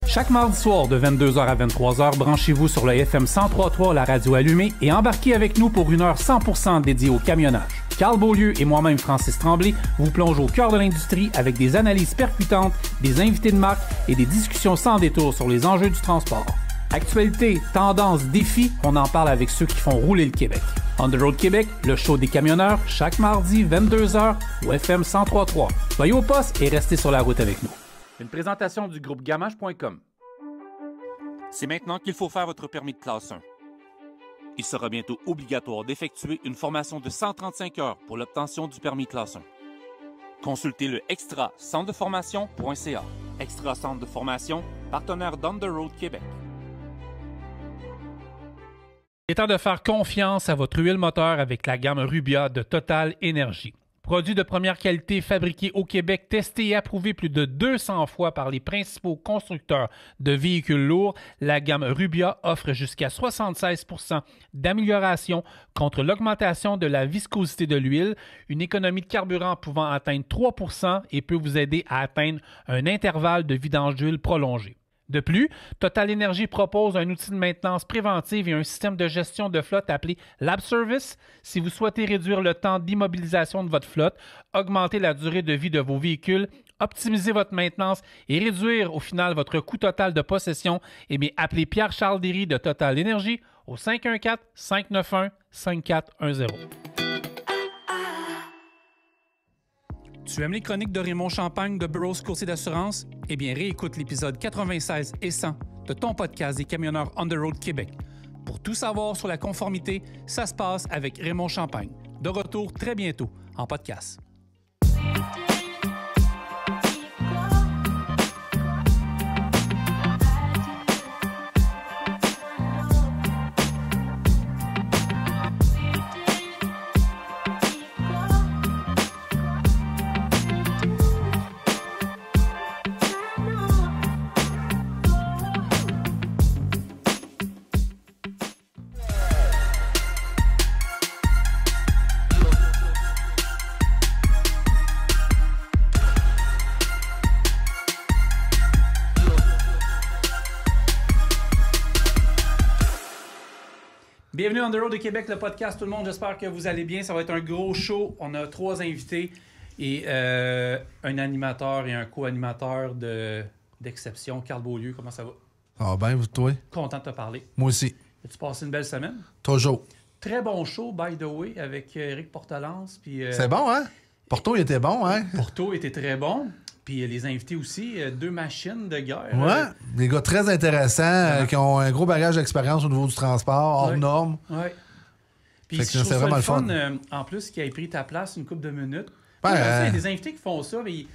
Chaque mardi soir de 22h à 23h, branchez-vous sur le FM 103.3, la radio allumée, et embarquez avec nous pour une heure 100% dédiée au camionnage. Carl Beaulieu et moi-même, Francis Tremblay, vous plongeons au cœur de l'industrie avec des analyses percutantes, des invités de marque et des discussions sans détour sur les enjeux du transport. Actualité, tendances, défis, on en parle avec ceux qui font rouler le Québec. On the Road Québec, le show des camionneurs, chaque mardi 22h au FM 103.3. Soyez au poste et restez sur la route avec nous. Une présentation du groupe Gamache.com. C'est maintenant qu'il faut faire votre permis de classe 1. Il sera bientôt obligatoire d'effectuer une formation de 135 heures pour l'obtention du permis classe 1. Consultez le extra-centre-de-formation.ca. Extra Centre de formation, partenaire d'On the Road Québec. Il est temps de faire confiance à votre huile moteur avec la gamme Rubia de Total Énergie. Produit de première qualité fabriqué au Québec, testé et approuvé plus de 200 fois par les principaux constructeurs de véhicules lourds, la gamme Rubia offre jusqu'à 76% d'amélioration contre l'augmentation de la viscosité de l'huile, une économie de carburant pouvant atteindre 3% et peut vous aider à atteindre un intervalle de vidange d'huile prolongé. De plus, Total Énergie propose un outil de maintenance préventive et un système de gestion de flotte appelé Lab Service. Si vous souhaitez réduire le temps d'immobilisation de votre flotte, augmenter la durée de vie de vos véhicules, optimiser votre maintenance et réduire au final votre coût total de possession, appelez Pierre-Charles Derry de Total Énergie au 514-591-5410. Tu aimes les chroniques de Raymond Champagne de Burroughs Courtier d'assurance? Eh bien, réécoute l'épisode 96 et 100 de ton podcast des camionneurs On the Road Québec. Pour tout savoir sur la conformité, ça se passe avec Raymond Champagne. De retour très bientôt en podcast. Bienvenue On the Road de Québec, le podcast. Tout le monde, j'espère que vous allez bien. Ça va être un gros show. On a 3 invités et un animateur et un co-animateur d'exception. Carl Beaulieu, comment ça va? Ah ben, toi? Content de te parler. Moi aussi. As-tu passé une belle semaine? Toujours. Très bon show, by the way, avec Éric Portelance. C'est bon, hein? Porto, il était bon, hein? Porto était très bon. Puis les invités aussi, 2 machines de guerre. Ouais, des gars très intéressants qui ont un gros bagage d'expérience au niveau du transport, hors normes. Ouais. Puis c'est vraiment le fun. En plus, qui a pris ta place une couple de minutes. Il y a des invités qui font ça, mais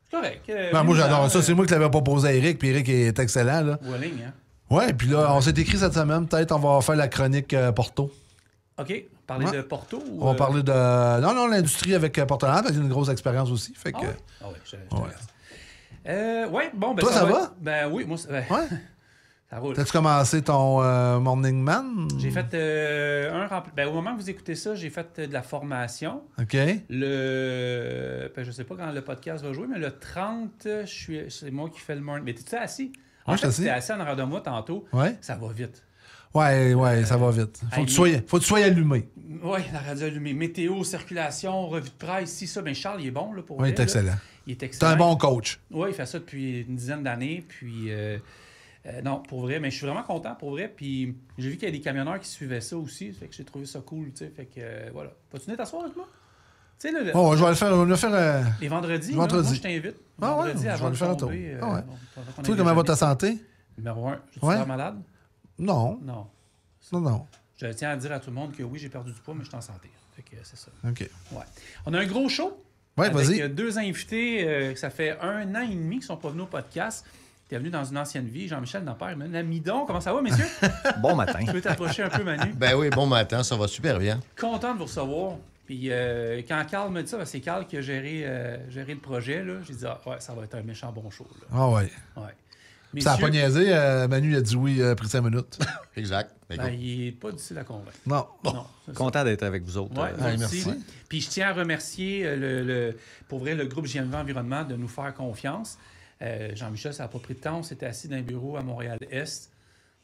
c'est correct. Moi, j'adore ça. C'est moi qui l'avais proposé à Éric, puis Éric est excellent. Là. Walling, hein? Ouais, puis là, on s'est écrit cette semaine, peut-être on va faire la chronique Porto. OK. Parler de Porto? On va parler de... Non, l'industrie avec Porto-Land, parce qu'il a une grosse expérience aussi. Fait que... je bon, ben toi, ça va? Ben oui, moi, ouais. Ça roule. T'as-tu commencé ton Morning Man? J'ai fait au moment que vous écoutez ça, j'ai fait de la formation. OK. Je sais pas quand le podcast va jouer, mais le 30, c'est moi qui fais le morning. Mais t'es-tu assis? Moi, je suis assis. T'es assis en arrière de moi tantôt. Ouais. Ça va vite. Ouais, ça va vite. Faut que tu sois allumé. Oui, la radio allumée. Météo, circulation, revue de presse, si ça. Bien, Charles, il est bon là, pour il est excellent. Il est excellent. T'es un bon coach. Oui, il fait ça depuis une dizaine d'années. Puis, non, pour vrai. Mais je suis vraiment content, pour vrai. Puis, j'ai vu qu'il y a des camionneurs qui suivaient ça aussi. Fait que j'ai trouvé ça cool, tu sais. Fait que, voilà. Vas-tu venir t'asseoir avec moi? Tu sais, je vais le faire. Les vendredis. Moi, je t'invite. Vendredi, je vais le faire un tour. Toi, comment va ta santé? Numéro 1. Je suis malade? Non. Non. Je tiens à dire à tout le monde que oui, j'ai perdu du poids, mais je suis en santé. Fait que c'est ça. OK. Ouais. On a un gros show. Ouais, vas-y. Avec 2 invités, ça fait 1 an et demi qu'ils sont pas venus au podcast. T'es venu dans une ancienne vie. Jean-Michel Nampère, Midon, comment ça va, messieurs? Bon matin. Tu peux t'approcher un peu, Manu? Ben oui, bon matin, ça va super bien. Content de vous recevoir. Puis quand Carl me dit ça, c'est Carl qui a géré le projet. J'ai dit, ça va être un méchant bon show. Là. Ah ouais. Ça n'a pas niaisé. Manu a dit oui après 5 minutes. Exact. Il n'est pas difficile à convaincre. Non. Content d'être avec vous autres. Merci. Puis je tiens à remercier pour vrai le groupe JMV Environnement de nous faire confiance. Jean-Michel, ça n'a pas pris de temps. On s'était assis dans un bureau à Montréal-Est.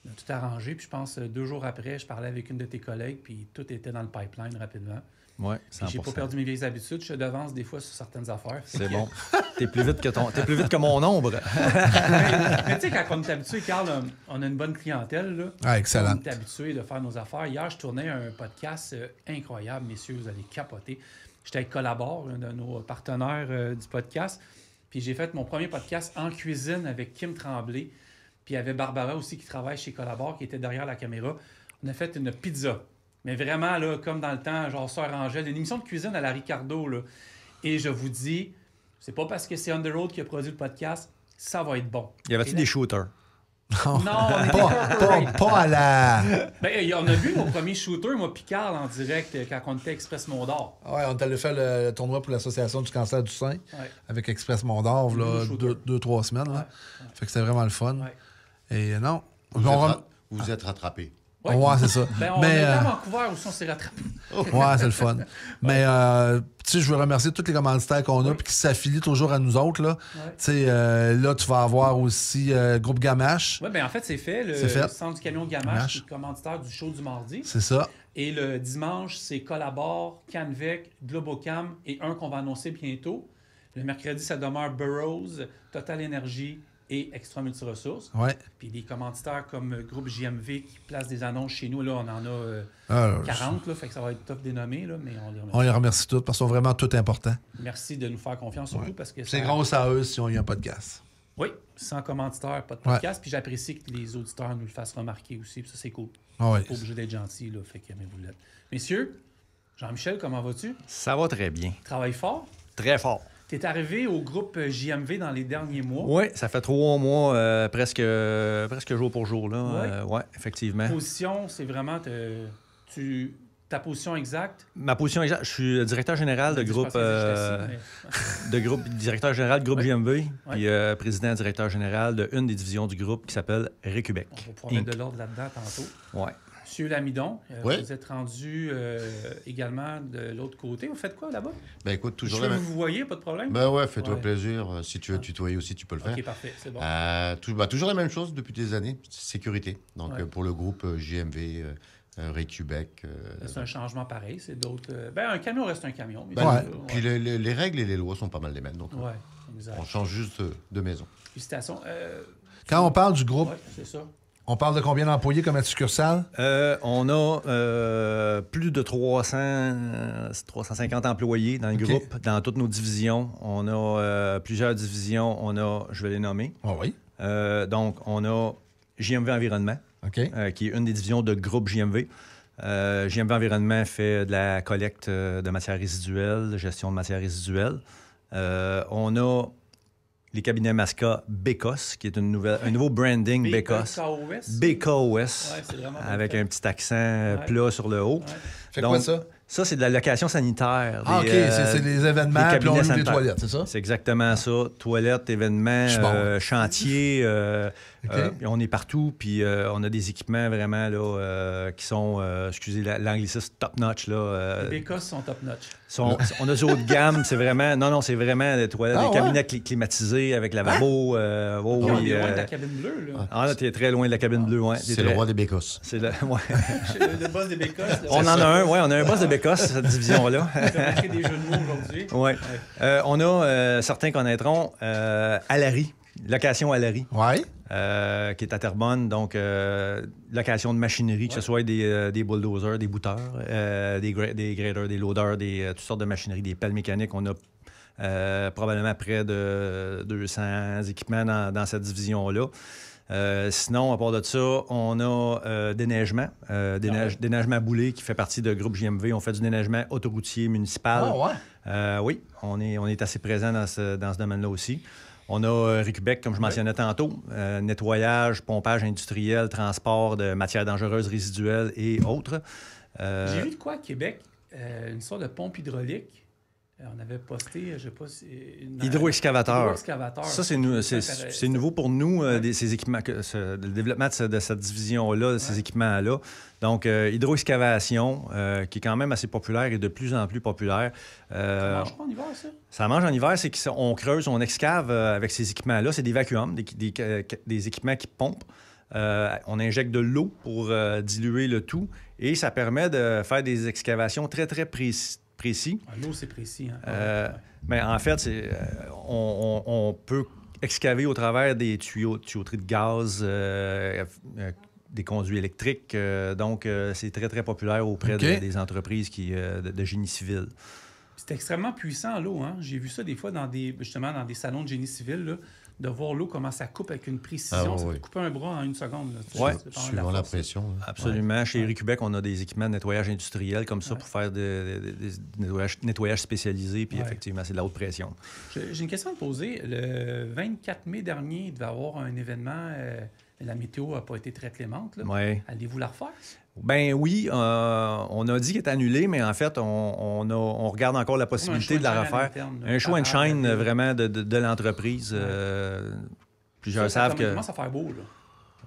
On a tout arrangé. Puis je pense 2 jours après, je parlais avec une de tes collègues, puis tout était dans le pipeline rapidement. Oui, 100%. J'ai pas perdu mes vieilles habitudes. Je te devance des fois sur certaines affaires. C'est bon. T'es plus vite que mon ombre. mais tu sais, quand on est habitué, Carl, on a une bonne clientèle. Là. Ah, excellent. On est habitué de faire nos affaires. Hier, je tournais un podcast incroyable, messieurs, vous allez capoter. J'étais avec Collabore, un de nos partenaires du podcast. Puis j'ai fait mon premier podcast en cuisine avec Kim Tremblay. Puis il y avait Barbara aussi qui travaille chez Collabore, qui était derrière la caméra. On a fait une pizza. Mais vraiment, là, comme dans le temps, genre Sœur Angèle, une émission de cuisine à la Ricardo. Là. Et je vous dis, c'est pas parce que c'est On The Road qui a produit le podcast, ça va être bon. Y avait-tu des shooters? Non, on était Pas à la... Ben, on a vu nos premiers shooters, moi puis Carl, en direct, quand on était Express Mont-d'Or. Ouais, on est allé faire le tournoi pour l'Association du cancer du sein avec Express Mont-d'Or, là, 2-3 semaines. Là. Fait que c'était vraiment le fun. Ouais. Et non... Vous êtes rattrapés. Ouais, c'est ça. Ben, on était à Vancouver aussi, on s'est rattrapé. Ouais, c'est le fun. Mais, tu sais, je veux remercier tous les commanditaires qu'on a et qui s'affilient toujours à nous autres. Là, tu sais, là tu vas avoir aussi Groupe Gamache. Oui, bien en fait, c'est fait. Le centre du camion Gamache, qui est commanditaire du show du mardi. C'est ça. Et le dimanche, c'est Collabore, Canvec, Globocam et un qu'on va annoncer bientôt. Le mercredi, ça demeure Burroughs, Total Énergie et Extra Multiressources. Ouais. Puis des commanditaires comme Groupe JMV qui placent des annonces chez nous. Là, on en a 40, là, fait que ça va être tough des nommés, là, mais on les remercie. On les remercie tous parce qu'ils sont vraiment tout importants. Merci de nous faire confiance surtout parce que c'est grâce à eux si on y a un podcast. Oui, sans commanditaire, pas de podcast. Puis j'apprécie que les auditeurs nous le fassent remarquer aussi. Puis ça, c'est cool. Ouais. Pas obligé d'être gentil, là, fait que vous l'êtes. Messieurs, Jean-Michel, comment vas-tu? Ça va très bien. Travaille fort? Très fort. Tu es arrivé au groupe JMV dans les derniers mois. Oui, ça fait 3 mois, presque jour pour jour. Là. Ouais, effectivement. Position, c'est vraiment ta position exacte? Ma position exacte, je suis directeur général de groupe, directeur général de groupe JMV, puis président directeur général d'une des divisions du groupe qui s'appelle Récubec. On va pouvoir mettre de l'ordre là-dedans tantôt. Oui. Monsieur Lamidon, vous êtes rendu également de l'autre côté. Vous faites quoi là-bas? Ben écoute, toujours la même... Vous voyez, pas de problème? Ben ouais, fais-toi plaisir. Si tu veux tutoyer aussi, tu peux le faire. OK, parfait, c'est bon. Toujours la même chose depuis des années, sécurité. Donc pour le groupe JMV, Récubec. C'est un changement pareil, c'est d'autres... un camion reste un camion. Mais puis les règles et les lois sont pas mal les mêmes. Donc exact. On change juste de maison. Félicitations. Quand on parle du groupe... c'est ça. On parle de combien d'employés comme à succursale? On a plus de 350 employés dans le groupe, dans toutes nos divisions. On a plusieurs divisions. Je vais les nommer. Ah oui. Donc, on a JMV Environnement, qui est une des divisions de groupe JMV. JMV Environnement fait de la collecte de matières résiduelles, gestion de matières résiduelles. On a les cabinets Masca Bécosse, qui est un nouveau branding Bécosse. BKOS, avec un petit accent plat sur le haut. Fait quoi ça? Ça, c'est de la location sanitaire. OK, c'est des événements, puis on ouvre des toilettes, c'est ça? C'est exactement ça. Toilettes, événements, chantiers. On est partout, puis on a des équipements vraiment là, qui sont, excusez l'anglicisme, top-notch. Les Bécosses sont top-notch. On a des haut de gamme, c'est vraiment... Non, c'est vraiment des toilettes, des cabinets climatisés avec lavabo. On est loin de la cabine bleue, là. Ah, là, t'es très loin de la cabine bleue, ouais. C'est le roi des Bécosses. C'est le boss des Bécosses. On en a un, on a un boss de Bécosse, cette division-là. On a fait des jeux de mots aujourd'hui. Oui. On a, certains connaîtront, Alary, location Alary. Oui. Qui est à Terrebonne, donc location de machinerie, que ce soit des bulldozers, des bouteurs, des graders, des loaders, toutes sortes de machinerie, des pelles mécaniques. On a probablement près de 200 équipements dans cette division-là. Sinon, à part de ça, on a déneigement. Déneigement Boulay, qui fait partie de groupe JMV. On fait du déneigement autoroutier municipal. Oui, on est assez présent dans ce domaine-là aussi. On a Récubec, comme je mentionnais tantôt, nettoyage, pompage industriel, transport de matières dangereuses résiduelles et autres. J'ai vu de quoi à Québec? Une sorte de pompe hydraulique On avait posté, je sais pas si... Hydro-excavateur. Hydro-excavateur. Ça, c'est nouveau pour nous, ces équipements, le développement de cette division-là, de ces équipements-là. Donc, hydro-excavation, qui est quand même assez populaire et de plus en plus populaire. Ça mange pas en hiver, ça? Ça mange en hiver, c'est qu'on creuse, on excave avec ces équipements-là. C'est des vacuums, des équipements qui pompent. On injecte de l'eau pour diluer le tout et ça permet de faire des excavations très, très précis. L'eau, c'est précis. Mais en fait, on peut excaver au travers des tuyauteries de gaz, des conduits électriques. Donc, c'est très, très populaire auprès des entreprises de génie civil. C'est extrêmement puissant, l'eau. Hein? J'ai vu ça des fois justement dans des salons de génie civil, là, de voir l'eau comment ça coupe avec une précision. Ça peut couper un bras en 1 seconde. Oui, suivant la pression. Absolument. Ouais. Chez Recubec, on a des équipements de nettoyage industriel comme ça pour faire des nettoyages spécialisés. Puis effectivement, c'est de la haute pression. J'ai une question à te poser. Le 24 mai dernier, il devait y avoir un événement. La météo n'a pas été très clémente. Ouais. Allez-vous la refaire? Ben oui, on a dit qu'il est annulé, mais en fait, on regarde encore la possibilité de la refaire. Un show and shine vraiment de l'entreprise. Plusieurs savent que... Ça commence à faire beau, là.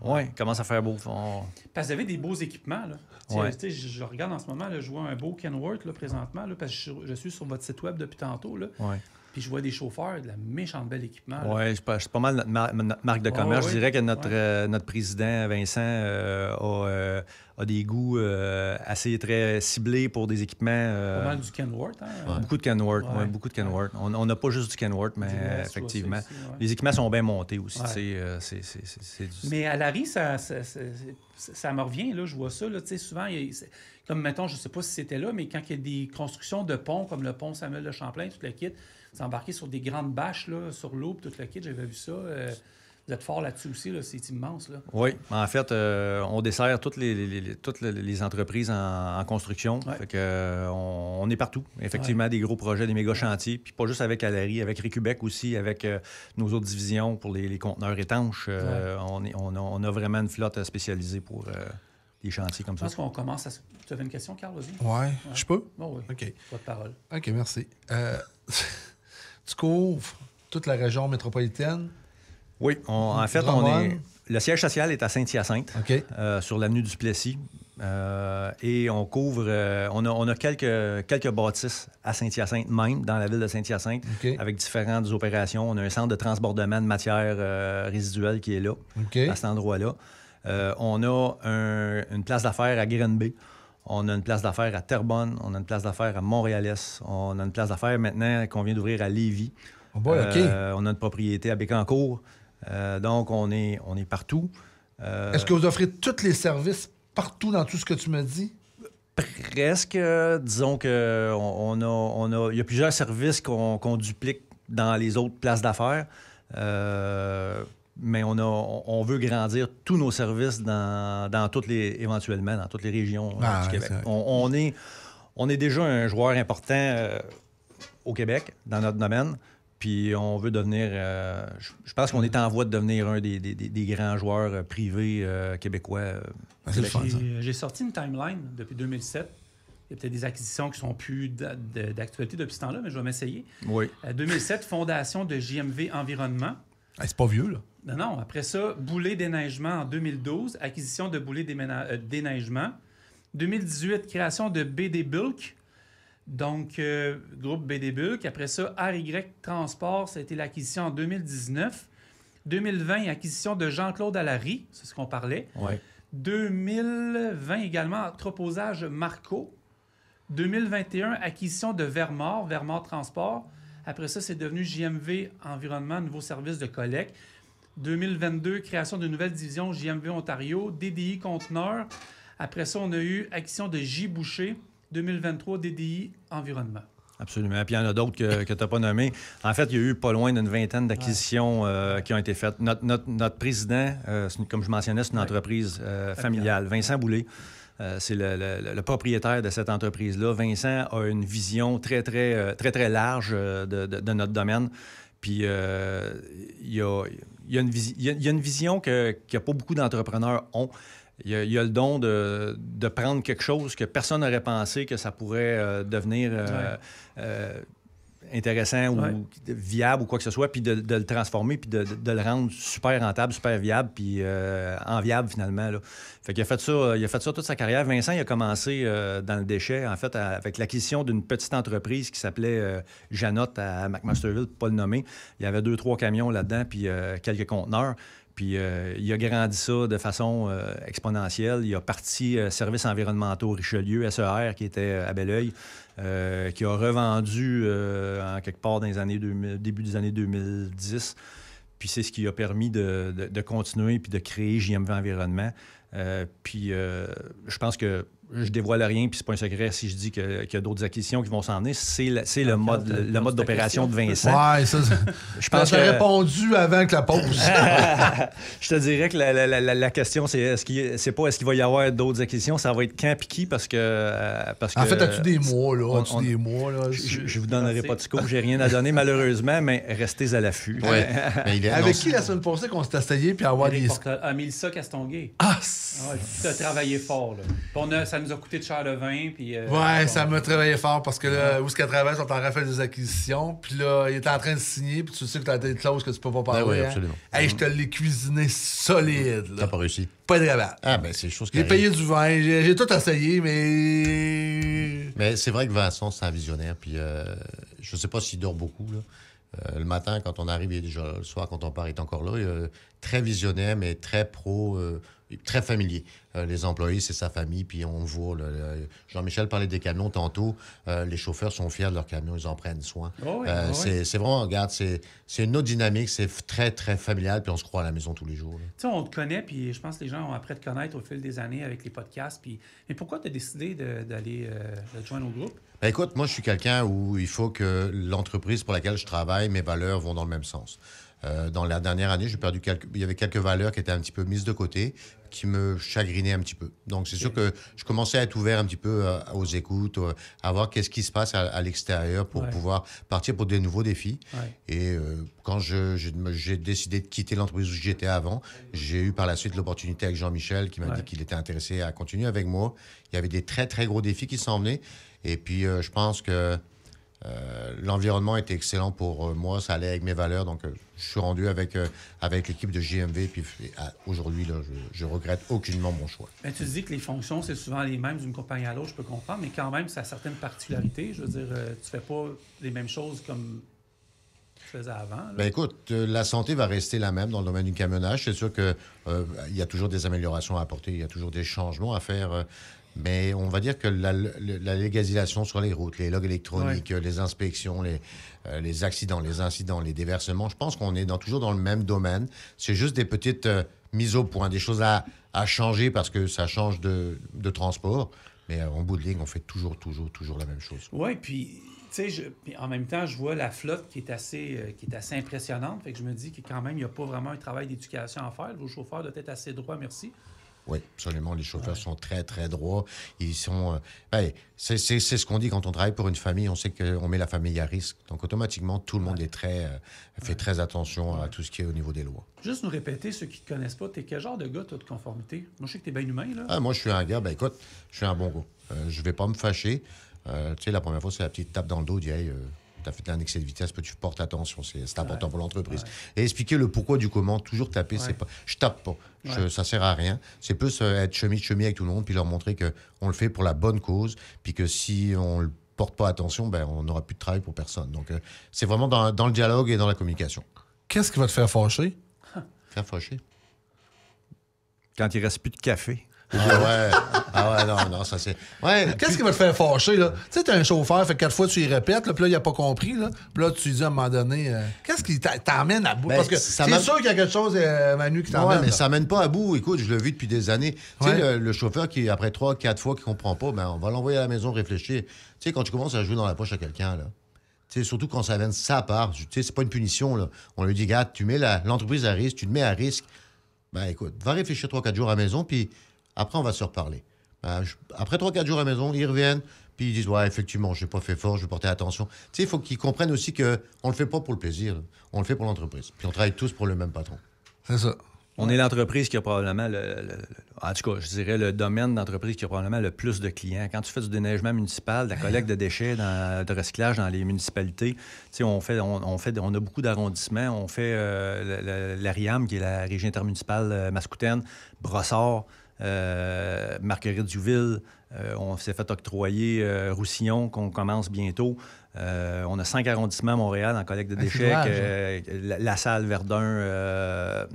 Oui, commence à faire beau. Parce que vous avez des beaux équipements, là. Je regarde en ce moment, là, je vois un beau Kenworth, là, présentement, là, parce que je suis sur votre site web depuis tantôt, là. Ouais. Puis je vois des chauffeurs, de la méchante belle équipement. Oui, c'est pas mal notre marque de commerce. Je dirais que notre président, Vincent, a des goûts assez très ciblés pour des équipements. Pas mal du Kenworth. Hein? Beaucoup de Kenworth, beaucoup de Kenworth. On n'a pas juste du Kenworth, mais effectivement. Les équipements sont bien montés aussi. Mais à Larry, ça me revient, là, je vois ça. Là, souvent, comme mettons, je ne sais pas si c'était là, mais quand il y a des constructions de ponts, comme le pont Samuel de Champlain, tout le kit, vous embarquez sur des grandes bâches là, sur l'eau, tout le kit, j'avais vu ça. Vous êtes fort là-dessus aussi, là, c'est immense. Là. Oui, en fait, on dessert toutes les entreprises en construction. Fait que, on est partout. Effectivement, des gros projets, des méga chantiers. Puis pas juste avec Alary, avec Recubec aussi, avec nos autres divisions pour les conteneurs étanches. On a vraiment une flotte spécialisée pour des chantiers comme ça. Je pense qu'on commence à... Tu avais une question, Carl? Vas-y. Oui, je peux? Oh, oui. OK. Votre parole. OK, merci. Tu couvres toute la région métropolitaine? Oui, en fait, le siège social est à Saint-Hyacinthe, sur l'avenue du Plessis. Et on couvre... on a quelques bâtisses à Saint-Hyacinthe même, dans la ville de Saint-Hyacinthe, avec différentes opérations. On a un centre de transbordement de matières résiduelles qui est là, à cet endroit-là. On a une place d'affaires à Grenby. On a une place d'affaires à Terrebonne. On a une place d'affaires à Montréal-Est. On a une place d'affaires maintenant qu'on vient d'ouvrir à Lévis. On a une propriété à Bécancour. Donc, on est partout. Est-ce que vous offrez tous les services partout dans tout ce que tu me dis? Presque. Disons que il y a plusieurs services qu'on duplique dans les autres places d'affaires. Mais on veut grandir tous nos services éventuellement dans toutes les régions du Québec. On est déjà un joueur important au Québec, dans notre domaine. Puis on veut devenir... je pense qu'on est en voie de devenir un des grands joueurs privés québécois. J'ai sorti une timeline depuis 2007. Il y a peut-être des acquisitions qui sont plus d'actualité depuis ce temps-là, mais je vais m'essayer. Oui. 2007, fondation de JMV Environnement. C'est pas vieux, là. Non. Après ça, Boulay Déneigement en 2012, acquisition de Boulay Déneigement. 2018, création de BD Bulk. Donc, groupe BD Bulk. Après ça, RY Transport, ça a été l'acquisition en 2019. 2020, acquisition de Jean-Claude Alary, c'est ce qu'on parlait. Ouais. 2020 également, entreposage Marco. 2021, acquisition de Vermor Transport. Après ça, c'est devenu JMV Environnement, nouveau service de collecte. 2022, création de nouvelle division JMV Ontario, DDI Conteneur. Après ça, on a eu acquisition de J Boucher. 2023, DDI Environnement. Absolument. Puis il y en a d'autres que tu n'as pas nommés. En fait, il y a eu pas loin d'une vingtaine d'acquisitions qui ont été faites. Notre président, comme je mentionnais, c'est une entreprise familiale. Vincent Boulay, c'est le propriétaire de cette entreprise-là. Vincent a une vision très, très, très, très large de notre domaine. Puis il y a une vision que pas beaucoup d'entrepreneurs ont. Il y a le don de prendre quelque chose que personne n'aurait pensé que ça pourrait devenir intéressant Ouais. ou viable ou quoi que ce soit, puis de le transformer, puis de le rendre super rentable, super viable, puis enviable finalement. Là. Fait qu'il a fait ça toute sa carrière. Vincent, il a commencé dans le déchet, en fait, avec l'acquisition d'une petite entreprise qui s'appelait Janotte à McMasterville, pour pas le nommer. Il y avait 2-3 camions là-dedans, puis quelques conteneurs. Puis il a grandi ça de façon exponentielle. Il a parti Services environnementaux Richelieu, SER, qui était à Belleuil, qui a revendu en quelque part dans les années début des années 2010. Puis c'est ce qui a permis de continuer puis de créer JMV Environnement. Puis je pense que je dévoile rien, puis c'est pas un secret si je dis qu'il y a d'autres acquisitions qui vont s'en venir. C'est le mode d'opération de Vincent. Ouais, ça, Je pense que... répondu avant que la pause. Je te dirais que la question, c'est c'est pas est-ce qu'il va y avoir d'autres acquisitions, ça va être quand puis qui, parce que... En fait, as-tu des mois, là? Des mois, là? Je vous donnerai pas de scoop, j'ai rien à donner, malheureusement, mais restez à l'affût. Ouais. Avec qui, la semaine passée, qu'on s'est essayé puis avoir des... Mélissa Castonguay. Ah! Ouais, tu as travaillé fort, là. Puis ça nous a coûté de cher le vin, puis... ouais, ça m'a travaillé fort, parce que là, où est-ce qu'elle travaille, ils sont en train de faire des acquisitions, puis là, il est en train de signer, puis tu sais que t'as des clauses que tu peux pas parler. Ben oui, hein. absolument. Hey, je te l'ai cuisiné solide, là. T'as pas réussi. Pas de rabat. Ah, ben c'est chose qui J'ai payé du vin, j'ai tout essayé, mais... Mais c'est vrai que Vincent, c'est un visionnaire. Puis je sais pas s'il dort beaucoup. Là. Le matin, quand on arrive, il est déjà là. Le soir, quand on part, il est encore là. Très visionnaire, mais très pro, très familier. Les employés, c'est sa famille. Puis on le voit. Là, Jean-Michel parlait des camions tantôt. Les chauffeurs sont fiers de leurs camions. Ils en prennent soin. Oh oui, oh oui. C'est vraiment, regarde, c'est une autre dynamique. C'est très, très familial. Puis on se croit à la maison tous les jours. Tu sais, on te connaît, puis je pense que les gens ont appris à te connaître au fil des années avec les podcasts. Puis... Mais pourquoi tu as décidé d'aller de te joindre au groupe? Ben écoute, moi, je suis quelqu'un où il faut que l'entreprise pour laquelle je travaille, mes valeurs vont dans le même sens. Dans la dernière année, j'ai perdu il y avait quelques valeurs qui étaient un petit peu mises de côté, qui me chagrinaient un petit peu. Donc, c'est sûr que je commençais à être ouvert un petit peu aux écoutes, à voir qu'est-ce qui se passe à l'extérieur pour pouvoir partir pour des nouveaux défis. Ouais. Et quand j'ai décidé de quitter l'entreprise où j'étais avant, j'ai eu par la suite l'opportunité avec Jean-Michel qui m'a dit qu'il était intéressé à continuer avec moi. Il y avait des très, très gros défis qui s'en venaient. Et puis, je pense que l'environnement était excellent pour moi, ça allait avec mes valeurs, donc je suis rendu avec l'équipe de JMV, puis aujourd'hui, là, je regrette aucunement mon choix. Ben, tu dis que les fonctions, c'est souvent les mêmes d'une compagnie à l'autre, je peux comprendre, mais quand même, ça a certaines particularités. Je veux dire, tu fais pas les mêmes choses comme tu faisais avant. Là. Ben écoute, la santé va rester la même dans le domaine du camionnage. C'est sûr qu'il y a toujours des améliorations à apporter, il y a toujours des changements à faire. Mais on va dire que la légalisation sur les routes, les logs électroniques, les inspections, les accidents, les incidents, les déversements, je pense qu'on est toujours dans le même domaine. C'est juste des petites mises au point, des choses à changer parce que ça change de transport. Mais en bout de ligne, on fait toujours la même chose. Oui, puis tu sais, en même temps, je vois la flotte qui est assez impressionnante. Fait que je me dis que quand même, il n'y a pas vraiment un travail d'éducation à faire. Vos chauffeurs doivent être assez droits, merci. Oui, absolument. Les chauffeurs sont très, très droits. Ils sont... c'est ce qu'on dit quand on travaille pour une famille. On sait qu'on met la famille à risque. Donc, automatiquement, tout le monde est fait très attention à tout ce qui est au niveau des lois. Juste nous répéter, ceux qui ne te connaissent pas, t'es quel genre de gars, toi, de conformité? Moi, je sais que t'es bien humain, là. Ah, moi, je suis un gars, écoute, je suis un bon gars. Je vais pas me fâcher. Tu sais, la première fois, c'est la petite tape dans le dos, hey, tu as fait un excès de vitesse, tu portes attention, c'est important pour l'entreprise. Et expliquer le pourquoi du comment, toujours taper, c'est pas... Je tape pas, ça sert à rien. C'est plus être chemise avec tout le monde, puis leur montrer qu'on le fait pour la bonne cause, puis que si on le porte pas attention, ben on n'aura plus de travail pour personne. Donc, c'est vraiment dans le dialogue et dans la communication. Qu'est-ce qui va te faire fâcher? Faire fâcher? Quand il reste plus de café. Non, ça c'est... Ouais, qu'est-ce qui va te faire fâcher, là? Tu sais, t'es un chauffeur, fait 4 fois tu y répètes, là, puis là, il a pas compris, là. Puis là, tu lui dis à un moment donné, qu'est-ce qui t'emmène à bout? Parce que c'est sûr qu'il y a quelque chose, Manu, qui t'emmène. Ouais, mais ça mène pas à bout. Écoute, je le vis depuis des années. Tu sais, le chauffeur qui, après 3-4 fois, qui comprend pas, ben, on va l'envoyer à la maison réfléchir. Tu sais, quand tu commences à jouer dans la poche à quelqu'un, là, tu sais, surtout quand ça vient de sa part, tu sais, c'est pas une punition, là. On lui dit, gars, tu mets l'entreprise à risque, tu te mets à risque. Ben, écoute, va réfléchir 3-4 jours à la maison, puis après, on va se reparler. Après 3-4 jours à la maison, ils reviennent, puis ils disent « Ouais, effectivement, je n'ai pas fait fort, je vais porter attention. » Tu sais, il faut qu'ils comprennent aussi qu'on ne le fait pas pour le plaisir, là. On le fait pour l'entreprise. Puis on travaille tous pour le même patron. C'est ça. On est l'entreprise qui a probablement en tout cas, je dirais le domaine d'entreprise qui a probablement le plus de clients. Quand tu fais du déneigement municipal, de la collecte de déchets, de recyclage dans les municipalités, on a beaucoup d'arrondissements. On fait la RIAM, qui est la Régie intermunicipale Mascoutaine, Brossard, Marguerite-Duville. On s'est fait octroyer Roussillon, qu'on commence bientôt. On a 5 arrondissements à Montréal en collecte de déchets. La Salle, Verdun,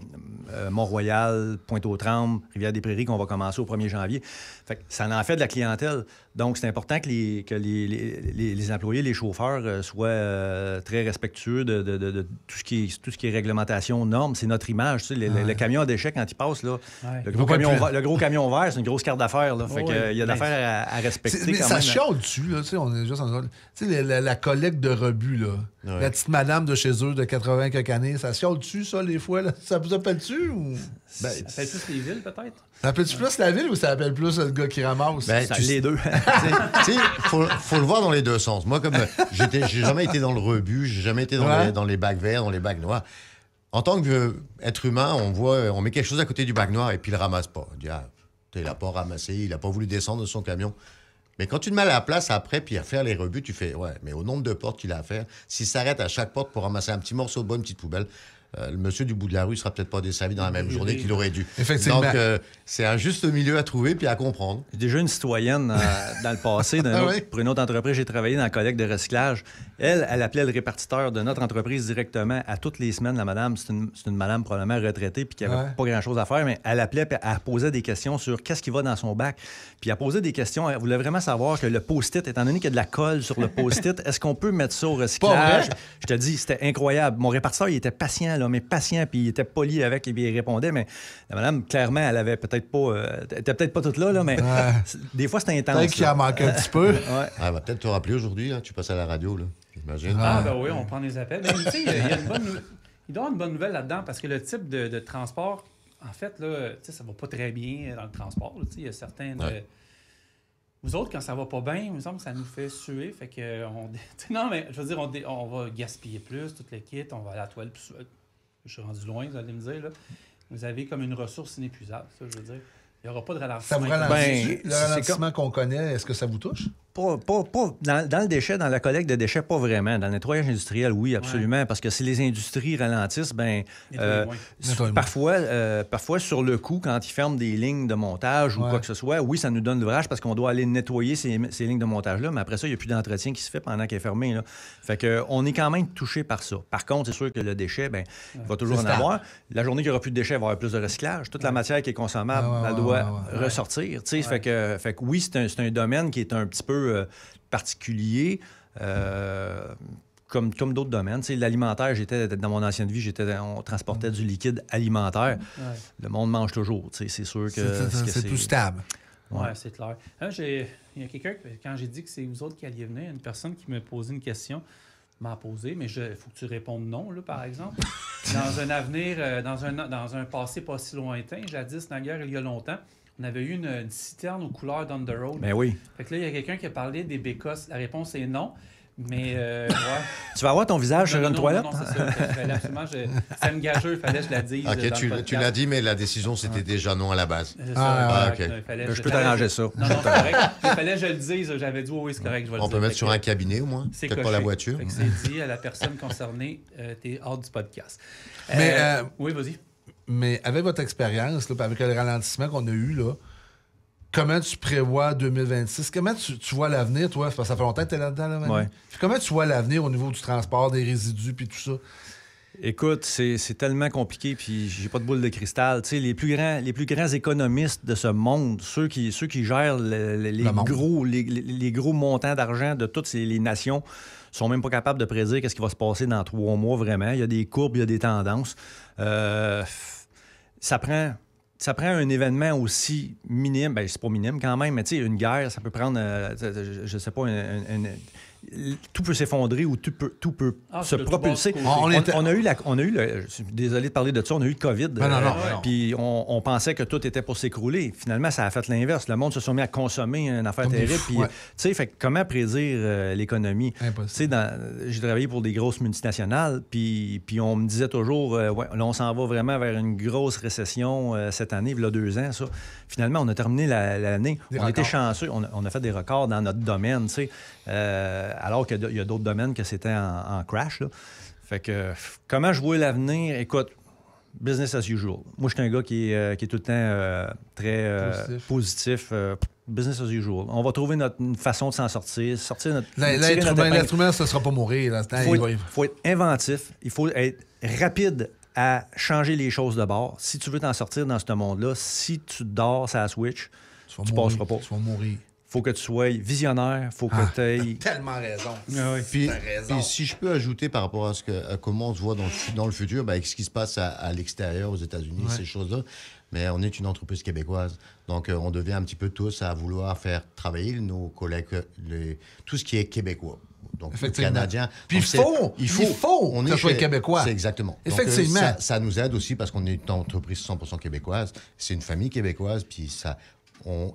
Mont-Royal, Pointe-aux-Trembles, Rivière-des-Prairies, qu'on va commencer au 1er janvier. Fait que ça en fait de la clientèle. Donc, c'est important que les employés, les chauffeurs soient très respectueux de tout ce qui est réglementation, normes. C'est notre image. Tu sais, le camion à déchets, quand il passe, là, le gros camion vert, c'est une grosse carte d'affaires. Fait que, il y a d'affaires à respecter. Mais ça chiale dessus. Là, on est juste la collecte de rebut. Là. Ouais. La petite madame de chez eux de 80 quelques années, ça chiale dessus, ça, les fois? Là? Ça vous appelle-tu? Ou... ça appelle plus les villes, peut-être? Ça appelle-tu plus la ville ou ça appelle plus le gars qui ramasse? Les deux. faut le voir dans les deux sens. Moi, comme j'ai jamais été dans le rebut, j'ai jamais été dans les bacs verts, dans les bacs noirs. En tant qu'être humain, on met quelque chose à côté du bac noir et puis il le ramasse pas. On dit, il n'a pas ramassé, il n'a pas voulu descendre de son camion. Mais quand tu te mets à la place après, puis à faire les rebuts, tu fais, mais au nombre de portes qu'il a à faire, s'il s'arrête à chaque porte pour ramasser un petit morceau de bois, une petite poubelle, le monsieur du bout de la rue ne sera peut-être pas desservi dans la même journée qu'il aurait dû. Effectivement. Donc, c'est un juste milieu à trouver puis à comprendre. J'ai déjà une citoyenne dans le passé, pour une autre entreprise, j'ai travaillé dans la collecte de recyclage. Elle appelait le répartiteur de notre entreprise directement à toutes les semaines. La madame, c'est une madame probablement retraitée puis qui n'avait pas grand-chose à faire, mais elle appelait et elle posait des questions sur qu'est-ce qui va dans son bac. Puis elle posait des questions. Elle voulait vraiment savoir que le post-it, étant donné qu'il y a de la colle sur le post-it, est-ce qu'on peut mettre ça au recyclage? Je te dis, c'était incroyable. Mon répartiteur, il était patient, mais patient, puis il était poli avec, et puis il répondait, mais la madame, clairement, elle avait peut-être pas... elle était peut-être pas toute là, mais des fois, c'était intense. Peut-être qu'il en manquait un petit peu. Elle va peut-être te rappeler aujourd'hui, tu passes à la radio, là, j'imagine. Oui, on prend des appels. Mais tu sais, il doit y avoir une bonne nouvelle là-dedans, parce que le type de transport, en fait, là, ça va pas très bien dans le transport. Il y a certains... Vous autres, quand ça va pas bien, il me semble que ça nous fait suer. Fait que non, mais je veux dire, on va gaspiller plus, toute l'équipe, on va à la toile plus. Je suis rendu loin, vous allez me dire. Là. Vous avez comme une ressource inépuisable, ça, je veux dire. Il n'y aura pas de ralentissement. Ça vous ralentit? Le ralentissement qu'on connaît, est-ce que ça vous touche? Pas dans le déchet, dans la collecte de déchets, pas vraiment. Dans le nettoyage industriel, oui, absolument. Parce que si les industries ralentissent, parfois, sur le coup, quand ils ferment des lignes de montage ou quoi que ce soit, oui, ça nous donne l'ouvrage parce qu'on doit aller nettoyer ces lignes de montage-là. Mais après ça, il n'y a plus d'entretien qui se fait pendant qu'elle est fermée. Là. Fait qu'on est quand même touché par ça. Par contre, c'est sûr que le déchet, il va toujours en avoir. La journée qu'il n'y aura plus de déchets, il va y avoir plus de recyclage. Toute la matière qui est consommable, elle doit ressortir. Fait que oui, c'est un domaine qui est un petit peu particulier, comme d'autres domaines. L'alimentaire, dans mon ancienne vie, on transportait du liquide alimentaire. Le monde mange toujours. C'est sûr que c'est plus stable. Oui, c'est clair. Il y a quelqu'un, quand j'ai dit que c'est vous autres qui alliez venir, une personne qui m'a posé une question, m'a posé, mais il faut que tu répondes non, là, par exemple. Dans un avenir, dans un passé pas si lointain, jadis, naguère, il y a longtemps, on avait eu une citerne aux couleurs d'On the Road. Ben oui. Fait que là, il y a quelqu'un qui a parlé des bécosses. La réponse est non. Mais, Tu vas avoir ton visage sur une toilette? Non, c'est ça. Absolument, c'est une gageuse, il fallait que je la dise. OK, tu l'as dit, mais la décision, c'était déjà non à la base. OK. Je peux t'arranger ça. Non, c'est correct. Il fallait que je le dise. J'avais dit, oui, c'est correct, je vais le dire. On peut mettre sur un cabinet, au moins? Peut-être pas la voiture. Fait que c'est dit à la personne concernée, t'es hors du podcast. Oui, vas-y. Mais avec votre expérience, là, avec le ralentissement qu'on a eu, là, comment tu prévois 2026? Comment tu vois l'avenir, toi? Parce que ça fait longtemps que tu es là-dedans, là, maintenant. Comment tu vois l'avenir au niveau du transport, des résidus, puis tout ça? Écoute, c'est tellement compliqué, puis j'ai pas de boule de cristal. Tu sais, les plus grands économistes de ce monde, ceux qui gèrent les gros montants d'argent de toutes les nations, sont même pas capables de prédire qu'est-ce qui va se passer dans 3 mois, vraiment. Il y a des courbes, il y a des tendances. Ça prend un événement aussi minime, c'est pas minime quand même, mais tu sais, une guerre, ça peut prendre, je sais pas, tout peut s'effondrer ou tout peut se propulser. On a eu je suis désolé de parler de ça, on a eu le COVID. Puis on pensait que tout était pour s'écrouler. Finalement, ça a fait l'inverse. Le monde se sont mis à consommer une affaire terrible. Puis, tu sais, fait comment prédire l'économie? J'ai travaillé pour des grosses multinationales, puis on me disait toujours, là, on s'en va vraiment vers une grosse récession cette année, il y a 2 ans, ça. Finalement, on a terminé l'année. On était chanceux. On a fait des records dans notre domaine, tu sais. Alors qu'il y a d'autres domaines que c'était en crash, là. Fait que, comment je vois l'avenir? Écoute, business as usual. Moi, je suis un gars qui est tout le temps très positif. Business as usual. On va trouver une façon de s'en sortir. L'être humain, ce ne sera pas mourir. Il faut être inventif. Il faut être rapide à changer les choses de bord. Si tu veux t'en sortir dans ce monde-là, si tu dors ça switch, tu ne passeras pas. Tu vas mourir. Faut que tu sois visionnaire, faut que tu aies... Tellement raison. Puis si je peux ajouter par rapport à comment on se voit dans le futur, avec ce qui se passe à l'extérieur, aux États-Unis, ces choses-là, mais on est une entreprise québécoise. Donc, on devient un petit peu tous à vouloir faire travailler nos collègues, tout ce qui est québécois. Donc, Canadien. Puis il faut que ce soit québécois. C'est exactement. Effectivement. Donc, ça nous aide aussi parce qu'on est une entreprise 100% québécoise. C'est une famille québécoise, puis on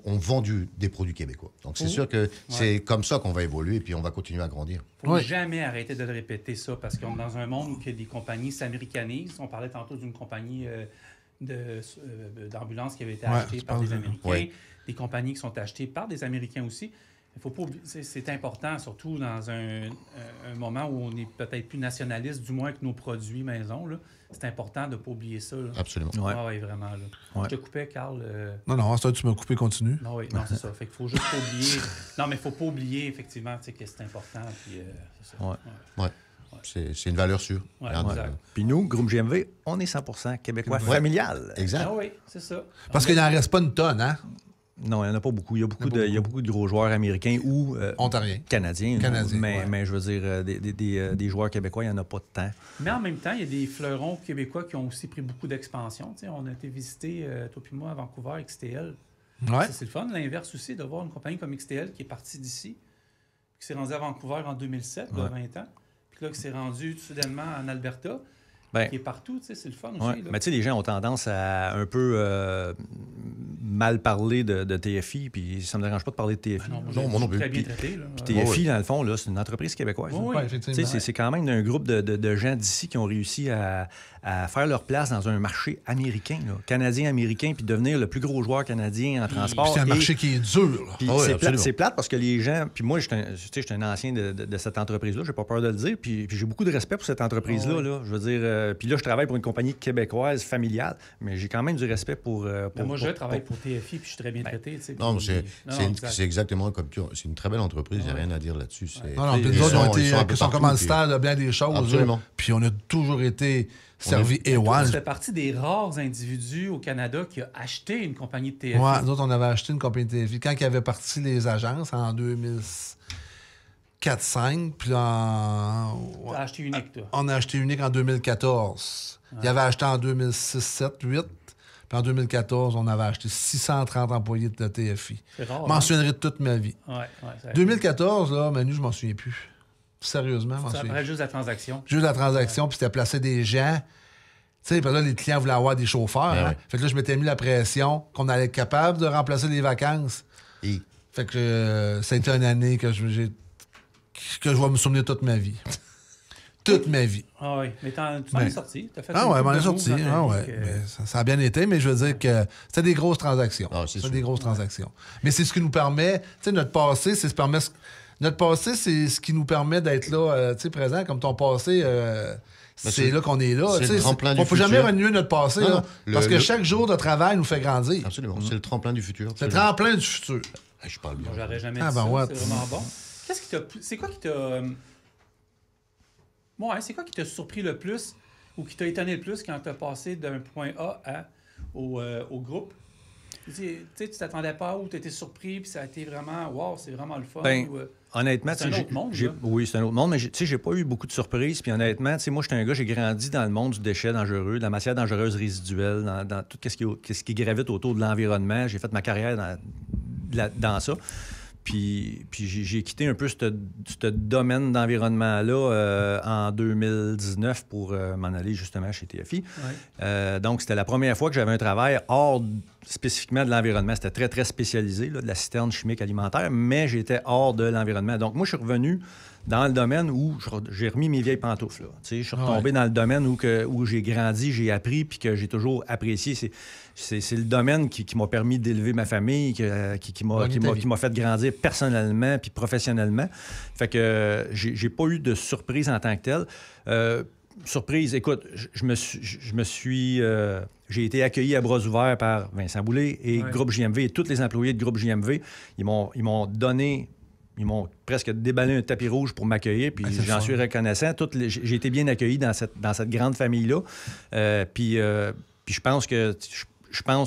vend des produits québécois. Donc, c'est sûr que c'est comme ça qu'on va évoluer, puis on va continuer à grandir. Il ne faut jamais arrêter de le répéter, ça, parce qu'on est dans un monde où des compagnies s'américanisent. On parlait tantôt d'une compagnie d'ambulance qui avait été achetée par des Américains, des compagnies qui sont achetées par des Américains aussi. Il faut pas oublier, c'est important, surtout dans un moment où on est peut-être plus nationaliste, du moins que nos produits maison. Là. C'est important de ne pas oublier ça. Là. Absolument. Oui, vraiment. Là. Je te coupais, Carl. Non, ça, tu m'as coupé, continue. Non, c'est ça. Fait qu'il faut juste pas oublier. Non, mais il ne faut pas oublier, effectivement, que c'est important. Puis, c'est ça. C'est une valeur sûre. Puis nous, Groupe GMV, on est 100% québécois familial. Exact. Ah oui, c'est ça. Parce qu'il n'en reste pas une tonne, hein? Non, il n'y en a pas beaucoup. Il y a beaucoup de gros joueurs américains ou ontariens. Canadiens. Mais je veux dire, des joueurs québécois, il n'y en a pas de tant. Mais en même temps, il y a des fleurons québécois qui ont aussi pris beaucoup d'expansion. Tu sais, on a été visiter, toi et moi, à Vancouver, XTL. Ouais. C'est le fun. L'inverse aussi, de voir une compagnie comme XTL qui est partie d'ici, qui s'est rendue à Vancouver en 2007, il y a 20 ans, puis là, qui s'est rendue soudainement en Alberta. Qui est partout, tu sais, c'est le fun aussi. Mais tu sais, les gens ont tendance à un peu mal parler de TFI, puis ça me dérange pas de parler de TFI. Non, moi non plus. Très bien traité. Puis TFI, dans le fond, là, c'est une entreprise québécoise. C'est quand même un groupe de gens d'ici qui ont réussi à faire leur place dans un marché américain, canadien-américain, puis devenir le plus gros joueur canadien en transport. C'est un marché qui est dur. C'est plate parce que les gens... Puis moi, je suis un ancien de cette entreprise-là, j'ai pas peur de le dire, puis j'ai beaucoup de respect pour cette entreprise-là. Là. Je veux dire... puis là, je travaille pour une compagnie québécoise familiale, mais j'ai quand même du respect pour moi, je travaille pour TFI, puis je suis très bien traité. Non, c'est exactement comme tu... C'est une très belle entreprise, il n'y a rien à dire là-dessus. Ils sont commanditaires de bien des choses. Absolument. Puis on a toujours été servi A1. Ça fait partie des rares individus au Canada qui a acheté une compagnie de TFI. Oui, nous autres, on avait acheté une compagnie de TFI. Quand il y avait parti les agences, en 2004-2005, puis là... Tu as acheté Unique, toi? On a acheté Unique en 2014. Il avait acheté en 2006, 2007, 2008. Puis en 2014, on avait acheté 630 employés de TFI. C'est rare. Je m'en souviendrai de toute ma vie. 2014, là, Manu, je m'en souviens plus. Sérieusement, je m'en souviens plus. Ça juste la transaction. Juste la transaction, puis c'était placé des gens. Tu sais, là, les clients voulaient avoir des chauffeurs. Fait que là, je m'étais mis la pression qu'on allait être capable de remplacer les vacances. Fait que ça a été une année que je vais me souvenir toute ma vie. Toute ma vie. Ah oui, mais tu m'en es sorti. m'en est sorti. Ça a bien été, mais je veux dire que c'était des grosses transactions. C'était des grosses transactions. Mais c'est ce qui nous permet, tu sais, notre passé, c'est ce qui nous permet d'être là, tu sais, présent, comme ton passé. C'est là qu'on est là. C'est le tremplin du futur. On ne peut jamais renier notre passé. Parce que chaque jour de travail nous fait grandir. Absolument. C'est le tremplin du futur. C'est le tremplin du futur. Je parle bien. J'aurais jamais dit ça. C'est vraiment bon. C'est quoi qui t'a... c'est quoi qui t'a surpris le plus ou qui t'a étonné le plus quand tu as passé d'un point A au groupe? Tu t'attendais pas ou tu étais surpris puis ça a été vraiment, wow, c'est vraiment le fun? Honnêtement, c'est un autre monde. Oui, c'est un autre monde, mais j'ai pas eu beaucoup de surprises. Puis honnêtement, moi, j'étais un gars, j'ai grandi dans le monde du déchet dangereux, de la matière dangereuse résiduelle, dans tout ce qui gravite autour de l'environnement. J'ai fait ma carrière dans ça. Puis j'ai quitté un peu ce domaine d'environnement-là en 2019 pour m'en aller justement chez TFI. Ouais. Donc, c'était la première fois que j'avais un travail hors spécifiquement de l'environnement. C'était très, très spécialisé, là, de la citerne chimique alimentaire, mais j'étais hors de l'environnement. Donc, moi, je suis revenu dans le domaine où j'ai remis mes vieilles pantoufles. Je suis retombé dans le domaine où j'ai grandi, j'ai appris, puis que j'ai toujours apprécié. C'est le domaine qui m'a permis d'élever ma famille, qui m'a fait grandir personnellement puis professionnellement. Fait que j'ai pas eu de surprise en tant que telle. Surprise, écoute, j'ai été accueilli à bras ouverts par Vincent Boulay et Groupe JMV et tous les employés de Groupe JMV. Ils m'ont presque déballé un tapis rouge pour m'accueillir, puis j'en suis reconnaissant. J'ai été bien accueilli dans cette grande famille-là. Puis je pense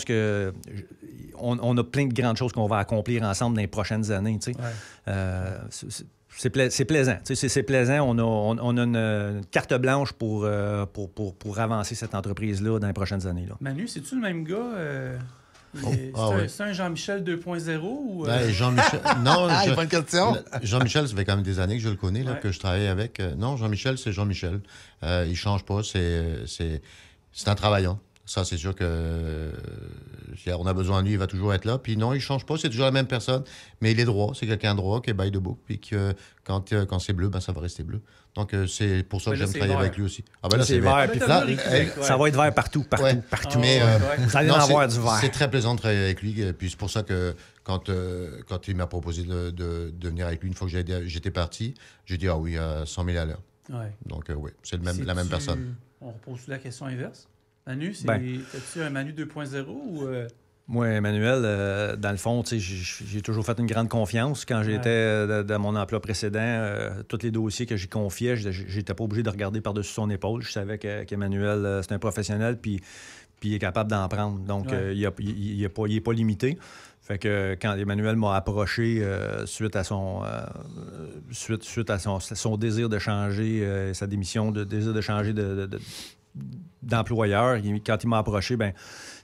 que on a plein de grandes choses qu'on va accomplir ensemble dans les prochaines années. C'est plaisant. C'est plaisant. On a une carte blanche pour avancer cette entreprise-là dans les prochaines années. Là. Manu, c'est-tu le même gars? C'est un Jean-Michel 2.0 ou... Jean-Michel... Non, bonne question. Jean-Michel, ça fait quand même des années que je le connais, là, que je travaille avec. Non, Jean-Michel, c'est Jean-Michel. Il change pas. C'est un travaillant. Ça, c'est sûr que on a besoin de lui, il va toujours être là. Puis non, il change pas, c'est toujours la même personne, mais il est droit. C'est quelqu'un de droit qui est by the book. Puis que quand c'est bleu, ça va rester bleu. Donc, c'est pour ça que j'aime travailler avec lui aussi. Ah ben là, c'est vert. Puis là, ça va être vert partout. Mais vous allez en avoir du vert. C'est très plaisant de travailler avec lui. Puis c'est pour ça que quand il m'a proposé de venir avec lui, une fois que j'étais parti, j'ai dit, ah oui, à 100 000 à l'heure. Ouais. Donc, oui, c'est la même personne. On repose la question inverse. Manu, as-tu un Manu 2.0 ou... Moi, Emmanuel, dans le fond, j'ai toujours fait une grande confiance. Quand j'étais dans mon emploi précédent, tous les dossiers que j'y confiais, j'étais pas obligé de regarder par-dessus son épaule. Je savais qu'Emmanuel, c'est un professionnel, puis il est capable d'en prendre. Donc, il est pas limité. Fait que quand Emmanuel m'a approché suite à son désir de changer, sa démission, désir de changer d'employeur, quand il m'a approché,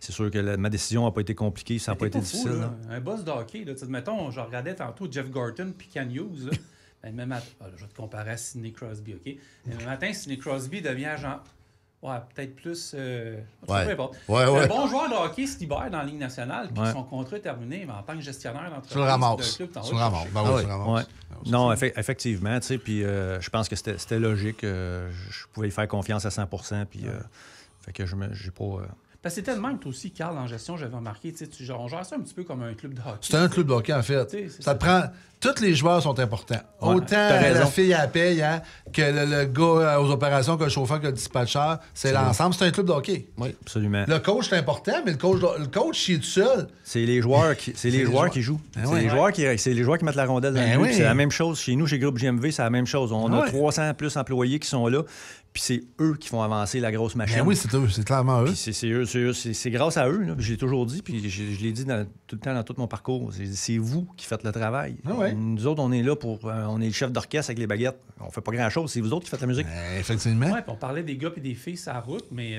c'est sûr que ma décision n'a pas été compliquée, ça n'a pas été difficile. Fou, un boss de hockey, mettons, je regardais tantôt Jeff Gorton puis Ken Hughes. Je vais te comparer à Sidney Crosby, OK? Le matin, Sidney Crosby devient agent. Ouais, peut-être plus. Un bon joueur de hockey se libère dans la Ligue nationale, puis son contrat est terminé, mais en tant que gestionnaire d'entreprise d'un club, tu le ramasses. Non, effectivement, tu sais, puis je pense que c'était logique. Je pouvais y faire confiance à 100%, puis fait que j'ai pas... Parce que c'était le même, toi aussi, Carl, en gestion, j'avais remarqué. On gère ça un petit peu comme un club de hockey. C'est un club de hockey, en fait. Ça te prend... Tous les joueurs sont importants. Autant la fille à la paye que le gars aux opérations, que le chauffeur, que le dispatcher. C'est l'ensemble. C'est un club de hockey. Oui, absolument. Le coach, c'est important, mais le coach, il est tout seul. C'est les joueurs qui jouent. C'est les joueurs qui mettent la rondelle dans le but. C'est la même chose. Chez nous, chez Groupe JMV, c'est la même chose. On a 300 plus employés qui sont là. Puis c'est eux qui font avancer la grosse machine. Oui, c'est eux, c'est clairement eux. C'est grâce à eux. Là. Je l'ai toujours dit, puis je l'ai dit tout le temps dans tout mon parcours. C'est vous qui faites le travail. Nous autres, on est là on est le chef d'orchestre avec les baguettes. On fait pas grand-chose. C'est vous autres qui faites la musique. Effectivement. Oui, on parlait des gars et des filles sur la route, mais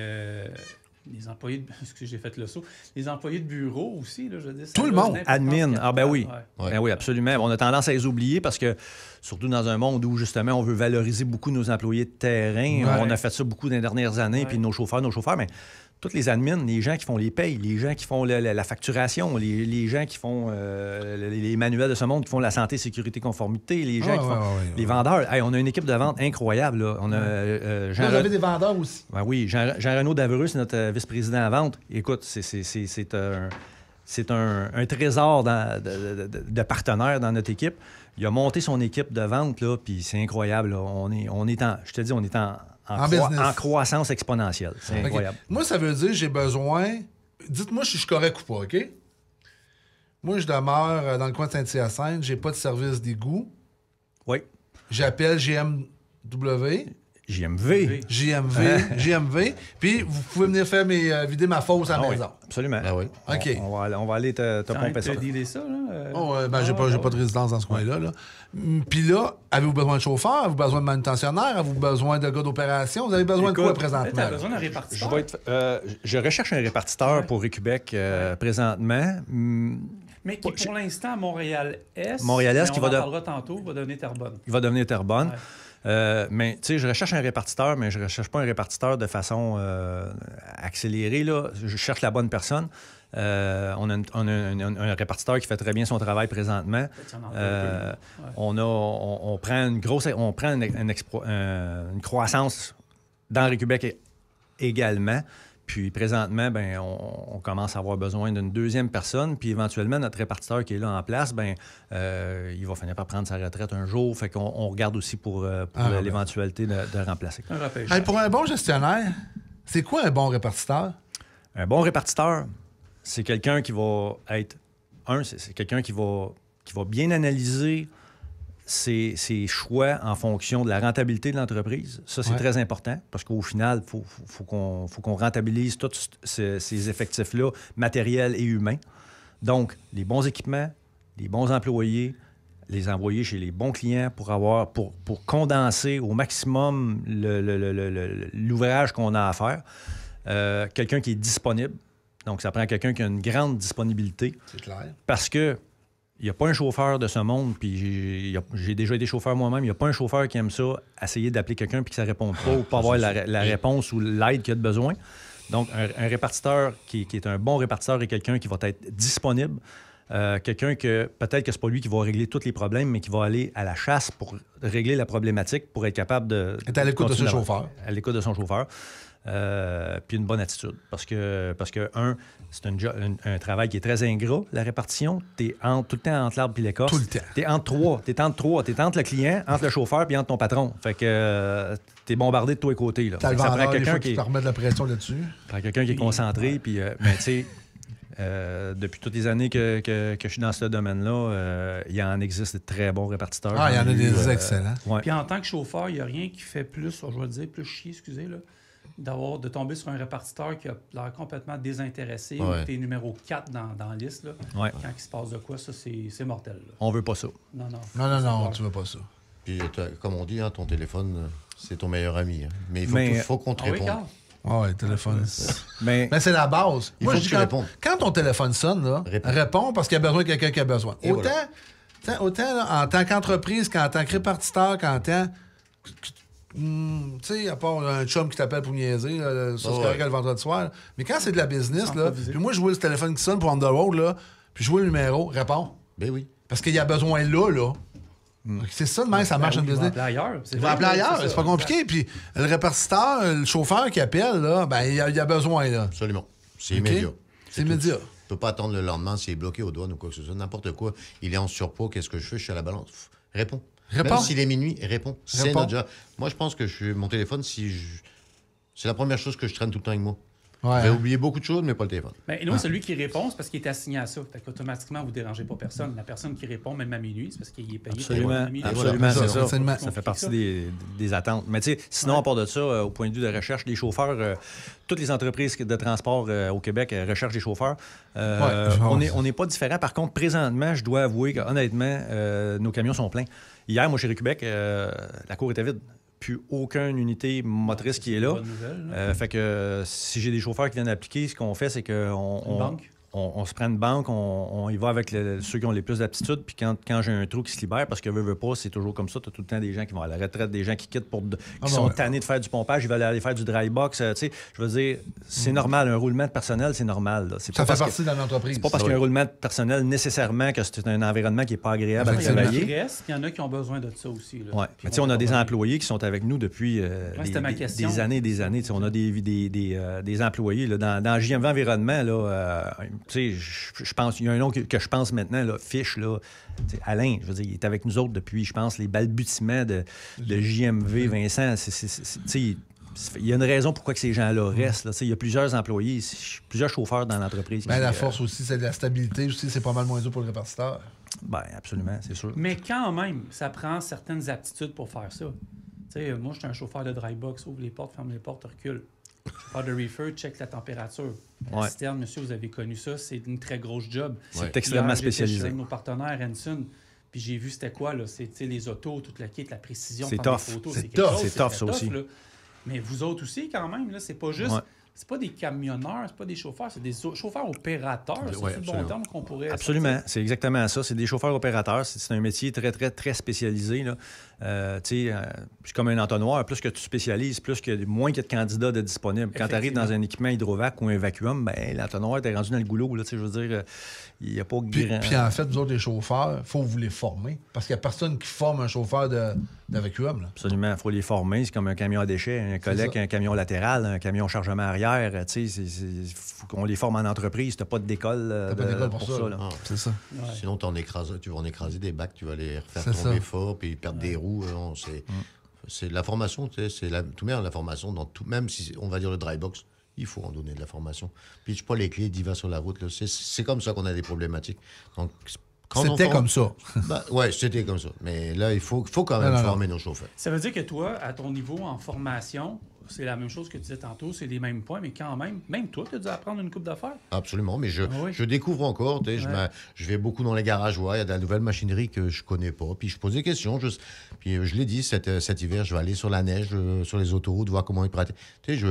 les employés de... Excusez, j'ai fait le saut. Les employés de bureau aussi, là, je veux dire. Tout le monde. Admin. Ah ben oui. Ben oui, absolument. On a tendance à les oublier parce que, surtout dans un monde où, justement, on veut valoriser beaucoup nos employés de terrain. On a fait ça beaucoup dans les dernières années, puis nos chauffeurs, mais tous les admins, les gens qui font les payes, les gens qui font la facturation, les gens qui font les manuels de ce monde, qui font la santé, sécurité, conformité, les gens qui font les vendeurs. Hey, on a une équipe de vente incroyable. Là. On a Vous avez des vendeurs aussi. Ben oui, Jean-Renaud Davereux, c'est notre vice-président à vente. Écoute, c'est un trésor de partenaires dans notre équipe. Il a monté son équipe de vente, là, puis c'est incroyable. Là. On est en croissance exponentielle. C'est incroyable. Moi, ça veut dire j'ai besoin... Dites-moi si je suis correct ou pas, OK? Moi, je demeure dans le coin de Saint-Hyacinthe. J'ai pas de service d'égout. Oui. J'appelle GMW. JMV. Puis, vous pouvez venir faire vider ma fosse à la maison. Absolument. Ben oui. OK. On va aller te pomper ça. Tu as ça, là? J'ai pas de résidence dans ce coin-là. Là. Puis là, avez-vous besoin de chauffeur? Avez-vous besoin de manutentionnaire? Avez-vous besoin de gars d'opération? Vous avez besoin de quoi présentement? Tu as besoin d'un répartiteur? Je recherche un répartiteur pour Récubec présentement. Mais qui, pour l'instant, Montréal-Est, Montréal-Est qui on va en parlera tantôt, va devenir Terrebonne. Il va devenir Terrebonne. Ouais. Mais tu sais, je recherche un répartiteur, mais je ne recherche pas un répartiteur de façon accélérée. Là. Je cherche la bonne personne. On a un répartiteur qui fait très bien son travail présentement. On prend une croissance dans Réquebec également. Puis présentement, ben, on commence à avoir besoin d'une deuxième personne. Puis éventuellement, notre répartiteur qui est là en place, ben, il va finir par prendre sa retraite un jour. Fait qu'on regarde aussi pour l'éventualité de remplacer. Hey, pour un bon gestionnaire, c'est quoi un bon répartiteur? Un bon répartiteur, c'est quelqu'un qui va être... c'est quelqu'un qui va bien analyser ses choix en fonction de la rentabilité de l'entreprise. Ça, c'est très important parce qu'au final, il faut qu'on rentabilise tous ces effectifs-là, matériels et humains. Donc, les bons équipements, les bons employés, les envoyer chez les bons clients pour condenser au maximum l'ouvrage qu'on a à faire. Quelqu'un qui est disponible. Donc, ça prend quelqu'un qui a une grande disponibilité. C'est clair. Parce que il n'y a pas un chauffeur de ce monde, puis j'ai déjà été chauffeur moi-même, il n'y a pas un chauffeur qui aime ça, essayer d'appeler quelqu'un puis que ça ne réponde pas ou pas avoir la réponse ou l'aide qu'il a de besoin. Donc, un répartiteur qui est un bon répartiteur est quelqu'un qui va être disponible, quelqu'un que peut-être que ce n'est pas lui qui va régler tous les problèmes, mais qui va aller à la chasse pour régler la problématique, pour être capable de... Être à l'écoute de son chauffeur. À l'écoute de son chauffeur. Puis une bonne attitude. Parce que c'est un travail qui est très ingrat, la répartition. Tu es tout le temps entre l'arbre et l'écorce. Tout le temps. Tu es entre trois. Tu es entre le client, entre le chauffeur puis entre ton patron. Fait que tu es bombardé de tous les côtés. Là. Ça prend quelqu'un qui te remet de la pression là-dessus. Ça prend quelqu'un qui est concentré. Puis, mais tu sais, depuis toutes les années que je suis dans ce domaine-là, il y en existe de très bons répartiteurs. Ah, il y en a des excellents. Ouais. Puis en tant que chauffeur, il n'y a rien qui fait plus, je vais le dire, plus chier, excusez, là, de tomber sur un répartiteur qui a l'air complètement désintéressé ou qui est numéro 4 dans la liste. Là. Ouais. Quand il se passe de quoi, ça, c'est mortel. Là. On veut pas ça. Non, tu veux pas ça. Puis, comme on dit, hein, ton téléphone, c'est ton meilleur ami. Hein. Mais il faut qu'on te réponde. Oui, téléphone. Mais c'est la base. Il faut que tu répondes. Quand ton téléphone sonne, là, réponds parce qu'il y a besoin de quelqu'un qui a besoin. Autant là, en tant qu'entreprise qu'en tant que répartiteur, qu'en tant... tu sais, à part un chum qui t'appelle pour niaiser, ça c'est correct le vendredi soir. Mais quand c'est de la business, là, puis moi, je vois le téléphone qui sonne pour on the road, là, puis je vois le numéro, réponds. Ben oui. Parce qu'il y a besoin là. C'est ça de même, ça marche en business. Il va appeler ailleurs. Il va appeler ailleurs, c'est pas compliqué. Puis le répartiteur, le chauffeur qui appelle, là, ben, il y a besoin. Là. Absolument. C'est immédiat. C'est immédiat. Tu ne peux pas attendre le lendemain s'il est bloqué aux douanes ou quoi que ce soit. N'importe quoi. Il est en surpoids, qu'est-ce que je fais? Je suis à la balance. Réponds. Même s'il est minuit, réponds. C'est notre job. Moi, je pense que mon téléphone, c'est la première chose que je traîne tout le temps avec moi. Ouais. J'ai oublié beaucoup de choses, mais pas le téléphone. Ben, nous, celui qui répond, c'est parce qu'il est assigné à ça. Fait qu'automatiquement, vous ne dérangez pas personne. La personne qui répond, même à minuit, c'est parce qu'il est payé. Absolument, c'est ça. Ça fait partie des attentes. Mais tu sais, sinon, à part de ça, au point de vue de recherche des chauffeurs, toutes les entreprises de transport au Québec recherchent des chauffeurs. On n'est pas différent. Par contre, présentement, je dois avouer qu'honnêtement, nos camions sont pleins. Hier, moi, chez Réquebec, la cour était vide. Plus aucune unité motrice qui est là. Fait que si j'ai des chauffeurs qui viennent appliquer, ce qu'on fait, c'est qu'on on se prend une banque, on y va avec ceux qui ont les plus d'aptitudes. Puis quand j'ai un trou qui se libère, parce que veut pas, c'est toujours comme ça. Tu as tout le temps des gens qui vont à la retraite, des gens qui quittent qui sont tannés de faire du pompage, ils veulent aller faire du dry box. Je veux dire, c'est normal. Un roulement de personnel, c'est normal. Là. Ça fait partie de l'entreprise. C'est pas parce qu'il y a un roulement de personnel nécessairement que c'est un environnement qui n'est pas agréable à travailler. Il y en a qui ont besoin de ça aussi. Ouais. Mais on a des employés qui sont avec nous depuis des années et des années. On a des employés. Là, dans JMV Environnement, là, je pense, il y a un nom que je pense maintenant, là, Fiche, là, Alain, je veux dire, il est avec nous autres depuis, je pense, les balbutiements de JMV, Vincent. Il y a une raison pourquoi que ces gens-là restent. Là. Il y a plusieurs employés, plusieurs chauffeurs dans l'entreprise. La force aussi, c'est de la stabilité aussi, c'est pas mal moins dur pour le répartiteur. Bien, absolument, c'est sûr. Mais quand même, ça prend certaines aptitudes pour faire ça. Moi, je suis un chauffeur de dry box, ouvre les portes, ferme les portes, recule. Chauffeur de reefer, check la température. La citerne, monsieur, vous avez connu ça, c'est une très grosse job. C'est extrêmement spécialisé. Avec nos partenaires, Hanson, puis j'ai vu c'était quoi, là. C'est les autos, toute la kit, la précision. C'est tough. Photos, c'est tough, ça aussi. Là. Mais vous autres aussi, quand même, là, c'est pas juste c'est pas des camionneurs, c'est pas des chauffeurs, c'est des chauffeurs opérateurs. C'est le bon terme qu'on pourrait... Absolument, c'est exactement ça. C'est des chauffeurs opérateurs. C'est un métier très, très, très spécialisé. C'est comme un entonnoir. Plus que tu spécialises, moins qu'il y a de candidats de disponibles. Quand tu arrives dans un équipement hydrovac ou un vacuum, ben, l'entonnoir, tu es rendu dans le goulot. Là, je veux dire, il n'y a pas grand... Puis en fait, vous autres, les chauffeurs, il faut vous les former. Parce qu'il n'y a personne qui forme un chauffeur de vacuum. Là. Absolument, il faut les former. C'est comme un camion à déchets, un collègue, un camion latéral, un camion chargement arrière. Faut qu'on les forme en entreprise. Tu n'as pas d'école pour ça. Là. Ah, c'est ça. Ouais. Sinon, tu vas en écraser des bacs, tu vas les refaire tomber fort, puis perdre des roues. C'est de la formation, tout de même la formation, dans tout, même si on va dire le dry box, il faut en donner de la formation. Puis je pas les clés, d'y va sur la route. Là. C'est comme ça qu'on a des problématiques. Donc, c'était comme ça. Oui, c'était comme ça. Mais là, il faut quand même former nos chauffeurs. Ça veut dire que toi, à ton niveau en formation, c'est la même chose que tu disais tantôt, c'est les mêmes points, mais quand même toi, tu as dû apprendre une coupe d'affaires. Absolument, mais je découvre encore. Je vais beaucoup dans les garages, il y a de la nouvelle machinerie que je connais pas. Puis je pose des questions. Puis je l'ai dit, cet hiver, je vais aller sur la neige, sur les autoroutes, voir comment ils pratiquent. Puis...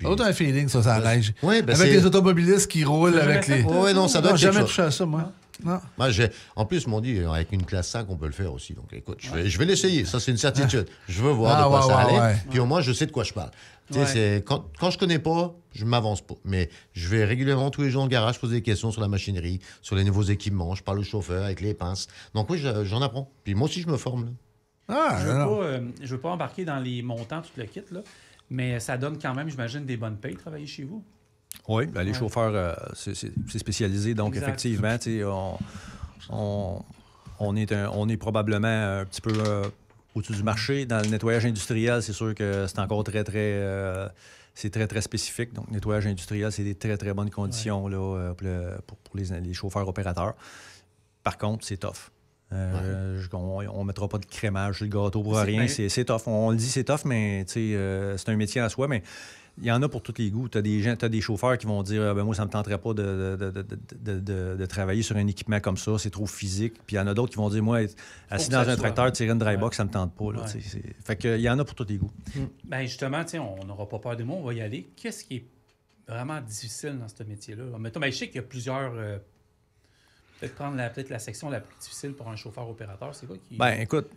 Autant un feeling, ça neige. Oui, avec les automobilistes qui roulent avec les... Oui, non, ça doit être jamais touché à ça, moi. Non. Moi, en plus, ils m'ont dit, avec une classe 5, on peut le faire aussi. Donc, écoute, je vais l'essayer. Ça, c'est une certitude. Je veux voir de quoi ça allait. Puis au moins, je sais de quoi je parle. Quand je connais pas, je m'avance pas. Mais je vais régulièrement, tous les jours, au garage, poser des questions sur la machinerie, sur les nouveaux équipements. Je parle au chauffeur avec les pinces. Donc, oui, j'en apprends. Puis moi aussi, je me forme. Là. Je veux pas embarquer dans les montants, tout le kit, là, mais ça donne quand même, j'imagine, des bonnes payes travailler chez vous. Oui, ben les chauffeurs, c'est spécialisé. Donc, effectivement, on est probablement un petit peu au-dessus du marché. Dans le nettoyage industriel, c'est sûr que c'est encore très, très... c'est très, très spécifique. Donc, nettoyage industriel, c'est des très, très bonnes conditions là, pour les chauffeurs opérateurs. Par contre, c'est tough. On ne mettra pas de crémage sur le gâteau pour rien. C'est tough. On le dit, c'est tough, mais c'est un métier en soi. Mais il y en a pour tous les goûts. Tu as des chauffeurs qui vont dire moi, ça ne me tenterait pas de travailler sur un équipement comme ça, c'est trop physique. Puis il y en a d'autres qui vont dire moi, être assis dans un tracteur, tirer une dry box, ça ne me tente pas. Là, fait qu'il y en a pour tous les goûts. Ben justement, on n'aura pas peur des mots, on va y aller. Qu'est-ce qui est vraiment difficile dans ce métier-là? Mettons, je sais qu'il y a plusieurs. Peut-être prendre la section la plus difficile pour un chauffeur-opérateur, c'est quoi qui... Ben écoute...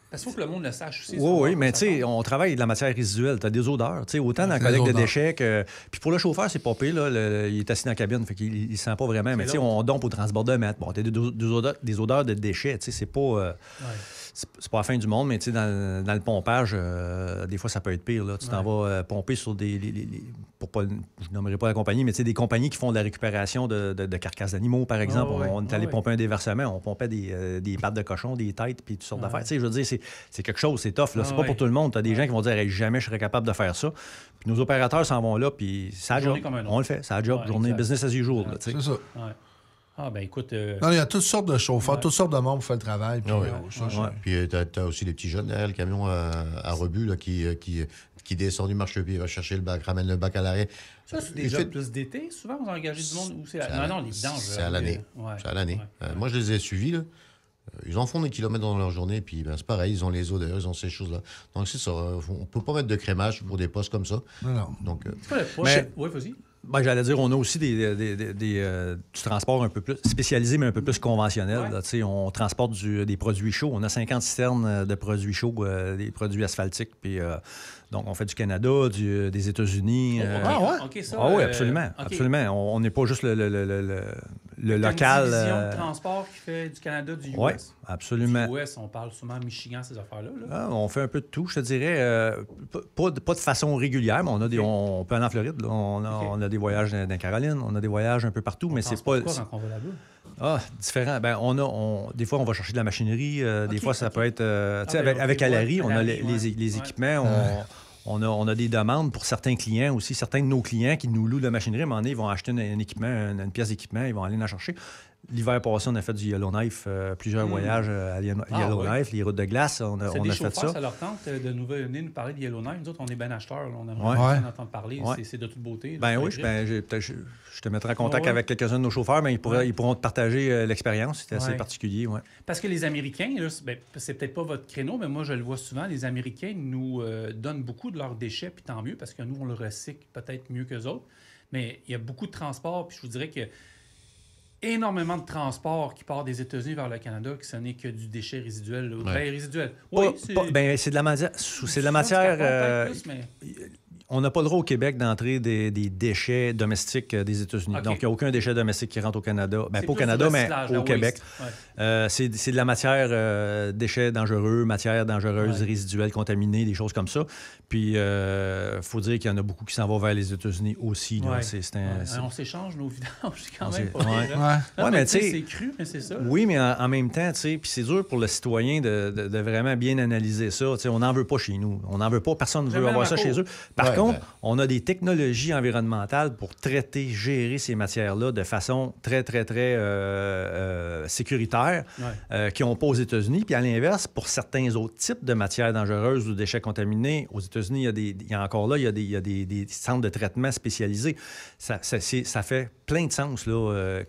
Parce qu'il faut que le monde le sache aussi. Oui, mais tu sais, on travaille de la matière résiduelle. Tu as des odeurs. Autant dans la collecte de déchets que. Puis pour le chauffeur, c'est pas pire. Là, il est assis dans la cabine, fait qu'il ne sent pas vraiment. Mais on dompe au transbordemètre. Bon, tu as des odeurs de déchets. C'est pas. C'est pas la fin du monde, mais dans le pompage, des fois, ça peut être pire. Là. Tu t'en vas pomper sur des... je nommerai pas la compagnie, mais des compagnies qui font de la récupération de carcasses d'animaux, par exemple. On est allé pomper un déversement, on pompait des pattes de cochon, des têtes, puis toutes sortes d'affaires. Je veux dire, c'est quelque chose, c'est tough. Là. C'est pas pour tout le monde. Tu as des gens qui vont dire hey, jamais je serais capable de faire ça. Puis nos opérateurs s'en vont là, puis ça job. On le fait, ça job. Journée business as usual. C'est ça. Ah, ben écoute... Non, il y a toutes sortes de chauffeurs, toutes sortes de monde pour faire le travail. Puis tu as aussi les petits jeunes derrière le camion à rebut là, qui descend du marchepied, il va chercher le bac, ramène le bac à l'arrêt. Ça, c'est des jobs plus d'été, souvent, vous engagez du monde où c'est... Non, les vidanges. C'est à l'année. C'est à l'année. Moi, je les ai suivis, là. Ils en font des kilomètres dans leur journée, puis c'est pareil, ils ont les odeurs, ils ont ces choses-là. Donc, c'est ça. On ne peut pas mettre de crémage pour des postes comme ça. Non. Donc, c'est pas le poste. Oui, vas-y. Ben, j'allais dire, on a aussi du transport un peu plus spécialisé, mais un peu plus conventionnel. Là, on transporte des produits chauds. On a 50 citernes de produits chauds, des produits asphaltiques. Puis, donc, on fait du Canada, des États-Unis. OK, ça. Oui, absolument. Absolument. On n'est pas juste le local. Une division de transport qui fait du Canada, du US. Oui, absolument. Du US, on parle souvent Michigan, ces affaires-là. Là. On fait un peu de tout, je te dirais. Pas de façon régulière, mais on peut aller en Floride. Là. On a des voyages dans Caroline, on a des voyages un peu partout, mais c'est pas... Quoi quand on va là-bas? Ah, différent. Ben, des fois, on va chercher de la machinerie. Des fois, ça peut être... avec Alary, on a les équipements. On a des demandes pour certains clients aussi. Certains de nos clients qui nous louent de la machinerie, à un moment donné, ils vont acheter un équipement, une pièce d'équipement, ils vont aller en chercher. L'hiver passé, on a fait du Yellowknife, plusieurs voyages à Yellowknife, les routes de glace, on a fait ça. Ça leur tente de nous venir nous parler de Yellowknife. Nous autres, on est bien acheteurs, là, on aimerait en entendre parler. C'est de toute beauté. Ben oui, je te mettrai en contact avec quelques-uns de nos chauffeurs, mais ils pourront te partager l'expérience. C'est assez particulier. Ouais. Parce que les Américains, là, c'est peut-être pas votre créneau, mais moi, je le vois souvent, les Américains nous donnent beaucoup de leurs déchets, puis tant mieux, parce que nous, on le recycle peut-être mieux qu'eux autres. Mais il y a beaucoup de transport, puis je vous dirais que énormément de transport qui part des États-Unis vers le Canada, que ce n'est que du déchet résiduel. Résiduel. Oui, c'est de la matière. C'est de la matière. On n'a pas le droit au Québec d'entrer des déchets domestiques des États-Unis. Okay. Donc, il n'y a aucun déchet domestique qui rentre au Canada. Pas au Canada, mais au Québec. C'est de la matière, déchets dangereux, matière dangereuse, résiduelle, contaminée, des choses comme ça. Puis, il faut dire qu'il y en a beaucoup qui s'en vont vers les États-Unis aussi. Là. On s'échange nos vidanges quand même. Mais c'est cru, mais c'est ça. Oui, mais en même temps, puis c'est dur pour le citoyen de vraiment bien analyser ça. On n'en veut pas chez nous. On n'en veut pas. Personne ne veut avoir ça chez eux. Par contre, on a des technologies environnementales pour traiter, gérer ces matières-là de façon très, très, très sécuritaire qui n'ont pas aux États-Unis. Puis à l'inverse, pour certains autres types de matières dangereuses ou déchets contaminés, aux États-Unis, il y a des centres de traitement spécialisés. Ça fait plein de sens là,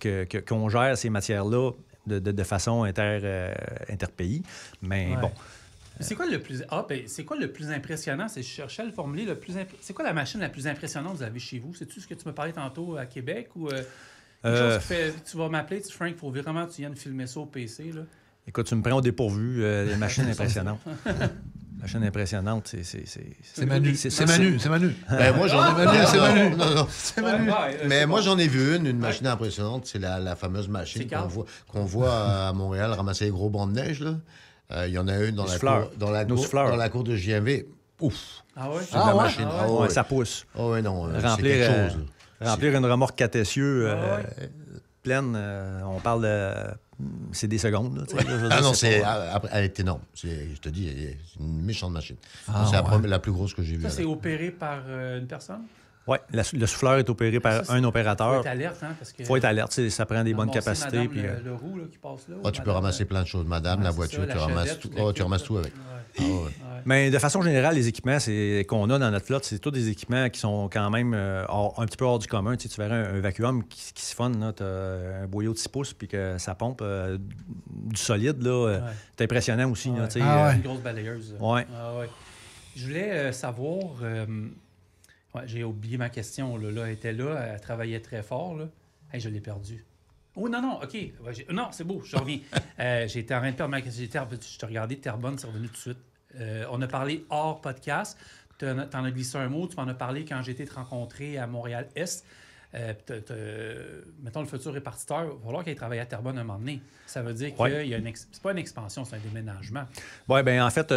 qu'on gère ces matières-là de façon interpays. Mais bon... C'est quoi le plus impressionnant? Je cherchais à le formuler. C'est quoi la machine la plus impressionnante que vous avez chez vous? C'est-tu ce que tu me parlais tantôt à Québec? Ou chose tu vas m'appeler, Frank, il faut vraiment que tu viennes filmer ça au PC. Là. Écoute, tu me prends au dépourvu. Les machines impressionnantes. Machine impressionnante, c'est Manu. C'est Manu. Moi, j'en ai Manu. C'est Manu. Mais moi, j'en ai vu une machine impressionnante. C'est la fameuse machine qu'on voit à Montréal ramasser les gros bancs de neige, là. Il y en a une dans la cour de JMV. Ouf! Ah ouais? C'est de la machine. Ça pousse. Ah ouais, non. C'est quelque chose. Remplir une remorque 4 essieux pleine, on parle de... C'est des secondes. Elle est énorme. Je te dis, c'est une méchante machine. C'est la plus grosse que j'ai vue. Ça, c'est opéré par une personne? Oui, le souffleur est opéré par un opérateur. Il faut être alerte, parce que... Il faut être alerte, ça prend des bonnes capacités. Madame, puis, le roux là, qui passe là. Tu peux ramasser plein de choses. Madame, la voiture, tu ramasses tout. Tu ramasses tout avec. Mais de façon générale, les équipements qu'on a dans notre flotte, c'est tous des équipements qui sont quand même un petit peu hors du commun. Tu verrais un vacuum qui siphonne, tu as un boyau de 6 pouces puis que ça pompe du solide. C'est impressionnant aussi. Une grosse balayeuse. Je voulais savoir... j'ai oublié ma question. Là, elle était là, elle travaillait très fort. Là. Hey, je l'ai perdue. Oh non, OK. Non, c'est beau, je reviens. J'étais en train de perdre ma question. Je te regardais, Terrebonne, c'est revenu tout de suite. On a parlé hors podcast. Tu en as glissé un mot. Tu m'en as parlé quand j'ai été te rencontrer à Montréal-Est. Mettons, le futur répartiteur, il va falloir qu'il travaille à Terrebonne un moment donné. Ça veut dire qu'il y a c'est pas une expansion, c'est un déménagement. Oui, bien, en fait,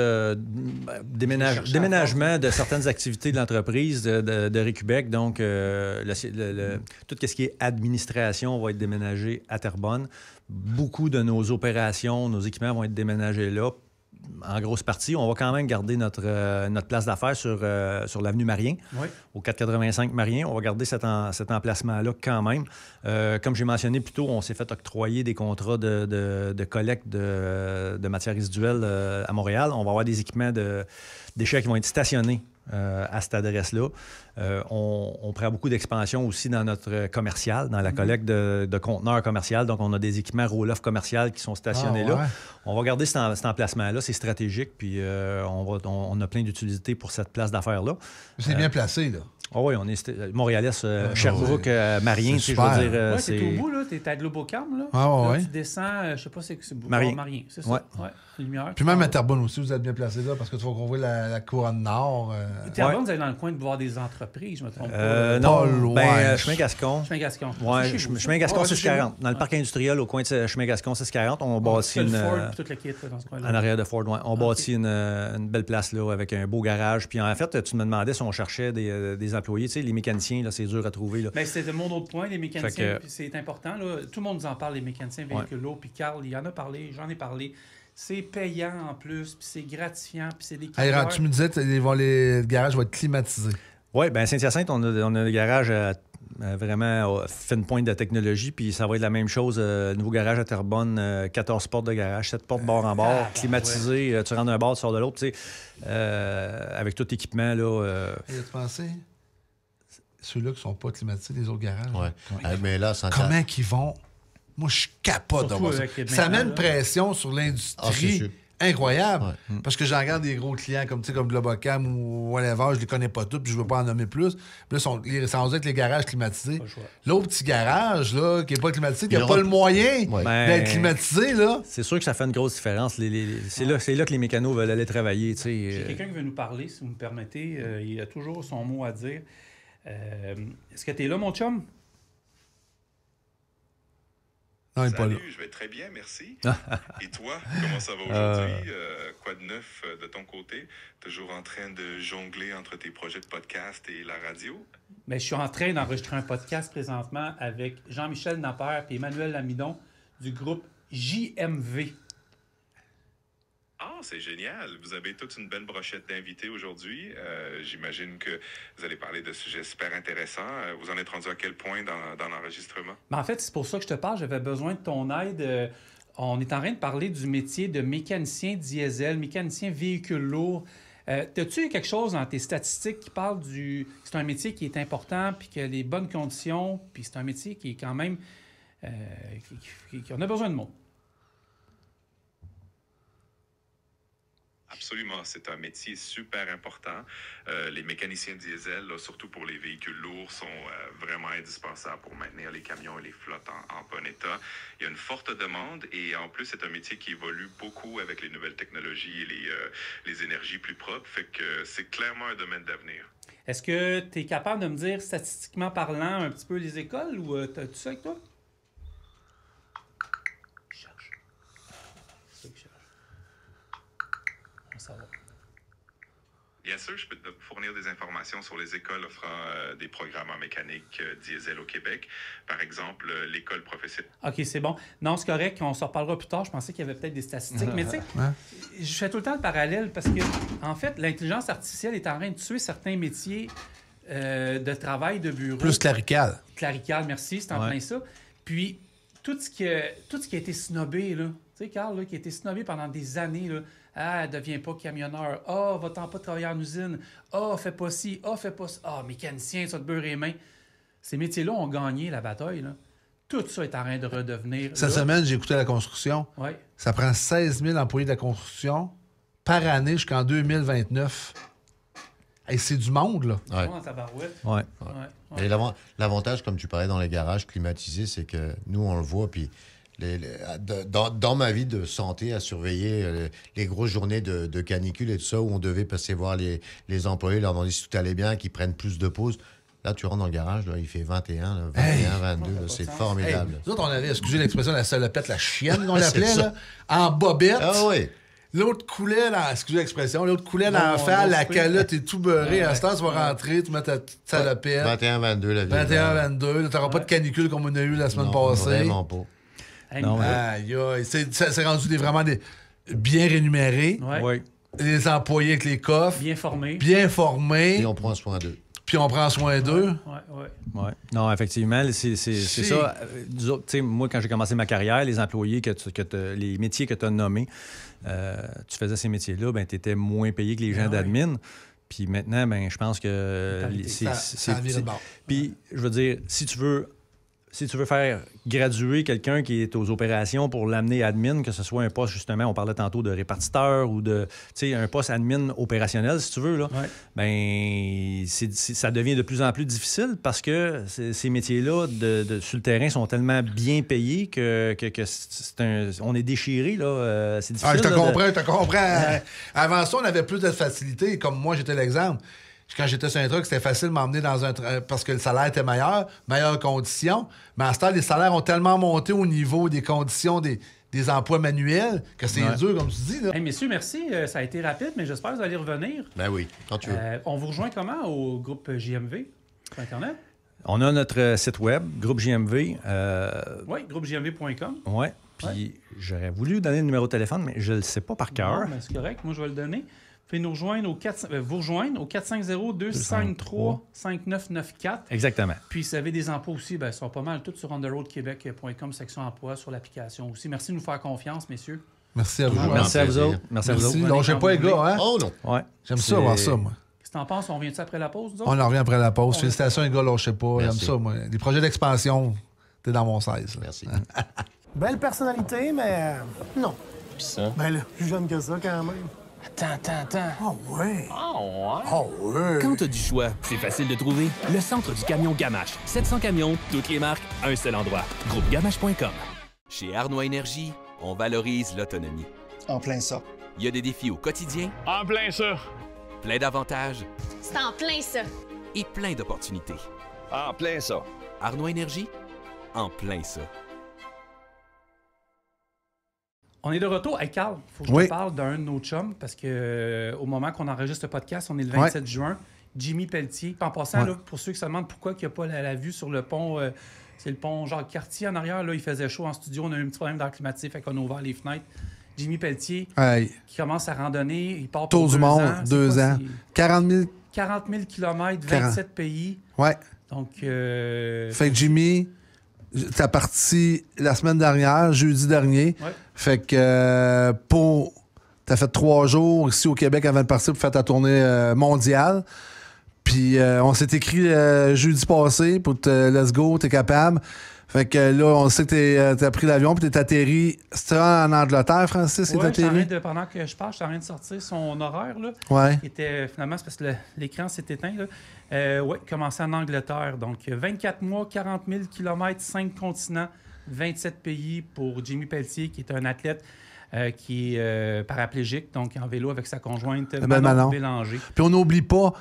déménagement de certaines activités de l'entreprise de Récubec. Donc, tout ce qui est administration va être déménagé à Terrebonne. Beaucoup de nos opérations, nos équipements vont être déménagés là. En grosse partie, on va quand même garder notre place d'affaires sur l'avenue Marien, au 485 Marien. On va garder cet emplacement-là quand même. Comme j'ai mentionné plus tôt, on s'est fait octroyer des contrats de collecte de matières résiduelles à Montréal. On va avoir des équipements de déchets qui vont être stationnés à cette adresse-là. On prend beaucoup d'expansion aussi dans notre commercial, dans la collecte de conteneurs commerciaux. Donc, on a des équipements roll-off commercial qui sont stationnés là. On va garder cet emplacement-là. C'est stratégique, puis on a plein d'utilités pour cette place d'affaires-là. C'est bien placé, là. Oui, on est Montréalais, Sherbrooke, Marien, je veux dire. C'est au bout, là. T'es à Globocam, là. Là, tu descends, je sais pas, c'est Marien. Marien, c'est ça. Lumière. Puis même à Terrebonne aussi, vous êtes bien placé là, parce que tu vois qu'on voit la couronne nord. Terrebonne, vous êtes dans le coin de voir des entreprises, je me trompe pas. Non, Chemin-Gascon. Chemin-Gascon. Oui, Chemin-Gascon 640. Dans le parc industriel, au coin de Chemin-Gascon 640, on bâtit en arrière de Ford, on bâtit une belle place là, avec un beau garage. Puis en fait, tu me demandais si on cherchait des employés. Tu sais, les mécaniciens, là, c'est dur à trouver. Là. Mais c'était mon autre point, les mécaniciens. C'est important. Là. Tout le monde nous en parle, les mécaniciens véhiculos. Puis Carl, il en a parlé, j'en ai parlé. C'est payant en plus, puis c'est gratifiant, puis c'est des carrières. Tu me disais que les garages vont être climatisés. Oui, bien, Saint-Hyacinthe, on a des garages vraiment fine pointe de la technologie. Puis ça va être la même chose. Nouveau garage à Terrebonne, 14 portes de garage, 7 portes bord en bord, climatisé. Tu rentres d'un bord, tu sors de l'autre. Tu sais, avec tout équipement. Là, tu pensé? Ceux-là qui ne sont pas climatisés, les autres garages. Ouais. Mais là, comment qu'ils vont? Moi, je capote d'avoir ça. Ça met une pression sur l'industrie incroyable. Ouais. Parce que j'en regarde des gros clients comme Globocam ou whatever, je les connais pas tous, puis je veux pas en nommer plus. Puis là, ça veut dire que les garages climatisés. L'autre petit garage, là, qui n'est pas climatisé, qui n'a pas le moyen d'être climatisé, là. C'est sûr que ça fait une grosse différence. C'est là que les mécanos veulent aller travailler. J'ai quelqu'un qui veut nous parler, si vous me permettez. Il a toujours son mot à dire. Est-ce que tu es là, mon chum? Non, Salut, je vais très bien, merci. Et toi, comment ça va aujourd'hui? Quoi de neuf de ton côté? Toujours en train de jongler entre tes projets de podcast et la radio? Bien, je suis en train d'enregistrer un podcast présentement avec Jean-Michel Napper et Emmanuel Lamidon du groupe JMV. Ah, c'est génial. Vous avez toute une belle brochette d'invités aujourd'hui. J'imagine que vous allez parler de sujets super intéressants. Vous en êtes rendu à quel point dans l'enregistrement? Ben, en fait, c'est pour ça que je te parle. J'avais besoin de ton aide. On est en train de parler du métier de mécanicien diesel, mécanicien véhicule lourd. As-tu quelque chose dans tes statistiques qui parle du... C'est un métier qui est important, puis qui a les bonnes conditions, puis c'est un métier qui est quand même... On a besoin de monde. Absolument, c'est un métier super important. Les mécaniciens diesel, là, surtout pour les véhicules lourds, sont vraiment indispensables pour maintenir les camions et les flottes en bon état. Il y a une forte demande et en plus, c'est un métier qui évolue beaucoup avec les nouvelles technologies et les énergies plus propres. Fait que c'est clairement un domaine d'avenir. Est-ce que tu es capable de me dire, statistiquement parlant, un petit peu les écoles ou as-tu ça avec toi? Bien sûr, je peux te fournir des informations sur les écoles offrant des programmes en mécanique diesel au Québec. Par exemple, l'école professionnelle. OK, c'est bon. Non, c'est correct. On s'en reparlera plus tard. Je pensais qu'il y avait peut-être des statistiques. Mais tu sais, je fais tout le temps le parallèle parce que, en fait, l'intelligence artificielle est en train de tuer certains métiers de travail, de bureau. Plus clérical. Clérical, merci. C'est en plein ça. Puis, tout ce qui a été snobé, là. Tu sais, Carl, là, qui a été snobé pendant des années, là. Ah, deviens pas camionneur. Ah, va-t'en pas travailler en usine. Ah, fais pas ci. Ah, fais pas ça. Ah, mécanicien, ça te beurre les mains. Ces métiers-là ont gagné la bataille, là. Tout ça est en train de redevenir... Cette semaine, j'ai écouté la construction. Oui. Ça prend 16 000 employés de la construction par année jusqu'en 2029. Et c'est du monde, là. Ouais. Dans ta barouette. Ouais. Et l'avantage, comme tu parlais dans les garages climatisés, c'est que nous, on le voit, puis... Dans ma vie de santé, à surveiller les grosses journées de canicule et tout ça, où on devait passer voir les employés, leur demander si tout allait bien, qu'ils prennent plus de pauses. Là, tu rentres dans le garage, là, il fait 21, là, 21, 22, là, c'est formidable. Nous autres, on avait, excusez l'expression, la salopette, la chienne, qu'on l'appelait, là, en bobette. Ah oui. L'autre coulait, excusez l'expression, l'autre coulait dans l'enfer, la calotte est tout beurrée. À ce temps, tu vas rentrer, tu mets ta salopette. 21, 22, la vie. 21, 22. Tu n'auras pas de canicule comme on a eu la semaine passée. Vraiment pas. Non, c'est rendu vraiment bien rémunérés. Ouais. Les employés avec les coffres. Bien formés. Bien formés. Et on prend soin d'eux. Puis on prend soin d'eux. Ouais. Non, effectivement, c'est ça. Moi, quand j'ai commencé ma carrière, les employés, les métiers que tu as nommés, tu faisais ces métiers-là, ben, tu étais moins payé que les gens d'admin. Puis maintenant, ben, je pense que ça a viré de bord. Puis, je veux dire, si tu veux faire graduer quelqu'un qui est aux opérations pour l'amener admin, que ce soit un poste, justement, on parlait tantôt de répartiteur ou de, un poste admin opérationnel, si tu veux, là, ben, ça devient de plus en plus difficile parce que ces métiers-là sur le terrain sont tellement bien payés que on est déchiré, là. C'est difficile. Je te comprends. Avant ça, on avait plus de facilité. Comme moi, j'étais l'exemple. Quand j'étais sur un truck, c'était facile de m'emmener dans un parce que le salaire était meilleur, meilleures conditions. Mais à ce temps, les salaires ont tellement monté au niveau des conditions des emplois manuels que c'est dur, comme tu dis. Là. Hey, messieurs, merci. Ça a été rapide, mais j'espère que vous allez revenir. Ben oui, quand tu veux. On vous rejoint comment au groupe JMV sur Internet? On a notre site web, groupe JMV. Oui, groupejmv.com. Oui. Puis j'aurais voulu donner le numéro de téléphone, mais je ne le sais pas par cœur. C'est correct. Moi, je vais le donner. pouvez nous rejoindre vous rejoindre au 450-253-5994. Exactement. Puis si vous avez des emplois aussi, ils sont pas mal tous sur ontheroadquebec.com, section emploi, sur l'application aussi. Merci de nous faire confiance, messieurs. Merci à vous. Merci à vous autres. Merci à vous autres. Lâchez pas les gars, hein? Oh non! Ouais. J'aime ça, voir ça, moi. Qu'est-ce que t'en penses? On revient-tu après la pause, nous autres? On en revient après la pause. Félicitations, les gars, lâchez pas. J'aime Merci. ça, moi. Les projets d'expansion, t'es dans mon 16. Là. Merci. Belle personnalité, mais non. Pis ça? Ben là, plus jeune que ça, quand même. Attends. Oh ouais. Oh, ouais? Oh ouais. Quand t'as du choix, c'est facile de trouver. Le centre du camion Gamache. 700 camions, toutes les marques, un seul endroit. Groupegamache.com. Chez Arnois Énergie, on valorise l'autonomie. En plein ça. Il y a des défis au quotidien, En plein ça. plein d'avantages C'est en plein ça. et plein d'opportunités. En plein ça. Arnois Énergie, en plein ça. On est de retour. Hey, Carl, il faut que je te parle d'un de nos chums parce que au moment qu'on enregistre le podcast, on est le 27 juin. Jimmy Pelletier. Puis en passant, là, pour ceux qui se demandent pourquoi il n'y a pas la vue sur le pont, c'est le pont Jacques-Cartier en arrière. Là, il faisait chaud en studio. On a eu un petit problème d'air climatique, fait qu'on a ouvert les fenêtres. Jimmy Pelletier, qui commence à randonner. Il part pour Tour du monde, 2 ans. 40 000 km, 27 pays. Ouais. Donc. Fait que Jimmy, t'as parti la semaine dernière, jeudi dernier. Ouais. Fait que t'as fait 3 jours ici au Québec avant de partir pour faire ta tournée mondiale. Puis on s'est écrit jeudi passé pour te let's go, t'es capable. Fait que là, on sait que t'as pris l'avion puis t'es atterri. C'était en Angleterre, Francis? Ouais, atterri? pendant que je parle, je suis en train de sortir son horaire. Là, qui était, finalement, c'est parce que l'écran s'est éteint. Oui, commencé en Angleterre. Donc, 24 mois, 40 000 km, 5 continents, 27 pays pour Jimmy Pelletier, qui est un athlète qui est paraplégique, donc en vélo avec sa conjointe Manon Bélanger. Puis on n'oublie pas,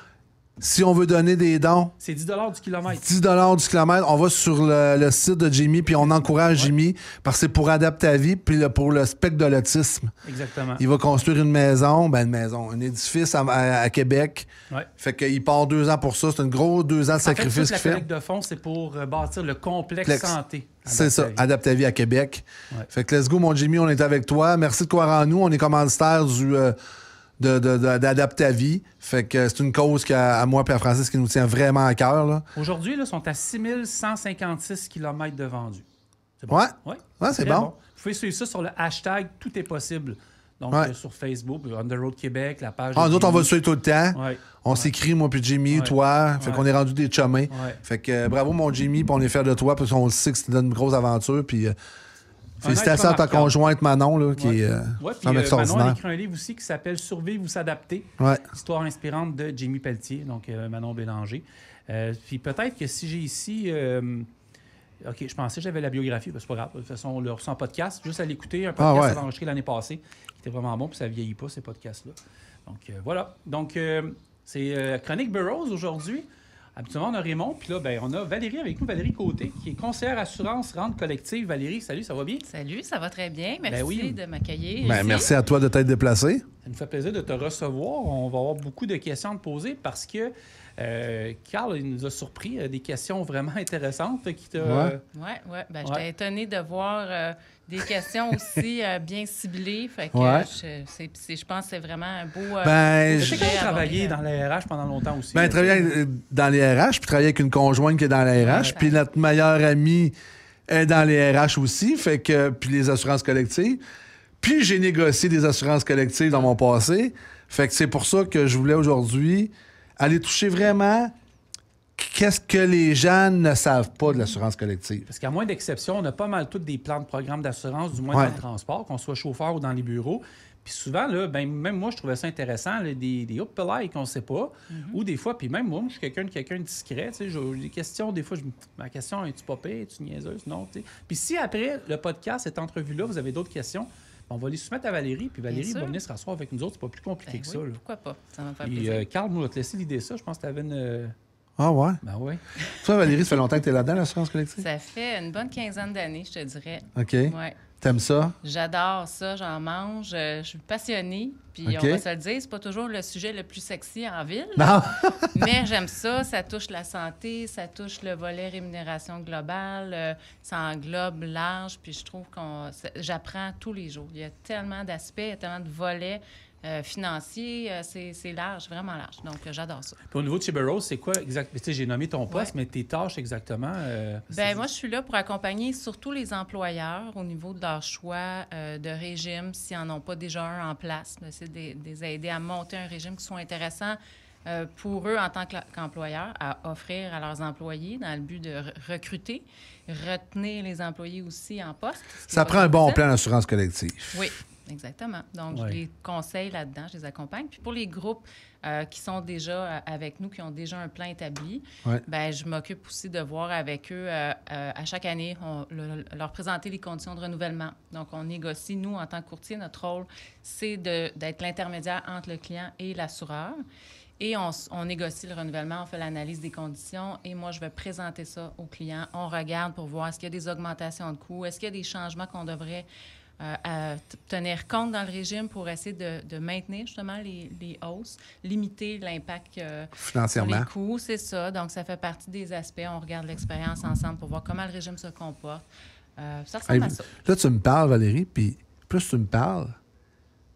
si on veut donner des dons, c'est 10 $ du kilomètre. 10 $ du kilomètre. On va sur le site de Jimmy, puis on encourage Jimmy, parce que c'est pour adapter ta vie, puis pour le spectre de l'autisme. Exactement. Il va construire un édifice à Québec. Ouais. Fait qu'il part 2 ans pour ça. C'est un gros 2 ans de sacrifice qu'il fait. La collecte de fonds, c'est pour bâtir le complexe santé. C'est ça, Adapte ta vie à Québec. Ouais. Fait que let's go, mon Jimmy, on est avec toi. Merci de croire en nous. On est commanditaire d'Adapte ta vie. Fait que c'est une cause à moi et à Francis qui nous tient vraiment à cœur. Là. Aujourd'hui, ils sont à 6156 km de vendus. C'est bon? Ouais, c'est bon. Vous pouvez suivre ça sur le hashtag Tout est possible. Donc, sur Facebook, On the Road Québec, la page. Nous autres, on va le suivre tout le temps. Ouais. On s'écrit, moi puis Jimmy, toi. Fait qu'on est rendu des chummés. Ouais. Fait que bravo, mon Jimmy, puis on est fiers de toi, parce qu'on le sait que c'était une grosse aventure. Puis félicitations à ta conjointe Manon, là, qui est extraordinaire. Manon a écrit un livre aussi qui s'appelle Survivre ou s'adapter. Histoire inspirante de Jimmy Pelletier, donc Manon Bélanger. Puis peut-être que si j'ai ici. OK, je pensais que j'avais la biographie, c'est pas grave. De toute façon, on le reçoit en podcast. Juste à l'écouter, un podcast que j'avais enregistré l'année passée, qui était vraiment bon, puis ça ne vieillit pas, ces podcasts-là. Donc, voilà. Donc, c'est Chronique Burroughs aujourd'hui. Habituellement, on a Raymond, puis là, on a Valérie avec nous, Valérie Côté, qui est conseillère assurance rente collective. Valérie, salut, ça va bien? Salut, ça va très bien. Merci de m'accueillir. Merci à toi de t'être déplacé. Ça nous fait plaisir de te recevoir. On va avoir beaucoup de questions à te poser parce que Carl, il nous a surpris des questions vraiment intéressantes. J'étais étonnée de voir des questions aussi bien ciblées. Fait que je pense que c'est vraiment un beau. J'ai quand même travaillé dans la RH pendant longtemps aussi. Travailler dans les RH, puis travailler avec une conjointe qui est dans la RH, puis notre meilleure amie est dans les RH aussi, fait que puis les assurances collectives. Puis j'ai négocié des assurances collectives dans mon passé. Fait que c'est pour ça que je voulais aujourd'hui aller toucher vraiment qu'est-ce que les gens ne savent pas de l'assurance collective. Parce qu'à moins d'exception, on a pas mal tous des plans de programme d'assurance, du moins dans le transport, qu'on soit chauffeur ou dans les bureaux. Puis souvent, là, même moi, je trouvais ça intéressant, là, des hop-là qu'on ne sait pas. Ou des fois, puis même moi, je suis quelqu'un de discret. J'ai des questions, des fois, ma question, es-tu pas pire, es-tu niaiseuse? Non. T'sais. Puis si après le podcast, cette entrevue-là, vous avez d'autres questions, on va les soumettre à Valérie, puis Valérie va venir se rasseoir avec nous autres. C'est pas plus compliqué que ça. Là. Pourquoi pas? Ça va me faire plaisir. Carl nous a laissé l'idée ça. Je pense que tu avais une... Ah ouais? Ben oui. Toi, Valérie, ça fait longtemps que tu es là-dedans, l'assurance collective? Ça fait une bonne quinzaine d'années, je te dirais. OK. Ouais. T'aimes ça? J'adore ça, j'en mange. Je suis passionnée. Puis on va se le dire, c'est pas toujours le sujet le plus sexy en ville. Non! Mais j'aime ça. Ça touche la santé, ça touche le volet rémunération globale. Ça englobe large. Puis je trouve j'apprends tous les jours. Il y a tellement d'aspects, il y a tellement de volets. financier. C'est large, vraiment large. Donc, j'adore ça. Puis au niveau de chez Burroughs, c'est quoi exactement? J'ai nommé ton poste, mais tes tâches exactement? Moi, je suis là pour accompagner surtout les employeurs au niveau de leur choix de régime, s'ils n'en ont pas déjà un en place. C'est de les aider à monter un régime qui soit intéressant pour eux en tant qu'employeurs, à offrir à leurs employés dans le but de recruter, retenir les employés aussi en poste. Ça prend un bon plan d'assurance collective. Oui, exactement. Donc, je les conseille là-dedans, je les accompagne. Puis pour les groupes qui sont déjà avec nous, qui ont déjà un plan établi, je m'occupe aussi de voir avec eux à chaque année, leur présenter les conditions de renouvellement. Donc, on négocie, nous, en tant que courtier, notre rôle, c'est d'être l'intermédiaire entre le client et l'assureur. Et on négocie le renouvellement, on fait l'analyse des conditions et moi, je vais présenter ça aux clients. On regarde pour voir est-ce qu'il y a des augmentations de coûts, est-ce qu'il y a des changements qu'on devrait tenir compte dans le régime pour essayer de maintenir justement les hausses, limiter l'impact sur les coûts, c'est ça. Donc, ça fait partie des aspects. On regarde l'expérience ensemble pour voir comment le régime se comporte. Ça ressemble à ça. Là, tu me parles, Valérie, puis plus tu me parles,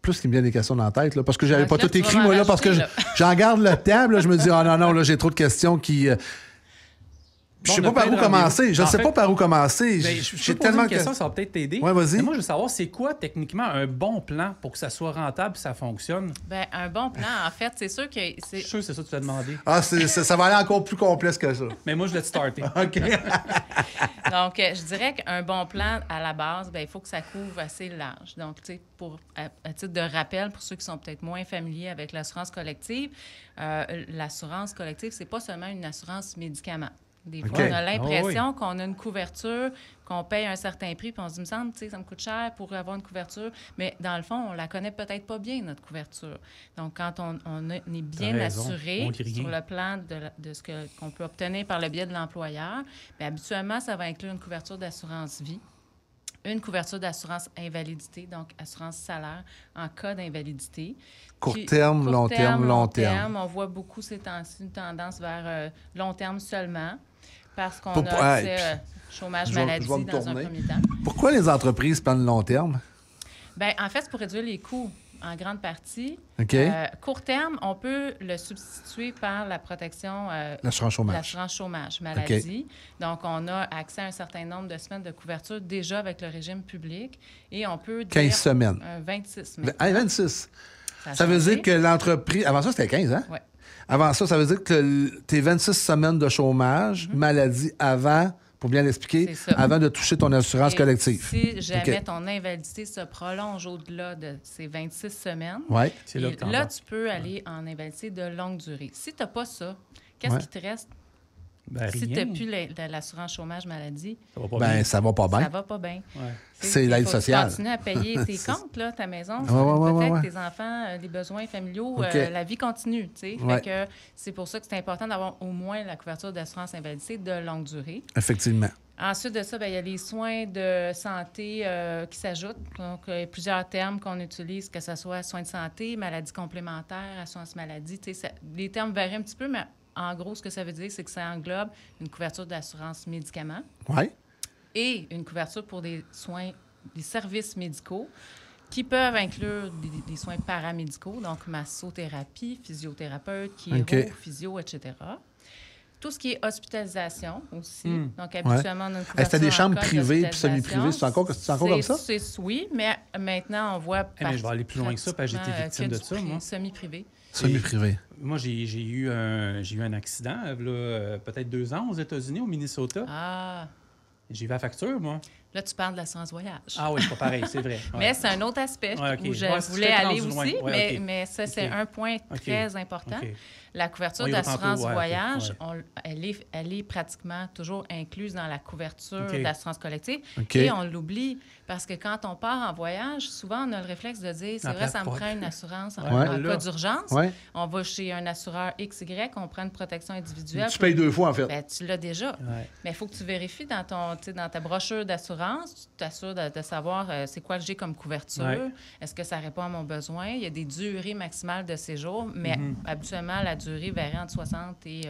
plus qu'il me vient des questions dans la tête, là, parce que j'avais pas tout écrit, moi, là, parce que j'en garde le thème, là, je me dis, non, là, j'ai trop de questions qui... Je sais pas par où commencer. Je ne sais pas par où commencer. J'ai tellement de questions, ça va peut-être t'aider. Ouais, vas-y. Mais moi, je veux savoir, c'est quoi techniquement un bon plan pour que ça soit rentable et ça fonctionne? Bien, un bon plan, en fait, c'est sûr que... Je suis sûr que c'est ça que tu as demandé. Ah, ça va aller encore plus complexe que ça. Mais moi, je l'ai starté. OK. Donc, je dirais qu'un bon plan, à la base, il faut que ça couvre assez large. Donc, tu sais, à titre de rappel, pour ceux qui sont peut-être moins familiers avec l'assurance collective, l'assurance collective, c'est pas seulement une assurance médicaments. Des fois, on a l'impression qu'on a une couverture, qu'on paye un certain prix, puis on se dit, il me semble, tu sais, ça me coûte cher pour avoir une couverture. Mais dans le fond, on la connaît peut-être pas bien, notre couverture. Donc, quand on est bien assuré sur le plan de ce qu'on peut obtenir par le biais de l'employeur, bien, habituellement, ça va inclure une couverture d'assurance vie, une couverture d'assurance invalidité, donc assurance salaire en cas d'invalidité. Court terme, long terme. On voit beaucoup ces temps-ci une tendance vers long terme seulement. Parce qu'on a accès chômage maladie dans un premier temps. Pourquoi les entreprises prennent long terme? Bien, en fait, c'est pour réduire les coûts en grande partie. Court terme, on peut le substituer par la protection... l'assurance chômage. L'assurance chômage maladie. Donc, on a accès à un certain nombre de semaines de couverture déjà avec le régime public et on peut... 15 semaines. 26 semaines. 26. Ça veut dire que l'entreprise... Avant ça, c'était 15, hein? Oui. Avant ça veut dire que tes 26 semaines de chômage, maladie, avant, pour bien l'expliquer, avant de toucher ton assurance collective. Si jamais ton invalidité se prolonge au-delà de ces 26 semaines, là, tu peux aller en invalidité de longue durée. Si tu n'as pas ça, qu'est-ce qui te reste? Si tu n'as plus l'assurance chômage maladie, ça va pas bien. Ça va pas bien. C'est l'aide sociale. Tu continues à payer tes comptes, là, ta maison, peut-être tes enfants, les besoins familiaux, la vie continue. Fait que c'est pour ça que c'est important d'avoir au moins la couverture d'assurance invalidité de longue durée. Effectivement. Ensuite de ça, il y a les soins de santé qui s'ajoutent. Donc, il y a plusieurs termes qu'on utilise, que ce soit soins de santé, maladies complémentaires, assurance maladie. Les termes varient un petit peu, mais en gros, ce que ça veut dire, c'est que ça englobe une couverture d'assurance médicaments et une couverture pour des soins, des services médicaux qui peuvent inclure des soins paramédicaux, donc massothérapie, physiothérapeute, chiro, physio, etc. Tout ce qui est hospitalisation aussi. Donc, habituellement, on a une couverture. C'était des chambres privées puis semi-privées. C'est encore comme ça? Oui, mais maintenant, on voit... mais je vais aller plus loin que ça, parce que j'ai été victime de ça, moi. Semi-privé. Semi-privé. Moi, j'ai eu un accident, peut-être 2 ans aux États-Unis, au Minnesota. Ah! J'ai vu la facture, moi. Là, tu parles de l'assurance voyage. Ah oui, c'est pas pareil, c'est vrai. Mais c'est un autre aspect où je voulais aller aussi, mais ça, c'est un point très important. La couverture d'assurance voyage, elle est pratiquement toujours incluse dans la couverture d'assurance collective. Et on l'oublie parce que quand on part en voyage, souvent, on a le réflexe de dire, c'est vrai, ça me prend une assurance en cas d'urgence. On va chez un assureur XY, on prend une protection individuelle. Tu payes 2 fois, en fait. Ben, tu l'as déjà. Mais il faut que tu vérifies dans ta brochure d'assurance, tu t'assures de savoir c'est quoi que j'ai comme couverture. Est-ce que ça répond à mon besoin? Il y a des durées maximales de séjour, mais habituellement, la durée varie entre 60 et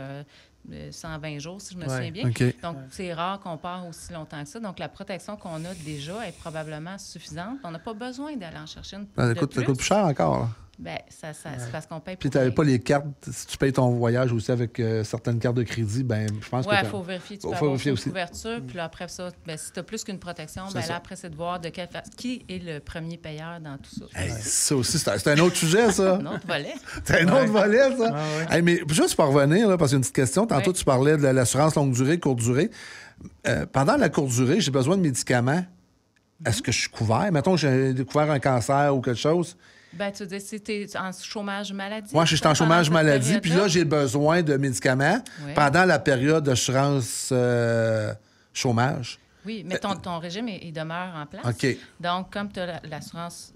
120 jours, si je me souviens bien. Donc, c'est rare qu'on part aussi longtemps que ça. Donc, la protection qu'on a déjà est probablement suffisante. On n'a pas besoin d'aller en chercher une ça coûte plus cher encore. Bien, c'est parce qu'on paye pour Puis tu n'avais pas les cartes. Si tu payes ton voyage aussi avec certaines cartes de crédit, ben je pense que... Oui, il faut vérifier. Tu peux avoir une couverture. Puis là, après ça, ben, si tu as plus qu'une protection, ben, là, après, c'est de voir qui est le premier payeur dans tout ça. Hey, ça aussi, c'est un autre sujet, ça. Un autre volet. C'est un autre volet, ça. Hey, mais juste pour revenir, là, parce qu'il y a une petite question. Tantôt, tu parlais de l'assurance longue durée, courte durée. Pendant la courte durée, j'ai besoin de médicaments. Est-ce que je suis couvert? Mettons que j'ai découvert un cancer ou quelque chose. Ben, tu veux dire, si tu es en chômage maladie? Moi, je suis en chômage maladie, puis là, j'ai besoin de médicaments pendant la période d'assurance chômage. Oui, mais ton régime, il demeure en place. OK. Donc, comme tu as l'assurance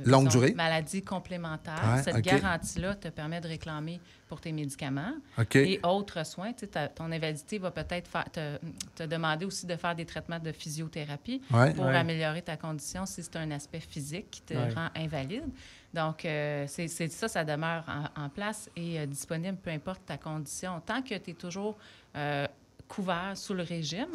longue durée, maladie complémentaire, cette garantie-là te permet de réclamer pour tes médicaments et autres soins. Tu sais, ton invalidité va peut-être te demander aussi de faire des traitements de physiothérapie pour améliorer ta condition si c'est un aspect physique qui te rend invalide. Donc, ça demeure en place et disponible, peu importe ta condition. Tant que tu es toujours couvert sous le régime,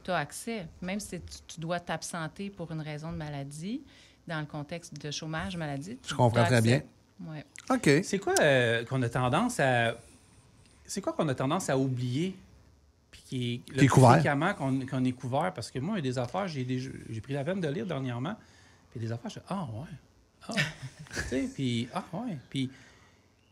tu as accès, même si tu dois t'absenter pour une raison de maladie, dans le contexte de chômage, maladie. Je comprends très bien. Ouais. OK. C'est quoi qu'on a tendance à... C'est quoi qu'on a tendance à oublier? Puis qui est couvert. Fréquemment qu'on est couvert. Parce que moi, il y a des affaires, j'ai pris la peine de lire dernièrement. Puis des affaires, je dis, tu sais, puis, Puis,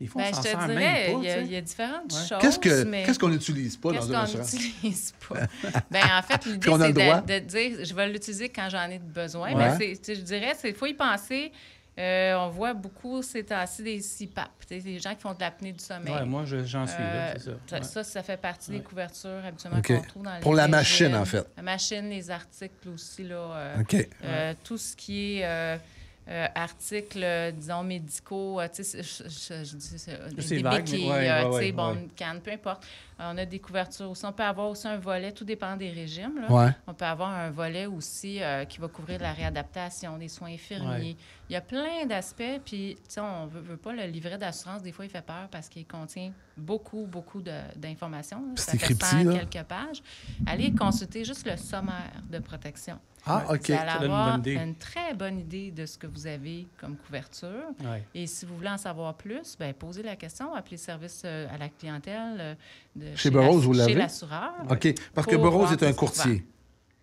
des fois, on s'en sert même pas. Il y a différentes choses. Qu'est-ce qu'on n'utilise pas dans une assurance? Qu'est-ce qu'on n'utilise pas? Bien, en fait, l'idée, c'est de dire, je vais l'utiliser quand j'en ai besoin. Mais je dirais, il faut y penser. On voit beaucoup ces temps-ci des CPAP, des gens qui font de l'apnée du sommeil. Oui, moi, j'en suis là, c'est ça. Ça fait partie des couvertures habituellement qu'on trouve dans les pour la machine, en fait. La machine, les articles aussi, là. Tout ce qui est... articles, disons, médicaux, tu sais, je dis des béquilles, une canne, peu importe. On a des couvertures aussi. On peut avoir aussi un volet, tout dépend des régimes. Là. On peut avoir un volet aussi qui va couvrir de la réadaptation, des soins infirmiers. Il y a plein d'aspects. Puis, tu sais, on veut pas, le livret d'assurance, des fois, il fait peur parce qu'il contient beaucoup d'informations. Ça fait 100 quelques pages. Allez consulter juste le sommaire de protection. Ah, OK. Vous allez avoir une très bonne idée de ce que vous avez comme couverture. Et si vous voulez en savoir plus, bien, posez la question, appelez le service à la clientèle chez Burroughs, vous l'avez? Chez l'assureur. OK. Parce que Burroughs est un courtier.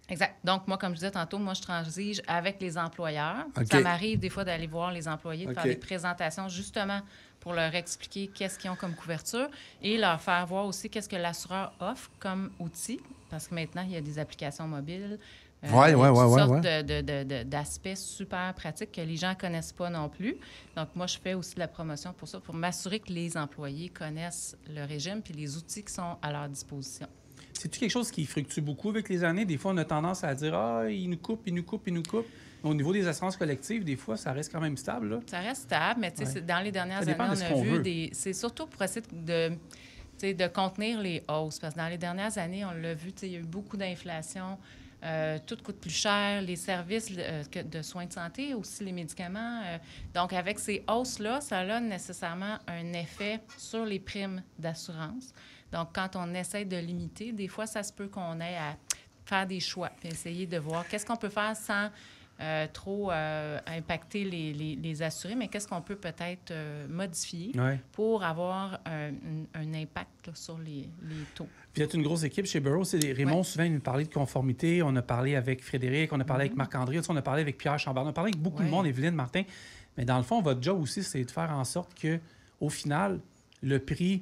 Exact. Donc, moi, comme je disais tantôt, moi, je transige avec les employeurs. Ça m'arrive des fois d'aller voir les employés, de faire des présentations justement pour leur expliquer qu'est-ce qu'ils ont comme couverture et leur faire voir aussi qu'est-ce que l'assureur offre comme outil. Parce que maintenant, il y a des applications mobiles. Toutes sortes d'aspects super pratiques que les gens ne connaissent pas non plus. Donc, moi, je fais aussi de la promotion pour ça, pour m'assurer que les employés connaissent le régime puis les outils qui sont à leur disposition. C'est-tu quelque chose qui fluctue beaucoup avec les années? Des fois, on a tendance à dire « Ah, il nous coupe. » Au niveau des assurances collectives, des fois, ça reste quand même stable. Là. Ça reste stable, mais dans les dernières années, on a vu des... C'est surtout pour essayer de contenir les hausses. Parce que dans les dernières années, on l'a vu, il y a eu beaucoup d'inflation. Tout coûte plus cher, les services de soins de santé, aussi les médicaments. Donc, avec ces hausses-là, ça a nécessairement un effet sur les primes d'assurance. Donc, quand on essaie de limiter, des fois, ça se peut qu'on ait à faire des choix puis essayer de voir qu'est-ce qu'on peut faire sans trop impacter les assurés, mais qu'est-ce qu'on peut peut-être modifier pour avoir un impact là, sur les taux. Puis, il y a une grosse équipe chez Burroughs. Raymond, souvent, il nous parlait de conformité. On a parlé avec Frédéric, on a parlé avec Marc-André, on a parlé avec Pierre Chambard, on a parlé avec beaucoup de monde, Evelyne, Martin. Mais dans le fond, votre job aussi, c'est de faire en sorte qu'au final, le prix,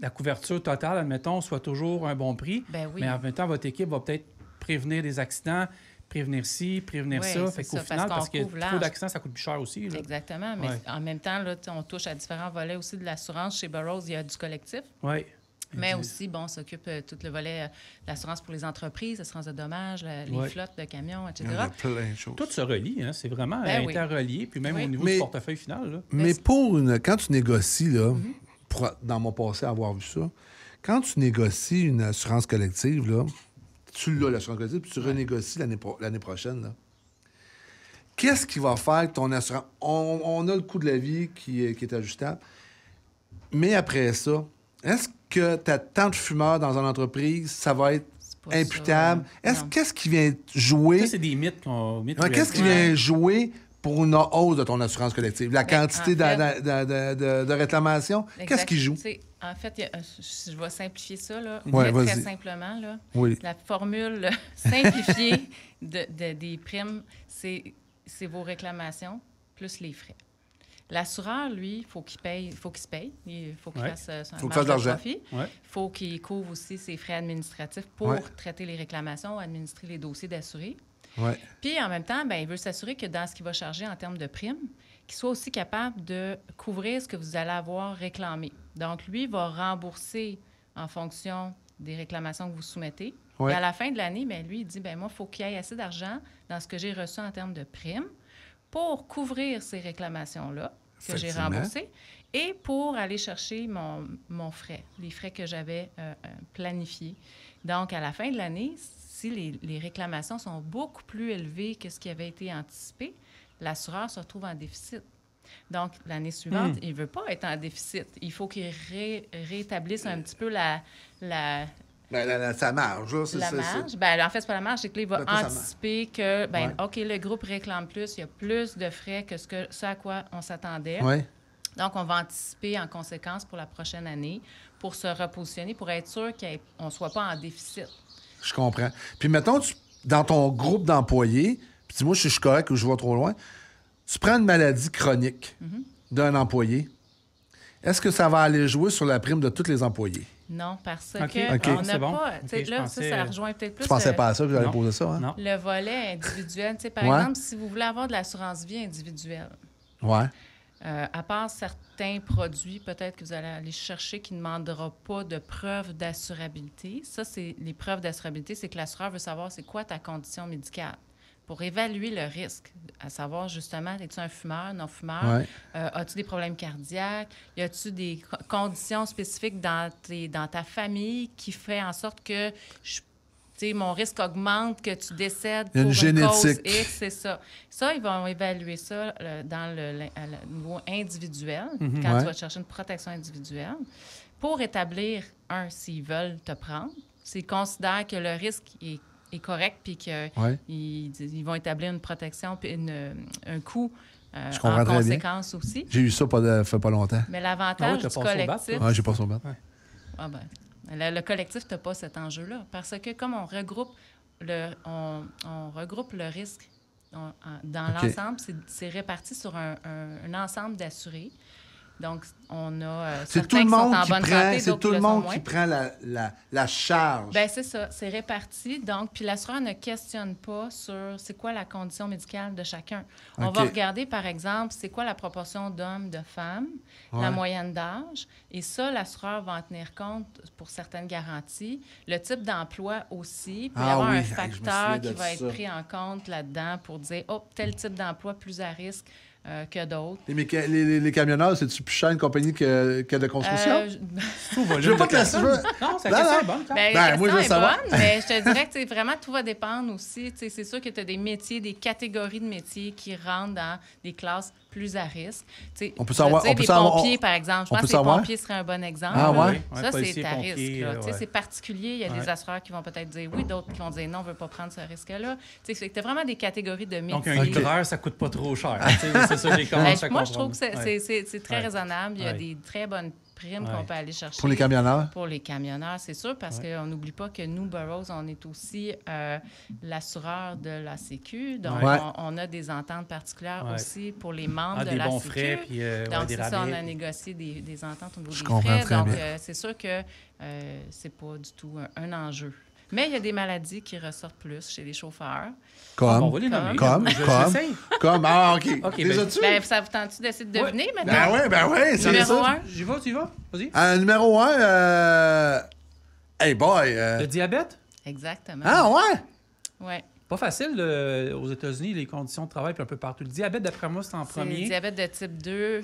la couverture totale, admettons, soit toujours un bon prix. Mais en même temps, votre équipe va peut-être prévenir des accidents, prévenir ci, prévenir ça. Fait qu'au final, parce que trop d'accidents, ça coûte plus cher aussi. Là. Exactement. Mais en même temps, là, on touche à différents volets aussi de l'assurance. Chez Burroughs, il y a du collectif. Oui. Mais aussi, on s'occupe tout le volet l'assurance pour les entreprises, l'assurance de dommages, les flottes de camions, etc. Il y a plein de choses. Tout se relie, hein? C'est vraiment interrelié, puis même au niveau du portefeuille final. Là. Mais quand tu négocies, là, pour, dans mon passé avoir vu ça, quand tu négocies une assurance collective, là, tu l'as, l'assurance collective, puis tu renégocies l'année prochaine, là. Qu'est-ce qui va faire que ton assurance... On a le coût de la vie qui est ajustable, mais après ça, est-ce que tu as tant de fumeurs dans une entreprise, ça va être imputable? Qu'est-ce qui vient jouer? Ça, c'est des mythes qu'on... Qu'est-ce qui vient jouer pour une hausse de ton assurance collective? La quantité de réclamation, qu'est-ce qui joue? En fait, je vais simplifier ça là, très simplement. Là. Oui. La formule simplifiée des primes, c'est vos réclamations plus les frais. L'assureur, lui, il faut qu'il se paye. Il faut qu'il fasse son marge de profit. Il faut qu'il couvre aussi ses frais administratifs pour traiter les réclamations, administrer les dossiers d'assurés. Puis, en même temps, il veut s'assurer que dans ce qu'il va charger en termes de primes, qu'il soit aussi capable de couvrir ce que vous allez avoir réclamé. Donc, lui, il va rembourser en fonction des réclamations que vous soumettez. Et à la fin de l'année, lui, il dit, moi, il faut qu'il y ait assez d'argent dans ce que j'ai reçu en termes de primes pour couvrir ces réclamations-là que j'ai remboursées et pour aller chercher mon frais, les frais que j'avais planifiés. Donc, à la fin de l'année, si les réclamations sont beaucoup plus élevées que ce qui avait été anticipé, l'assureur se retrouve en déficit. Donc, l'année suivante, il ne veut pas être en déficit. Il faut qu'il rétablisse un petit peu sa marge, là, la marge. En fait, c'est pas la marge, c'est que là, il va anticiper que, OK, le groupe réclame plus, il y a plus de frais que ce à quoi on s'attendait. Donc, on va anticiper en conséquence pour la prochaine année pour se repositionner, pour être sûr qu'on ne soit pas en déficit. Je comprends. Puis, mettons, dans ton groupe d'employés, puis dis-moi si je suis correct ou je vais trop loin, tu prends une maladie chronique d'un employé, est-ce que ça va aller jouer sur la prime de tous les employés? Non, parce que on n'a pas... Là, ça rejoint peut-être plus... Tu pensais pas à ça que j'allais poser ça, hein? Non. Le volet individuel. Par exemple, si vous voulez avoir de l'assurance-vie individuelle, à part certains produits, peut-être que vous allez aller chercher qui ne demandera pas de preuve d'assurabilité. Ça, c'est les preuves d'assurabilité, c'est que l'assureur veut savoir c'est quoi ta condition médicale pour évaluer le risque, à savoir justement, es-tu un fumeur, non-fumeur? As-tu des problèmes cardiaques? Y a-tu des conditions spécifiques dans ta famille qui fait en sorte que mon risque augmente, que tu décèdes pour une cause X, c'est ça. Ça, ils vont évaluer ça dans le niveau individuel, quand tu vas chercher une protection individuelle, pour établir, s'ils veulent te prendre, s'ils considèrent que le risque est correct, puis qu'ils vont établir une protection, puis un coût en conséquence aussi. J'ai eu ça fait pas longtemps. Mais l'avantage du collectif... j'ai passé au bat. Le collectif n'a pas cet enjeu-là, parce que comme on regroupe le risque dans l'ensemble, c'est réparti sur un ensemble d'assurés. Donc, on a certains qui sont en bonne santé, c'est tout le monde qui prend la charge. Bien, c'est ça. C'est réparti. Donc, puis l'assureur ne questionne pas sur c'est quoi la condition médicale de chacun. On va regarder, par exemple, c'est quoi la proportion d'hommes, de femmes, la moyenne d'âge. Et ça, l'assureur va en tenir compte pour certaines garanties. Le type d'emploi aussi. Puis il y avoir un facteur qui va être pris en compte là-dedans pour dire, tel type d'emploi plus à risque que d'autres. Les camionneurs, c'est-tu plus cher une compagnie que de construction? Je veux pas que Non, c'est la question est bonne. La question est bonne, mais je te dirais que vraiment, tout va dépendre aussi. C'est sûr que tu as des métiers, des catégories de métiers qui rentrent dans des classes plus à risque. On peut savoir... Les pompiers, par exemple. Je pense que les pompiers seraient un bon exemple. Ça, c'est à risque. C'est particulier. Il y a des assureurs qui vont peut-être dire oui, d'autres qui vont dire non, on ne veut pas prendre ce risque-là. Tu as vraiment des catégories de métiers. Donc, un livreur, ça ne coûte pas trop cher. C'est ça, j'ai commencé à comprendre. Moi, je trouve que c'est très raisonnable. Il y a des très bonnes primes qu'on peut aller chercher. Pour les camionneurs? Pour les camionneurs, c'est sûr, parce qu'on n'oublie pas que nous, Burroughs, on est aussi l'assureur de la Sécu. Donc, on a des ententes particulières aussi pour les membres de la bons Sécu. Frais, puis, donc, des c'est rabais. Ça, on a négocié des ententes au niveau Je des comprends frais. très Donc, bien. c'est sûr que c'est pas du tout un enjeu. Mais il y a des maladies qui ressortent plus chez les chauffeurs. On va les nommer. Comme. Ah, OK. Déjà-tu? Ça vous tente-tu d'essayer de deviner maintenant? Ben oui, c'est Numéro ça. 1. J'y vas, tu y vas? Vas-y. Numéro 1, hey boy. Le diabète? Exactement. Ah, ouais? Oui. Pas facile aux États-Unis, les conditions de travail, puis un peu partout. Le diabète, d'après moi, c'est en premier. C'est le diabète de type 2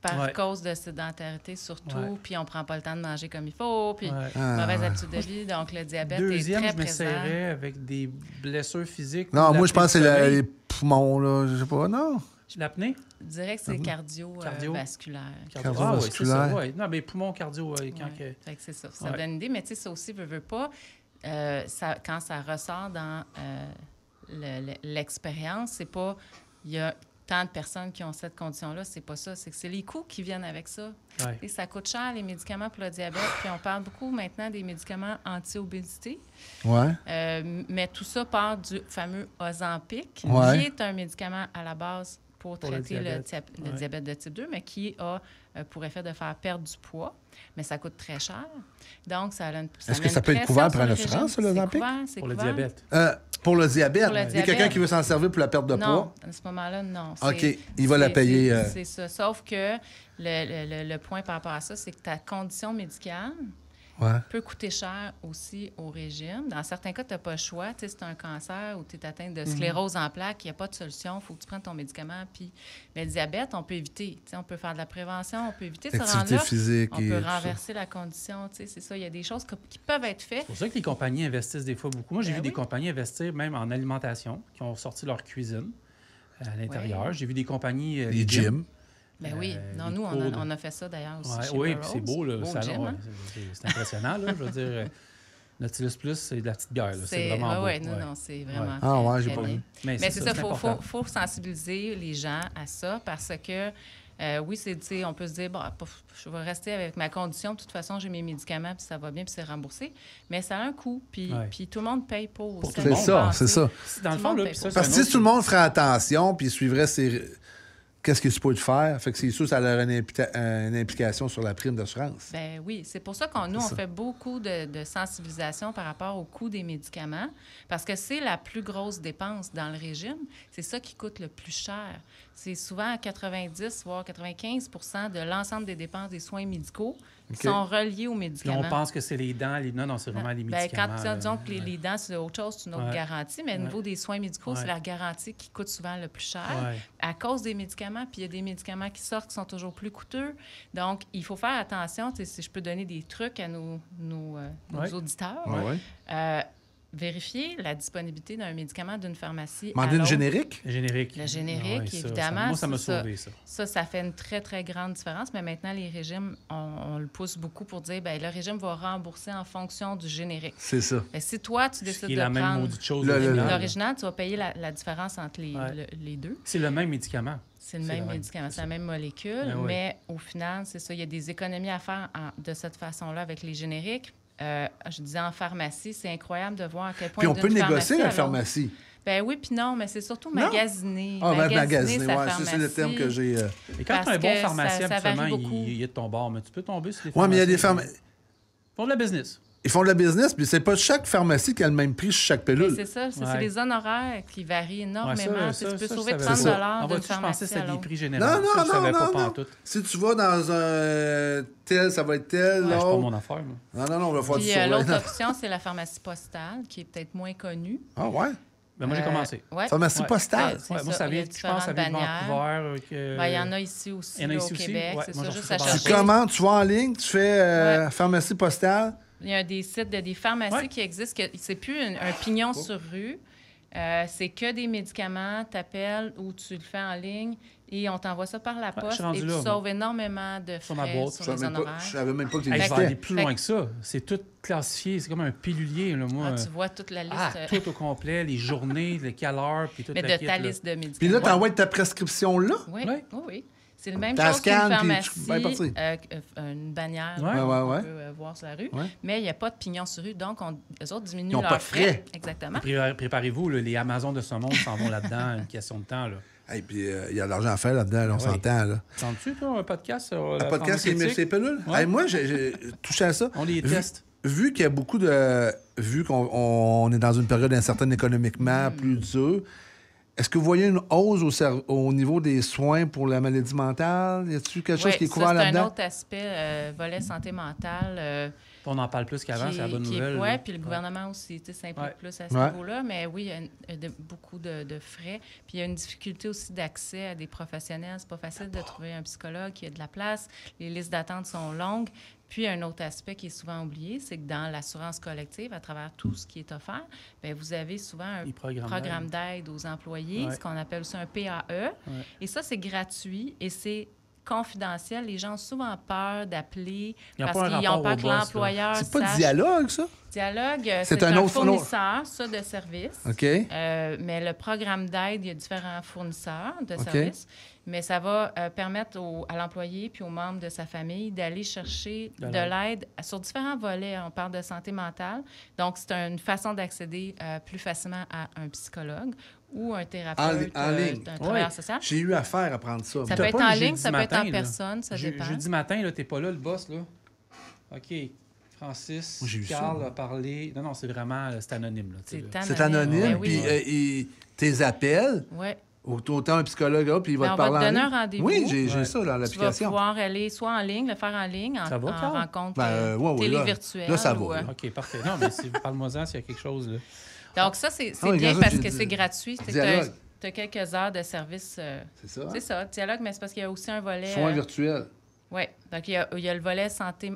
par cause de sédentarité surtout, puis on prend pas le temps de manger comme il faut, puis mauvaise habitude de vie, donc le diabète est très présent. Deuxième, je me serrais avec des blessures physiques. Non, moi, je pense que c'est les poumons, là. Je sais pas, non. L'apnée? Je dirais que c'est cardiovasculaire. Cardiovasculaire. Oui. Non, mais poumons, cardio, c'est ça. Ça donne une idée, mais tu sais, ça aussi, veut pas. Quand ça ressort dans l'expérience, c'est pas... Il y a tant de personnes qui ont cette condition-là. C'est pas ça. C'est que c'est les coûts qui viennent avec ça. Ouais. Et ça coûte cher, les médicaments pour le diabète. Puis on parle beaucoup maintenant des médicaments anti-obésité. Ouais. Mais tout ça part du fameux Ozempic, qui est un médicament à la base pour traiter le diabète de type 2, mais qui a pour effet de faire perdre du poids. Mais ça coûte très cher. Donc, ça a une Est-ce que ça peut être couvert par une assurance, le Ozempic? Pour le diabète. Pour le diabète. Pour le Il y a quelqu'un qui veut s'en servir pour la perte de poids? Non, à ce moment-là, non. OK, il va la payer. C'est ça. Sauf que le point par rapport à ça, c'est que ta condition médicale peut coûter cher aussi au régime. Dans certains cas, tu n'as pas le choix. Tu sais, si tu as un cancer ou tu es atteint de sclérose en plaques, il n'y a pas de solution. Il faut que tu prennes ton médicament. Puis, mais le diabète, on peut éviter. Tu sais, on peut faire de la prévention, on peut éviter de se rendre là. Physique on peut renverser la condition. Tu sais, c'est ça. Il y a des choses qui peuvent être faites. C'est pour ça que les compagnies investissent des fois beaucoup. Moi, j'ai vu des compagnies investir même en alimentation, qui ont sorti leur cuisine à l'intérieur. Ouais. J'ai vu des compagnies... les gyms. Ben oui. Non, nous, on a fait ça d'ailleurs aussi. Oui, puis c'est beau, le salon. Gym, c'est impressionnant, là. Je veux dire, Nautilus Plus, c'est de la petite bière. C'est vraiment beau. Oui, non, c'est vraiment. Ah, ouais, j'ai pas vu. Mais c'est ça, il faut sensibiliser les gens à ça parce que. Oui, on peut se dire, bon, je vais rester avec ma condition. De toute façon, j'ai mes médicaments, puis ça va bien, puis c'est remboursé. Mais ça a un coût, puis tout le monde paye pour ça. C'est ça. Dans le fond, là, parce que si tout le monde ferait attention, puis suivrait qu'est-ce que tu peux faire? Fait que c'est sûr que ça a une implication sur la prime d'assurance. Ben oui, c'est pour ça qu'on fait beaucoup de sensibilisation par rapport au coût des médicaments, parce que c'est la plus grosse dépense dans le régime. C'est ça qui coûte le plus cher. C'est souvent 90, voire 95 % de l'ensemble des dépenses des soins médicaux qui sont reliés aux médicaments. Puis on pense que c'est les dents. Non, c'est vraiment les médicaments. Disons que les dents, c'est autre chose, c'est une autre garantie, mais au niveau des soins médicaux, c'est la garantie qui coûte souvent le plus cher à cause des médicaments. Puis il y a des médicaments qui sortent qui sont toujours plus coûteux. Donc, il faut faire attention. Si je peux donner des trucs à nos auditeurs. Vérifier la disponibilité d'un médicament d'une pharmacie à l'autre. Une générique? Le générique, évidemment. Moi, ça m'a sauvé, ça. Ça fait une très, très grande différence. Mais maintenant, les régimes, on le pousse beaucoup pour dire, bien, le régime va rembourser en fonction du générique. C'est ça. Et si toi, tu décides de la même prendre maudite chose l'original, tu vas payer la différence entre les deux. C'est le même médicament. C'est le même médicament, c'est la même molécule. Mais au final, c'est ça. Il y a des économies à faire de cette façon-là avec les génériques. Je disais en pharmacie, c'est incroyable de voir à quel point. Puis on peut négocier la pharmacie. Ben oui, puis non, mais c'est surtout magasiner. Magasiner, c'est le terme que j'ai. Et quand tu as un bon pharmacien, habituellement, il est de ton bord, mais tu peux tomber sur les pharmacies. Oui, mais il y a des pharmacies. Ils font de la business. Ils font de la business, puis c'est pas chaque pharmacie qui a le même prix sur chaque pilule. C'est ça, c'est les honoraires qui varient énormément. Tu peux sauver 30 $. En fait, je pensais que c'était des prix généraux. Non, je savais pas pantoute. Si tu vas dans un tel, ça va être tel. C'est pas mon affaire, moi. Non, on va faire du surveillance. L'autre option, c'est la pharmacie postale, qui est peut-être moins connue. Ah ouais? Ben moi, j'ai commencé. Pharmacie postale. Moi, ça vient, je pense, ça vient de Vancouver. Il y en a ici aussi, au Québec. C'est ça, juste à chercher. Tu commandes, tu vas en ligne, tu fais pharmacie postale. Il y a des sites des pharmacies qui existent. C'est plus un pignon sur rue. C'est que des médicaments. Tu appelles ou tu le fais en ligne et on t'envoie ça par la poste. Et tu sauves énormément de frais sur les honoraires. Je savais même pas que tu existais. Je vais aller plus loin que ça. C'est tout classifié. C'est comme un pilulier. Là, moi. Tu vois toute la liste. Tout au complet, les journées, les calories. Puis toute mais de ta liste de médicaments. Puis là, tu envoies ta prescription là? Oui. C'est le même chose qu'une pharmacie, une bannière qu'on peut voir sur la rue, mais il n'y a pas de pignon sur rue, donc eux autres diminuent leurs frais. Exactement. Préparez-vous, les Amazons de ce monde s'en vont là-dedans, une question de temps. Et puis, il y a de l'argent à faire là-dedans, on s'entend. Sens-tu, toi, un podcast sur la podcast qui met ses pilules? Moi, j'ai touché à ça. On les teste. Vu qu'il y a beaucoup de... Vu qu'on est dans une période incertaine économiquement, plus dure, est-ce que vous voyez une hausse au niveau des soins pour la maladie mentale? Y a-t-il quelque chose qui est couvert là-dedans? C'est un autre aspect, volet santé mentale. On en parle plus qu'avant, c'est la bonne nouvelle. Oui, puis le gouvernement aussi s'implique plus à ce niveau-là. Mais oui, il y a beaucoup de frais. Puis il y a une difficulté aussi d'accès à des professionnels. C'est pas facile de trouver un psychologue qui a de la place. Les listes d'attente sont longues. Puis, un autre aspect qui est souvent oublié, c'est que dans l'assurance collective, à travers tout ce qui est offert, bien, vous avez souvent un programme d'aide aux employés, ce qu'on appelle aussi un PAE. Et ça, c'est gratuit et c'est confidentiel. Les gens ont souvent peur d'appeler parce qu'ils ont peur que l'employeur C'est pas de dialogue, ça? Dialogue, c'est un fournisseur, ça, de services. OK. Mais le programme d'aide, il y a différents fournisseurs de services. Mais ça va permettre à l'employé puis aux membres de sa famille d'aller chercher de l'aide sur différents volets. On parle de santé mentale. Donc, c'est une façon d'accéder plus facilement à un psychologue ou un thérapeute, en ligne. Un travailleur social. J'ai eu affaire à prendre ça. Ça peut être en ligne, ça peut être en personne, ça dépend. Jeudi matin, là, t'es pas là, le boss, là. OK. Francis, Carl a parlé... Non, c'est vraiment... C'est anonyme, là. C'est anonyme, puis tes appels... Oui. Autant un psychologue, là, puis il va te parler. On va te donner un rendez-vous. Oui, j'ai ça dans l'application. Tu vas pouvoir aller soit en ligne, le faire en ligne, en rencontre télévirtuelle. Là, ça va. OK, parfait. Non, mais parle-moi-en s'il y a quelque chose, là. Donc, ça, c'est bien parce que c'est gratuit. Tu as quelques heures de service. C'est ça. C'est ça, dialogue, mais c'est parce qu'il y a aussi un volet... Soins virtuels. Oui. Donc, il y a le volet santé,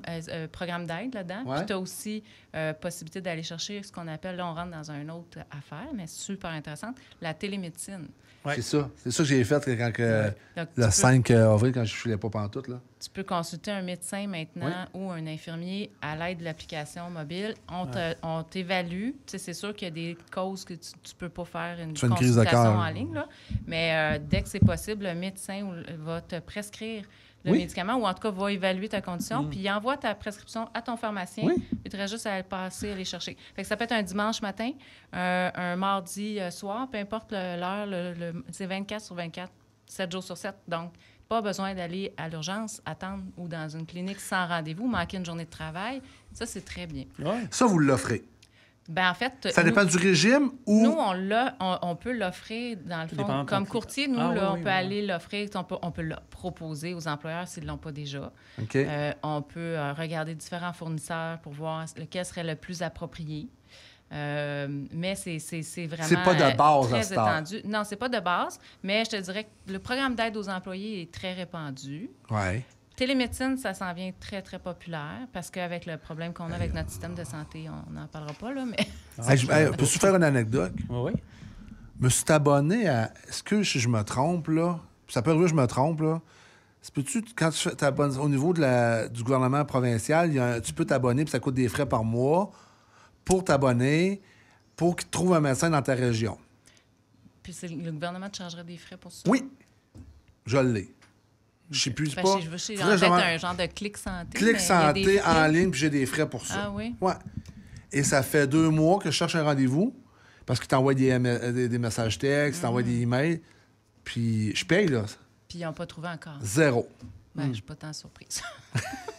programme d'aide là-dedans. Puis, tu as aussi possibilité d'aller chercher ce qu'on appelle, là, on rentre dans une autre affaire, mais super intéressante, la télémédecine. Ouais. C'est ça que j'ai fait quand le 5 avril, quand je ne filais pas pantoute. Là. Tu peux consulter un médecin maintenant ou un infirmier à l'aide de l'application mobile. On t'évalue. Tu sais, c'est sûr qu'il y a des causes que tu ne peux pas faire une consultation en ligne. Là. Mais dès que c'est possible, le médecin va te prescrire le médicament ou en tout cas va évaluer ta condition, puis il envoie ta prescription à ton pharmacien, puis tu aurais juste à le passer, aller chercher. Fait que ça peut être un dimanche matin, un mardi soir, peu importe l'heure, c'est 24 sur 24, 7 jours sur 7. Donc, pas besoin d'aller à l'urgence, attendre ou dans une clinique sans rendez-vous, manquer une journée de travail. Ça, c'est très bien. Ouais. Ça, vous l'offrez? Ben en fait, ça dépend du régime ou... Nous, on peut l'offrir, dans le fond. Comme courtier, nous, on peut aller l'offrir, on peut le proposer aux employeurs s'ils ne l'ont pas déjà. Okay. On peut regarder différents fournisseurs pour voir lequel serait le plus approprié. Mais c'est vraiment c'est pas de base très étendu. Non, c'est pas de base, mais je te dirais que le programme d'aide aux employés est très répandu. Ouais. Télémédecine, ça s'en vient très, très populaire parce qu'avec le problème qu'on a avec notre système de santé, on n'en parlera pas, là, mais... Peux-tu faire une anecdote? Oui. Je me suis abonné à... Est-ce que je me trompe, là? Ça peut arriver que je me trompe, là. Peux-tu, quand tu t'abonnes au niveau du gouvernement provincial, tu peux t'abonner, puis ça coûte des frais par mois pour t'abonner, pour qu'il te trouve un médecin dans ta région. Puis le gouvernement te chargerait des frais pour ça? Oui. Je l'ai. Je sais plus, pas. Je veux peut-être un genre de Clic Santé. Clic Santé en ligne, puis j'ai des frais pour ça. Ah oui? Ouais. Et ça fait 2 mois que je cherche un rendez-vous parce que tu envoies des messages textes, tu envoies des emails, puis je paye, là. Puis ils n'ont pas trouvé encore. 0. Ben, je suis pas tant surprise.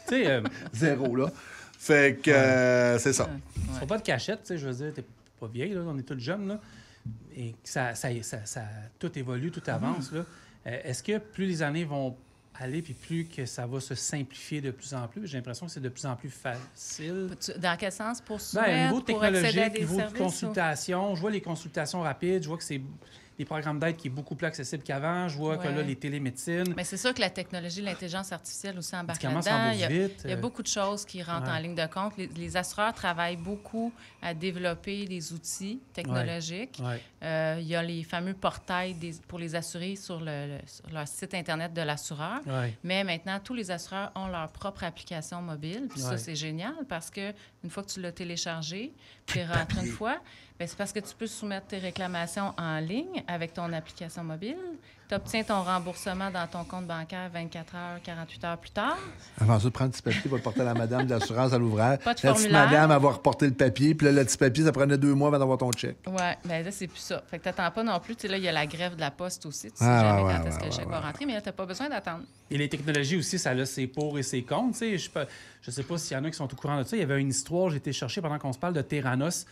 Tu sais... 0, là. Fait que c'est ça. Ouais. Faut pas de cachette, tu sais, je veux dire, t'es pas vieille, là, on est tous jeunes, là. Et ça tout évolue, tout avance, là. Est-ce que plus les années vont aller, puis plus que ça va se simplifier de plus en plus? J'ai l'impression que c'est de plus en plus facile. Dans quel sens? Pour soumettre, au niveau technologique, au niveau de consultation, je vois les consultations rapides, je vois que c'est des programmes d'aide qui est beaucoup plus accessible qu'avant. Je vois que là, les télémédecines... Mais c'est sûr que la technologie, l'intelligence artificielle aussi embarque là-dedans. Il y a beaucoup de choses qui rentrent en ligne de compte. Les assureurs travaillent beaucoup à développer des outils technologiques. Il y a les fameux portails pour les assurés sur leur site Internet de l'assureur. Mais maintenant, tous les assureurs ont leur propre application mobile. Puis ça, c'est génial parce qu'une fois que tu l'as téléchargé, tu es rentré une fois... Bien, c'est parce que tu peux soumettre tes réclamations en ligne avec ton application mobile. Tu obtiens ton remboursement dans ton compte bancaire 24 heures, 48 heures plus tard. Avant ça, prends un petit papier, va le porter à la madame de l'assurance à l'ouvrage. Pas de la petite madame, elle va reporter le papier, puis là, le petit papier, ça prenait 2 mois avant d'avoir ton chèque. Oui, bien là, c'est plus ça. Fait que tu n'attends pas non plus. Tu sais, là, il y a la grève de la poste aussi. Tu sais jamais quand est-ce que le chèque va rentrer, mais là, tu n'as pas besoin d'attendre. Et les technologies aussi, ça a ses pour et ses contre. Tu sais, je sais pas s'il y en a qui sont au courant de ça. Il y avait une histoire, j'ai été chercher pendant qu'on se parle de Theranos,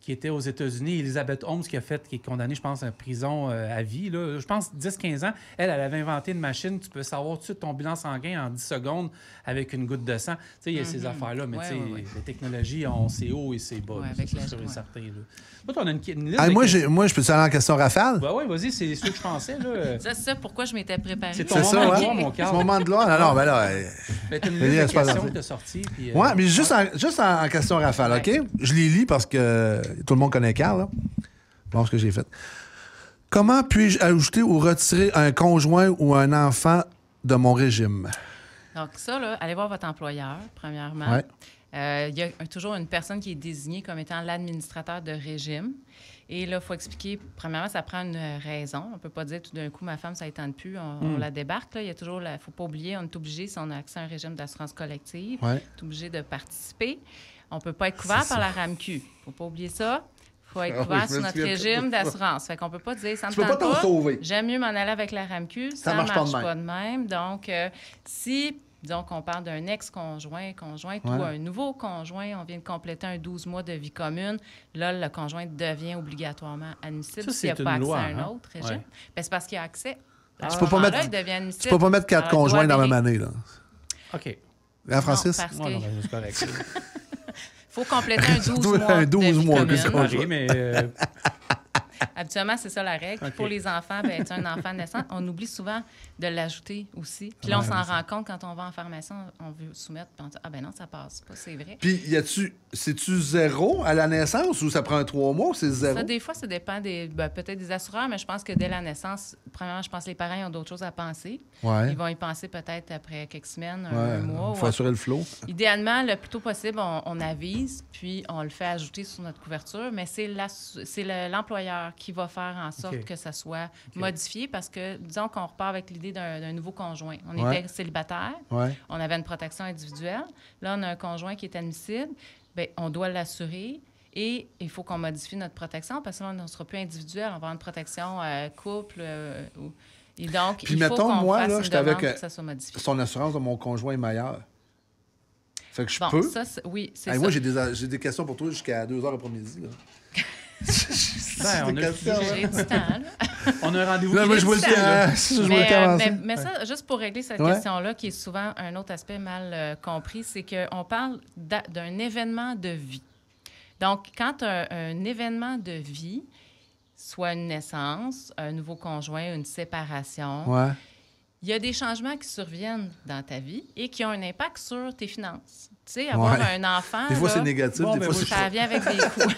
qui était aux États-Unis. Elizabeth Holmes, qui est condamnée, je pense, à prison à vie. Là. Je pense 10-15 ans. Elle avait inventé une machine. Tu peux savoir tout de suite ton bilan sanguin en 10 secondes avec une goutte de sang. Tu sais, il y a ces affaires-là, mais les technologies, c'est haut et c'est bas. Avec c'est sûr et certain. Là, on a une liste moi, je peux-tu aller en question rafale? Oui, vas-y, c'est ce que je pensais. Là. C'est ça, pourquoi je m'étais préparée. C'est ton moment de gloire, mon cœur. C'est mon moment de gloire. Non, ben là... Mais t'as une liste de questions que t'as sorties. Oui, mais juste en question rafale, OK? Je les lis parce que tout le monde connaît Carl, là. Bon, ce que j'ai fait. Comment puis-je ajouter ou retirer un conjoint ou un enfant de mon régime? Donc ça, là, allez voir votre employeur, premièrement. il y a toujours une personne qui est désignée comme étant l'administrateur de régime. Et là, il faut expliquer, premièrement, ça prend une raison. On ne peut pas dire tout d'un coup, ma femme, ça ne tente plus, on la débarque. Là. Il y a toujours, il ne faut pas oublier, on est obligé, si on a accès à un régime d'assurance collective, on est obligé de participer. On ne peut pas être couvert par la RAMQ. Il ne faut pas oublier ça. Il faut être couvert sur notre régime d'assurance. Fait qu'on ne peut pas dire, ça ne me tente pas, j'aime mieux m'en aller avec la RAMQ, ça ne marche pas de même. Donc, si... Disons qu'on parle d'un ex-conjoint, conjointe ou un nouveau conjoint, on vient de compléter un 12 mois de vie commune. Là, le conjoint devient obligatoirement admissible s'il n'a pas accès à un autre régime. Ben, c'est parce qu'il a accès. Tu peux pas mettre 4 conjoints dans la même année. Là. OK. Hein, Francis? Non, parce que... non, c'est correct. Il faut compléter un 12 mois un 12 mois de vie commune. Mais habituellement, c'est ça la règle. Okay. Pour les enfants, ben, un enfant naissant, on oublie souvent de l'ajouter aussi. Puis là, on s'en rend compte quand on va en pharmacie, on veut soumettre, puis on dit « Ah ben non, ça passe pas, c'est vrai. » Puis, c'est-tu 0 à la naissance ou ça prend 3 mois ou c'est 0? Ça, des fois, ça dépend peut-être des assureurs, mais je pense que dès la naissance, premièrement, je pense que les parents ont d'autres choses à penser. Ouais. Ils vont y penser peut-être après quelques semaines, un mois. Il faut assurer le flot. Idéalement, le plus tôt possible, on avise, puis on le fait ajouter sur notre couverture, mais c'est l'employeur qui va faire en sorte que ça soit modifié parce que, disons qu'on repart avec l'idée d'un nouveau conjoint. On était célibataire, on avait une protection individuelle. Là, on a un conjoint qui est admissible. Bien, on doit l'assurer et il faut qu'on modifie notre protection parce que là, on ne sera plus individuel. On va avoir une protection couple. Et donc, puis, il faut qu'on fasse une demande pour que ça soit modifié. Son assurance de mon conjoint est meilleure. Fait que je peux. Ça, oui, c'est ça. Moi, j'ai des questions pour toi jusqu'à 2h après-midi. Là. On a du temps, là. On a un rendez-vous. Là, moi, je mais ça, juste pour régler cette question-là, qui est souvent un autre aspect mal compris, c'est qu'on parle d'un événement de vie. Donc, quand un événement de vie, soit une naissance, un nouveau conjoint, une séparation, il y a des changements qui surviennent dans ta vie et qui ont un impact sur tes finances. Tu sais, avoir un enfant... Des fois, c'est négatif, des fois, c'est ça vient avec des coûts.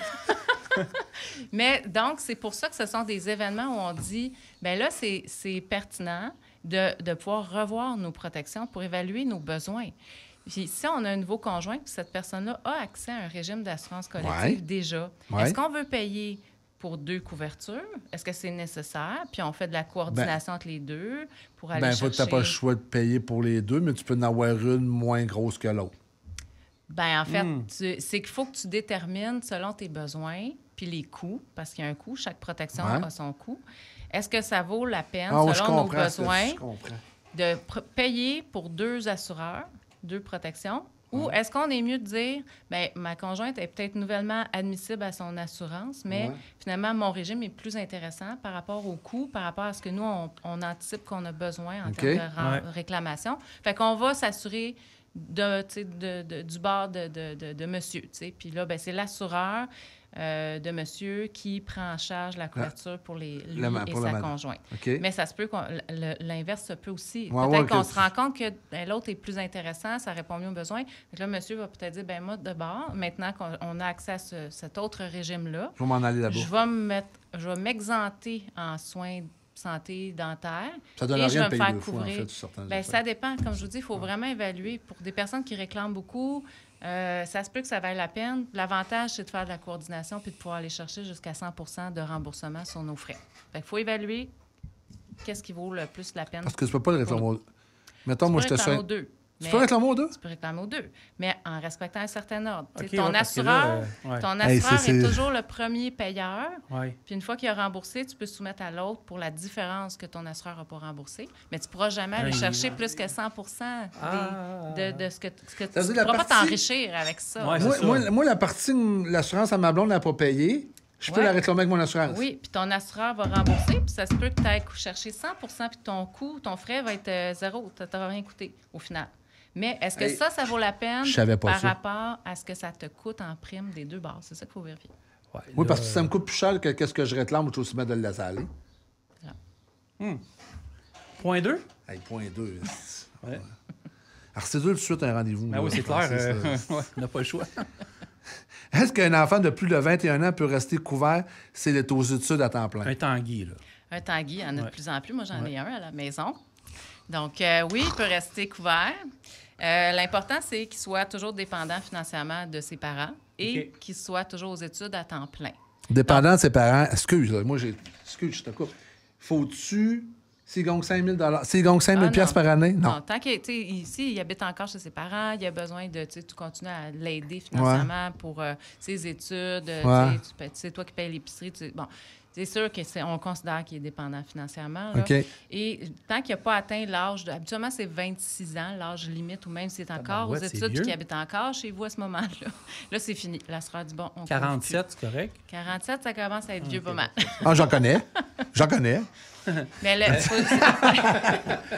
Mais donc, c'est pour ça que ce sont des événements où on dit, bien là, c'est pertinent de pouvoir revoir nos protections pour évaluer nos besoins. Puis si on a un nouveau conjoint, puis cette personne-là a accès à un régime d'assurance collective déjà, est-ce qu'on veut payer pour 2 couvertures? Est-ce que c'est nécessaire? Puis on fait de la coordination entre les deux pour aller chercher... Ben, tu n'as pas le choix de payer pour les 2, mais tu peux en avoir une moins grosse que l'autre. Bien, en fait, c'est qu'il faut que tu détermines selon tes besoins puis les coûts, parce qu'il y a un coût, chaque protection a son coût. Est-ce que ça vaut la peine, selon nos besoins, de payer pour 2 assureurs, 2 protections, ou est-ce qu'on est mieux de dire, bien, ma conjointe est peut-être nouvellement admissible à son assurance, mais finalement, mon régime est plus intéressant par rapport au coût, par rapport à ce que nous, on anticipe qu'on a besoin en termes de réclamation. Fait qu'on va s'assurer du bord de monsieur. Puis là, ben, c'est l'assureur de monsieur qui prend en charge la couverture pour lui et sa conjointe. Mais ça se peut l'inverse se peut aussi. Peut-être qu'on se rend compte que l'autre est plus intéressant, ça répond mieux aux besoins. Donc là, monsieur va peut-être dire, ben moi, de bord, maintenant qu'on a accès à cet autre régime-là, je vais m'en aller là-bas. Je vais m'exenter en soins santé dentaire. Ça donne et rien je vais me faire couvrir. Ça dépend. Comme je vous dis, il faut vraiment évaluer. Pour des personnes qui réclament beaucoup, ça se peut que ça vaille la peine. L'avantage, c'est de faire de la coordination puis de pouvoir aller chercher jusqu'à 100% de remboursement sur nos frais. Il faut évaluer qu'est-ce qui vaut le plus la peine. Parce que tu ne peux pas le réclamer aux 2. Mettons, moi, je te soigne. Tu peux réclamer aux 2? Tu peux réclamer aux 2, mais en respectant un certain ordre. Ton assureur, est toujours le premier payeur. Puis une fois qu'il a remboursé, tu peux soumettre à l'autre pour la différence que ton assureur n'a pas remboursé. Mais tu ne pourras jamais aller chercher plus que 100% de ce que tu ne pourras pas t'enrichir avec ça. Moi, la partie, l'assurance à ma blonde n'a pas payé. Je peux la réclamer avec mon assurance. Oui, puis ton assureur va rembourser, puis ça se peut que tu ailles chercher 100%, puis ton frais va être 0. Ça ne t'aura rien coûté au final. Mais est-ce que ça vaut la peine par rapport à ce que ça te coûte en prime des 2 bases? C'est ça qu'il faut vérifier. Oui, parce que si ça me coûte plus cher que qu'est-ce que je réclame, je vais aussi mettre de le laisser aller. Point 2? Point 2. Alors, c'est 2 tout de suite un rendez-vous. Ah oui, c'est clair. On n'a pas le choix. Est-ce qu'un enfant de plus de 21 ans peut rester couvert s'il est aux études à temps plein? Un Tanguy, là. Un Tanguy, il y en a de plus en plus. Moi, j'en ai un à la maison. Donc, oui, il peut rester couvert. L'important, c'est qu'il soit toujours dépendant financièrement de ses parents et qu'il soit toujours aux études à temps plein. Dépendant de ses parents, excuse, je te coupe. Faut-tu... S'il gagne 5 000 $ par année? Non. Tant ici, il habite encore chez ses parents, il a besoin de continuer à l'aider financièrement pour ses études. C'est toi qui payes l'épicerie. Bon, c'est sûr qu'on considère qu'il est dépendant financièrement. Là. Et tant qu'il n'a pas atteint l'âge... Habituellement, c'est 26 ans, l'âge limite, ou même s'il est encore aux études et qu'il habite encore chez vous à ce moment-là. Là, c'est fini. L'assureur dit, bon, on 47, c'est correct? 47, ça commence à être vieux pas mal. J'en connais. Mais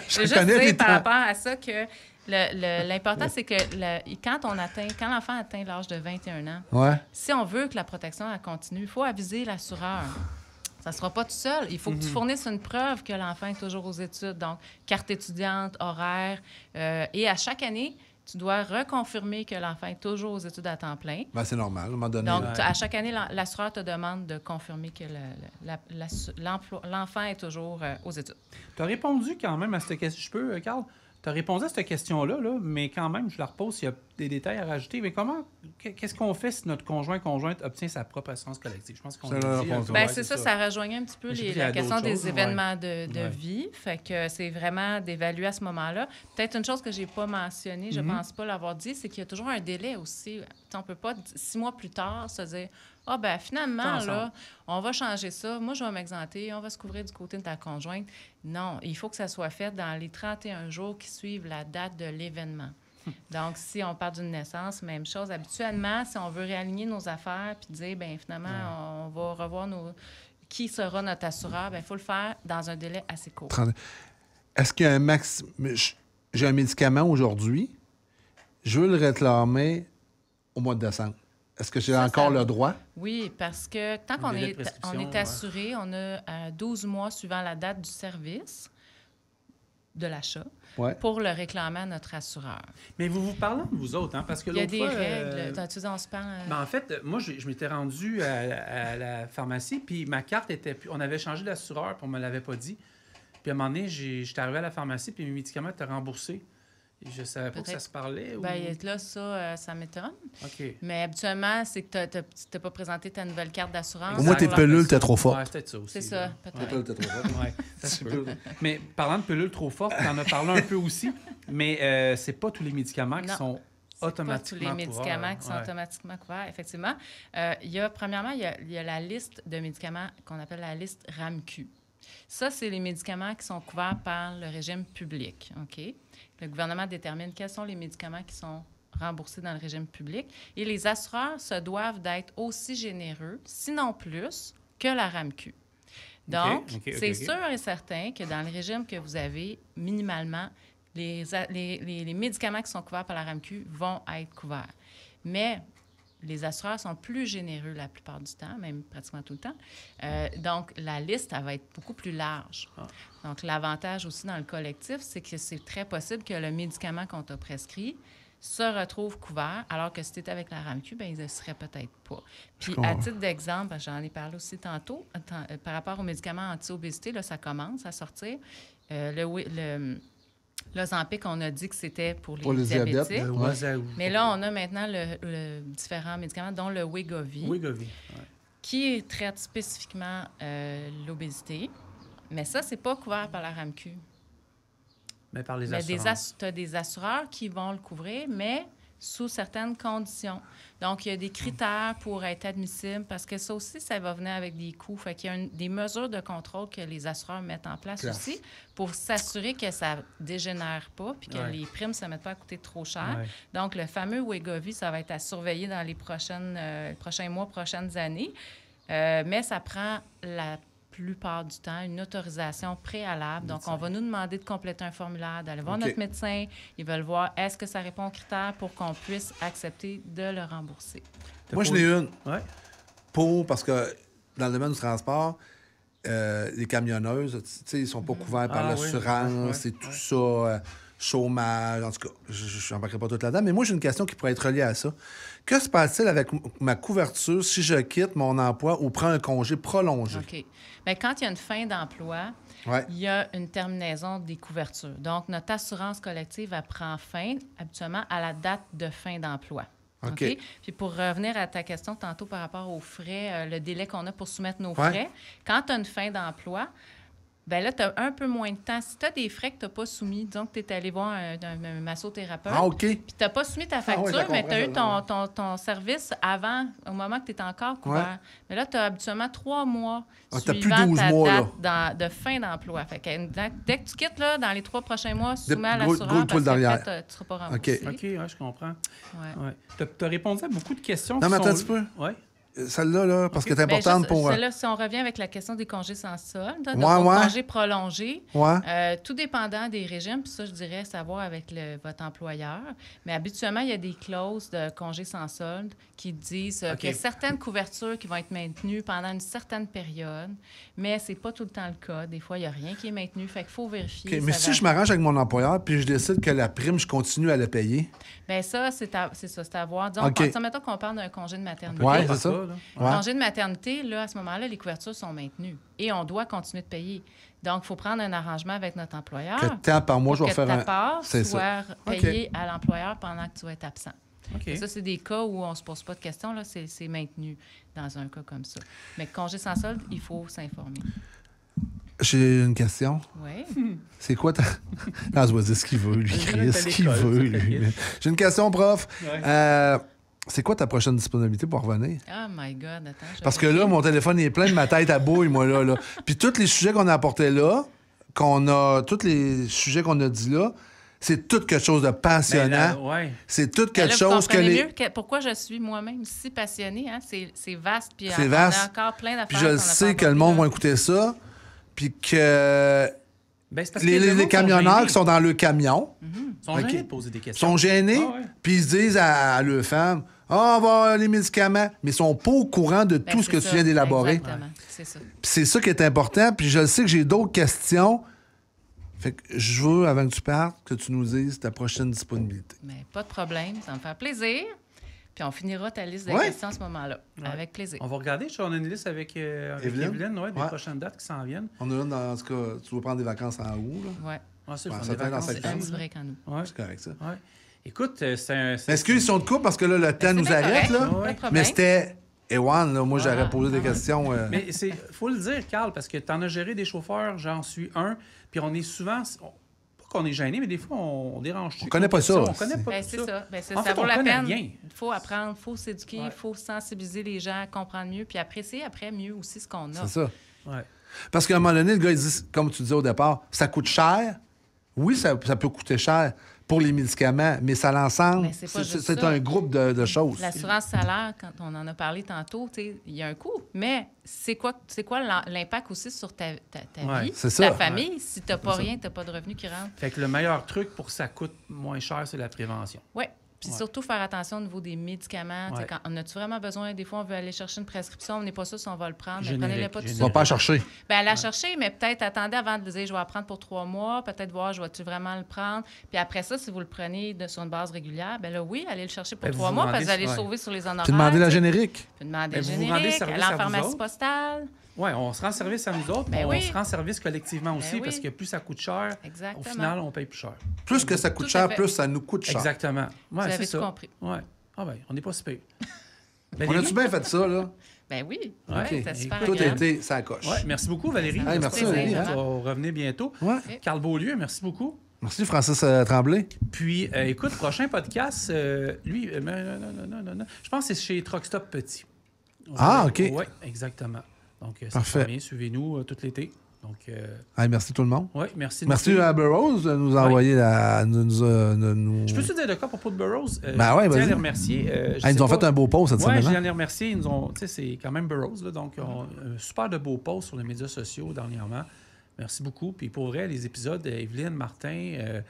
je veux juste dire par rapport à ça que l'important, c'est que quand l'enfant atteint l'âge de 21 ans, si on veut que la protection elle continue, il faut aviser l'assureur. Ça ne sera pas tout seul. Il faut que tu fournisses une preuve que l'enfant est toujours aux études. Donc, carte étudiante, horaire. Et à chaque année, tu dois reconfirmer que l'enfant est toujours aux études à temps plein. Ben, c'est normal, à un moment donné. Donc, à chaque année, l'assureur te demande de confirmer que l'enfant est toujours aux études. Tu as répondu quand même à cette question. Je peux, Carl? Tu as répondu à cette question-là, mais quand même, je la repose s'il y a des détails à rajouter. Mais qu'est-ce qu'on fait si notre conjointe obtient sa propre assurance collective? Je pense qu'on c'est ça, ça rejoignait un petit peu la question des événements de vie. Fait que c'est vraiment d'évaluer à ce moment-là. Peut-être une chose que je n'ai pas mentionnée, je ne pense pas l'avoir dit, c'est qu'il y a toujours un délai aussi. On ne peut pas, 6 mois plus tard, se dire finalement, là, on va changer ça. Moi, je vais m'exenter. On va se couvrir du côté de ta conjointe. Non, il faut que ça soit fait dans les 31 jours qui suivent la date de l'événement. Donc, si on parle d'une naissance, même chose. Habituellement, si on veut réaligner nos affaires puis dire, finalement, on va revoir qui sera notre assureur, il faut le faire dans un délai assez court. Est-ce qu'il y a un max... J'ai un médicament aujourd'hui, je veux le réclamer au mois de décembre. Est-ce que j'ai encore le droit? Oui, parce que tant qu'on est assuré, on a 12 mois suivant la date du service de l'achat pour le réclamer à notre assureur. Mais vous parlez de vous autres, parce que l'autre fois... Il y a des règles. Tu sais, on se parle... En fait, moi, je m'étais rendu à la pharmacie, puis ma carte était... On avait changé d'assureur, puis on ne me l'avait pas dit. Puis à un moment donné, j'étais arrivé à la pharmacie, puis mes médicaments étaient remboursés. Je ne savais pas que ça se parlait. Là, ça m'étonne. OK. Mais habituellement, c'est que tu n'as pas présenté ta nouvelle carte d'assurance. Au moins, tes pilules étaient trop fortes. Ouais, c'est peut-être ça aussi. C'est ça, peut-être. Tes pilules étaient trop fortes. Ouais, ça se peut. Mais parlant de pilules trop fortes, tu en as parlé un peu aussi, mais c'est pas tous les médicaments qui sont automatiquement couverts. Pas tous les médicaments qui sont automatiquement couverts, effectivement. Premièrement, il y a la liste de médicaments qu'on appelle la liste RAMQ. Ça, c'est les médicaments qui sont couverts par le régime public. OK? Le gouvernement détermine quels sont les médicaments qui sont remboursés dans le régime public. Et les assureurs se doivent d'être aussi généreux, sinon plus, que la RAMQ. Donc, c'est sûr et certain que dans le régime que vous avez, minimalement, les médicaments qui sont couverts par la RAMQ vont être couverts. Mais les assureurs sont plus généreux la plupart du temps, même pratiquement tout le temps. Donc, la liste, elle va être beaucoup plus large. Donc, l'avantage aussi dans le collectif, c'est que c'est très possible que le médicament qu'on t'a prescrit se retrouve couvert, alors que si tu étais avec la RAMQ, il ne serait peut-être pas. Puis, à titre d'exemple, j'en ai parlé aussi tantôt, par rapport aux médicaments anti-obésité, là, ça commence à sortir. L'Ozempic, on a dit que c'était pour les diabétiques. Mais là, on a maintenant le différents médicaments, dont le Wegovy, qui traite spécifiquement l'obésité. Mais ça, c'est pas couvert par la RAMQ. Mais par les assureurs. Tu as des assureurs qui vont le couvrir, mais sous certaines conditions. Donc, il y a des critères pour être admissible, parce que ça aussi, ça va venir avec des coûts. Fait qu'il y a des mesures de contrôle que les assureurs mettent en place aussi pour s'assurer que ça ne dégénère pas puis que les primes ne se mettent pas à coûter trop cher. Donc, le fameux Wegovy, ça va être à surveiller dans les prochains mois, prochaines années. Mais ça prend la plupart du temps une autorisation préalable. Donc, on va nous demander de compléter un formulaire, d'aller voir notre médecin. Ils veulent voir est-ce que ça répond aux critères pour qu'on puisse accepter de le rembourser. Moi, je n'ai une. Parce que dans le domaine du transport, les camionneuses, ils ne sont pas couverts par l'assurance et tout ça. chômage, en tout cas, je n'embarquerai pas tout là-dedans, mais moi, j'ai une question qui pourrait être reliée à ça. Que se passe-t-il avec ma couverture si je quitte mon emploi ou prends un congé prolongé? OK. Bien, quand il y a une fin d'emploi, il y a une terminaison des couvertures. Donc, notre assurance collective, elle prend fin habituellement à la date de fin d'emploi. OK. Puis pour revenir à ta question tantôt par rapport aux frais, le délai qu'on a pour soumettre nos frais, quand tu as une fin d'emploi, bien là, tu as un peu moins de temps. Si tu as des frais que tu n'as pas soumis, disons que tu es allé voir un massothérapeute, puis tu n'as pas soumis ta facture, mais tu as eu ton service avant, au moment que tu étais encore couvert. Mais là, tu as habituellement 3 mois suivant ta date de fin d'emploi. Fait que dès que tu quittes, là, dans les 3 prochains mois, soumets à l'assurance parce que tu ne seras pas remboursé. OK, je comprends. Tu as répondu à beaucoup de questions. Non, mais attends un petit peu. Celle-là, là, parce qu'elle est importante pour... Celle-là, si on revient avec la question des congés sans solde, congés prolongés, tout dépendant des régimes, puis ça, je dirais, savoir avec votre employeur. Mais habituellement, il y a des clauses de congés sans solde qui disent qu'il y a certaines couvertures qui vont être maintenues pendant une certaine période, mais c'est pas tout le temps le cas. Des fois, il n'y a rien qui est maintenu, fait qu'il faut vérifier. Mais si je m'arrange avec mon employeur puis je décide que la prime, je continue à la payer? Bien, ça, c'est à voir. Disons, mettons qu'on parle d'un congé de maternité. Oui, c'est ça. Congé de maternité, là, à ce moment-là, les couvertures sont maintenues et on doit continuer de payer. Donc, il faut prendre un arrangement avec notre employeur. Quel temps par mois je vais faire ta part soit payée à l'employeur pendant que tu vas être absent. Ça, c'est des cas où on ne se pose pas de questions. Là, c'est maintenu dans un cas comme ça. Mais congé sans solde, il faut s'informer. J'ai une question. Oui. C'est quoi ta... Non, je vais dire ce qu'il veut, lui, Chris. Ce qu'il veut, lui. J'ai une question, prof. C'est quoi ta prochaine disponibilité pour revenir? Oh my God, attends. Parce que là, mon téléphone est plein de ma tête à bouille, moi, là. Puis tous les sujets qu'on a apportés là, tous les sujets qu'on a dit là, c'est tout quelque chose de passionnant. C'est tout quelque chose que les... mieux pourquoi je suis moi-même si passionnée. Hein? C'est vaste. Puis c'est vaste. On a encore plein d'affaires. Puis je sais que le monde va écouter ça. Puis que... les camionneurs qui sont dans le camion... sont gênés de poser des questions. Sont gênés, puis ils se disent à leur femme... on va avoir les médicaments, mais ils sont pas au courant de tout ce que tu viens d'élaborer. Exactement, c'est ça. Puis c'est ça qui est important. Puis je sais que j'ai d'autres questions. Fait que je veux, avant que tu partes, que tu nous dises ta prochaine disponibilité. Mais pas de problème, ça me fait plaisir. Puis on finira ta liste de questions à ce moment-là. Avec plaisir. On va regarder. On a une liste avec Evelyne, des prochaines dates qui s'en viennent. On a une, dans ce cas, tu vas prendre des vacances en août, là? Oui. C'est un petit break en août. C'est correct, ça. Écoute, c'est un... Excuse, si on te coupe, parce que là, le temps nous arrête, là. Mais c'était... Ewan, là, moi, j'aurais posé des questions. Mais il faut le dire, Carl, parce que tu en as géré des chauffeurs, j'en suis un, puis on est souvent... Pas qu'on est gêné, mais des fois, on dérange. On connaît pas ça. On connaît pas ça. Ça vaut la peine. Il faut apprendre, il faut s'éduquer, il faut sensibiliser les gens, comprendre mieux, puis apprécier après mieux aussi ce qu'on a. C'est ça. Parce qu'à un moment donné, le gars, il dit, comme tu disais au départ, ça coûte cher. Oui, ça peut coûter cher pour les médicaments, mais ça l'ensemble, c'est un groupe de choses. L'assurance salaire, quand on en a parlé tantôt, il y a un coût, mais c'est quoi l'impact aussi sur ta vie, ta famille? Si tu n'as pas rien, tu n'as pas de revenus qui rentrent. Fait que le meilleur truc pour que ça coûte moins cher, c'est la prévention. Oui. Puis surtout, faire attention au niveau des médicaments. Quand on a-tu vraiment besoin? Des fois, on veut aller chercher une prescription, on n'est pas sûr si on va le prendre. Mais prenez-le pas tout de suite. On va pas chercher. Bien, la chercher, mais peut-être attendez avant de dire je vais la prendre pour 3 mois. Peut-être voir, je vais-tu vraiment le prendre? Puis après ça, si vous le prenez sur une base régulière, bien là, oui, allez le chercher pour 3 mois parce que vous allez le sauver sur les honoraires. Puis demandez la générique. Puis demandez la générique. Aller en pharmacie postale. Oui, on se rend service à nous autres, mais on se rend service collectivement aussi, parce que plus ça coûte cher, au final, on paye plus cher. Plus que ça coûte cher, plus ça nous coûte cher. Exactement. Ouais, vous avez tout compris. Ouais. Ah ben, on n'est pas si pire. On a-tu bien fait ça, là? Ben oui. C'était super. Tout a été ça coche. Merci beaucoup, Valérie. Merci, Valérie. On va revenir bientôt. Carl Beaulieu, merci beaucoup. Merci, Francis Tremblay. Puis, écoute, prochain podcast, lui, non. Je pense que c'est chez Truck Stop Petit. OK. Oui, exactement. Donc, parfait. Bien, suivez-nous tout l'été. Donc, merci tout le monde. Oui, merci. Merci à Burroughs de nous envoyer Je peux te dire de quoi à propos de Burroughs? Ben oui, vas-y. Les remercier. Ils nous ont fait un beau post cette semaine. Oui, je viens les remercier. Ils nous ont, c'est quand même Burroughs, là, donc un super de beau post sur les médias sociaux dernièrement. Merci beaucoup. Puis pour vrai, les épisodes, Evelyne, Martin,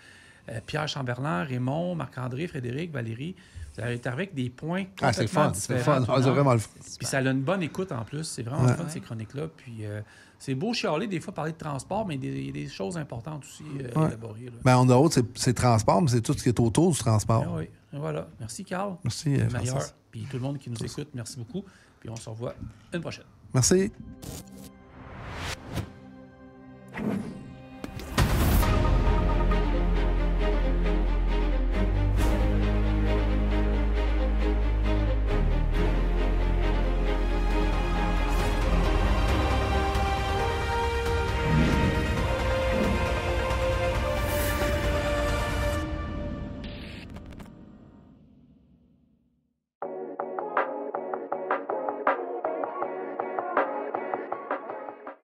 Pierre Chamberlain, Raymond, Marc-André, Frédéric, Valérie, Vous arrivez avec des points complètement c'est fun. C'est différents. fun. C'est vraiment le fun. Puis ça a une bonne écoute en plus. C'est vraiment le fun, ces chroniques-là. Puis c'est beau chialer, des fois, parler de transport, mais il y a des choses importantes aussi élaborées. Ben, on a autre, c'est transport, mais c'est tout ce qui est autour du transport. Oui, voilà. Merci, Carl. Merci, Meilleur. Puis tout le monde qui nous écoute, merci beaucoup. Puis on se revoit une prochaine. Merci.